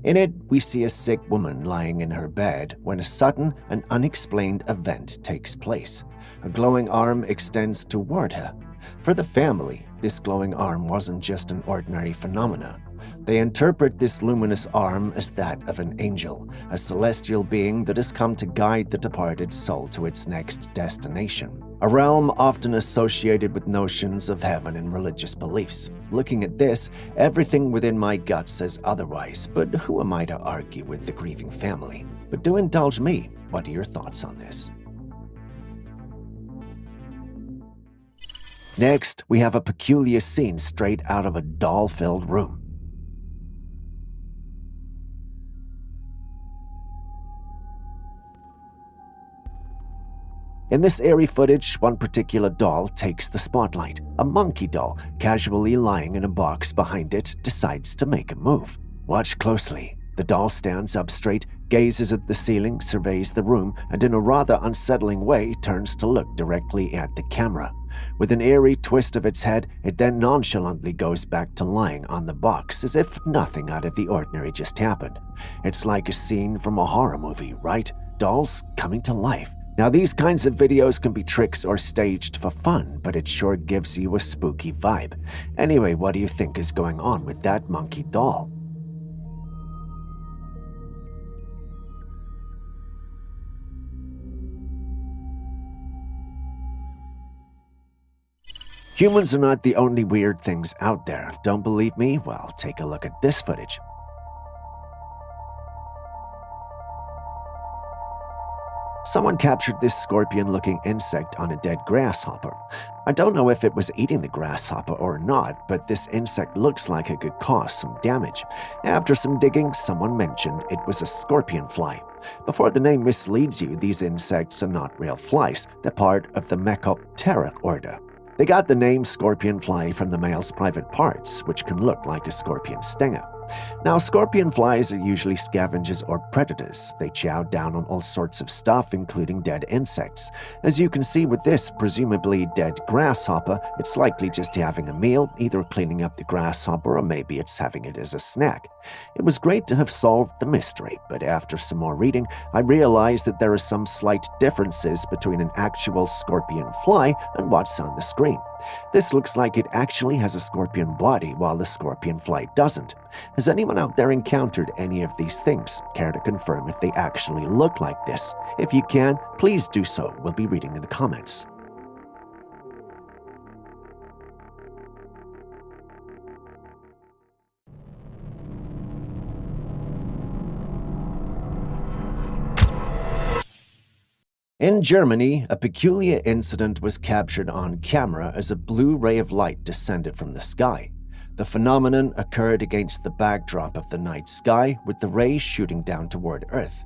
In it, we see a sick woman lying in her bed when a sudden and unexplained event takes place. A glowing arm extends toward her. For the family, this glowing arm wasn't just an ordinary phenomenon. They interpret this luminous arm as that of an angel, a celestial being that has come to guide the departed soul to its next destination, a realm often associated with notions of heaven and religious beliefs. Looking at this, everything within my gut says otherwise, but who am I to argue with the grieving family? But do indulge me. What are your thoughts on this? Next, we have a peculiar scene straight out of a doll-filled room. In this eerie footage, one particular doll takes the spotlight. A monkey doll, casually lying in a box behind it, decides to make a move. Watch closely. The doll stands up straight, gazes at the ceiling, surveys the room, and in a rather unsettling way turns to look directly at the camera. With an eerie twist of its head, it then nonchalantly goes back to lying on the box as if nothing out of the ordinary just happened. It's like a scene from a horror movie, right? Dolls coming to life. Now, these kinds of videos can be tricks or staged for fun, but it sure gives you a spooky vibe. Anyway, what do you think is going on with that monkey doll? Humans are not the only weird things out there. Don't believe me? Well, take a look at this footage. Someone captured this scorpion-looking insect on a dead grasshopper. I don't know if it was eating the grasshopper or not, but this insect looks like it could cause some damage. After some digging, someone mentioned it was a scorpion fly. Before the name misleads you, these insects are not real flies. They're part of the Mecoptera order. They got the name scorpion fly from the male's private parts, which can look like a scorpion stinger. Now, scorpion flies are usually scavengers or predators. They chow down on all sorts of stuff, including dead insects. As you can see with this presumably dead grasshopper, it's likely just having a meal, either cleaning up the grasshopper or maybe it's having it as a snack. It was great to have solved the mystery, but after some more reading, I realized that there are some slight differences between an actual scorpion fly and what's on the screen. This looks like it actually has a scorpion body while the scorpion fly doesn't. Has anyone out there encountered any of these things? Care to confirm if they actually look like this? If you can, please do so. We'll be reading in the comments. In Germany, a peculiar incident was captured on camera as a blue ray of light descended from the sky. The phenomenon occurred against the backdrop of the night sky, with the rays shooting down toward Earth.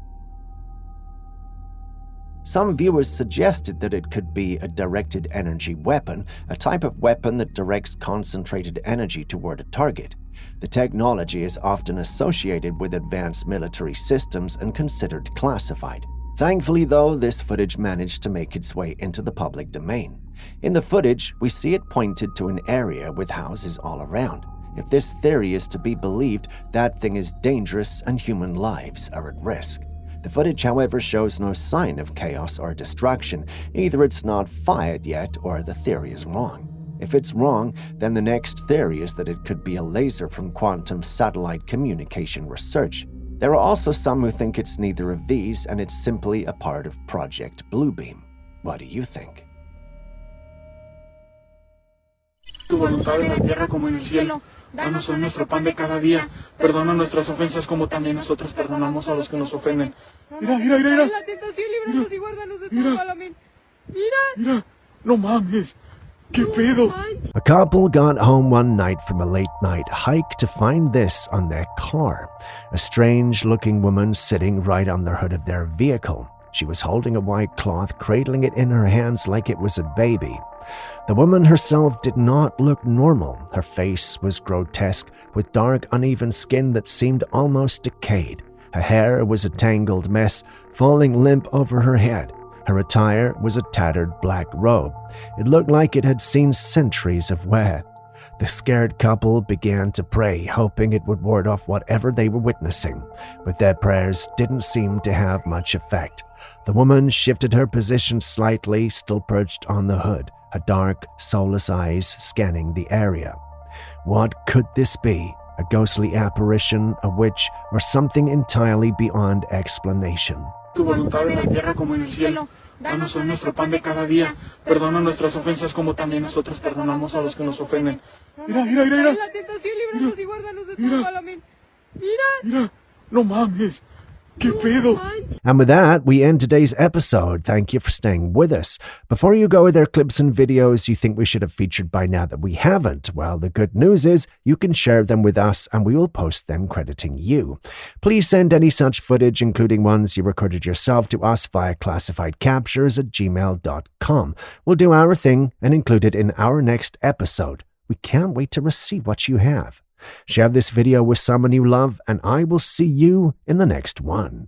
Some viewers suggested that it could be a directed energy weapon, a type of weapon that directs concentrated energy toward a target. The technology is often associated with advanced military systems and considered classified. Thankfully, though, this footage managed to make its way into the public domain. In the footage, we see it pointed to an area with houses all around. If this theory is to be believed, that thing is dangerous and human lives are at risk. The footage, however, shows no sign of chaos or destruction. Either it's not fired yet or the theory is wrong. If it's wrong, then the next theory is that it could be a laser from quantum satellite communication research. There are also some who think it's neither of these and it's simply a part of Project Bluebeam. What do you think? voluntad en la tierra como en el cielo. Danos hoy nuestro pan de cada día. Perdona nuestras ofensas como también nosotros perdonamos a los que nos ofenden. Mira, mira, mira, mira. La tentación, líbranos y guárdanos de todo mal. Amén. Mira, no mames. ¿Qué pedo? A couple got home one night from a late night hike to find this on their car. A strange looking woman sitting right on the hood of their vehicle. She was holding a white cloth, cradling it in her hands like it was a baby. The woman herself did not look normal. Her face was grotesque, with dark, uneven skin that seemed almost decayed. Her hair was a tangled mess, falling limp over her head. Her attire was a tattered black robe. It looked like it had seen centuries of wear. The scared couple began to pray, hoping it would ward off whatever they were witnessing, but their prayers didn't seem to have much effect. The woman shifted her position slightly, still perched on the hood, her dark, soulless eyes scanning the area. What could this be? A ghostly apparition, a witch, or something entirely beyond explanation? Tu voluntad en la tierra como en el cielo. Danos hoy nuestro pan de cada día. Perdona nuestras ofensas como también nosotros perdonamos a los que nos ofenden. Mira, mira, mira, mira. La tentación, líbranos y guárdanos de todo mal. Amén. Mira, no mames. ¿Qué pedo? And with that, we end today's episode. Thank you for staying with us. Before you go, are there clips and videos you think we should have featured by now that we haven't? Well, the good news is you can share them with us and we will post them crediting you. Please send any such footage, including ones you recorded yourself, to us via classifiedcaptures@gmail.com. We'll do our thing and include it in our next episode. We can't wait to receive what you have. Share this video with someone you love, and I will see you in the next one.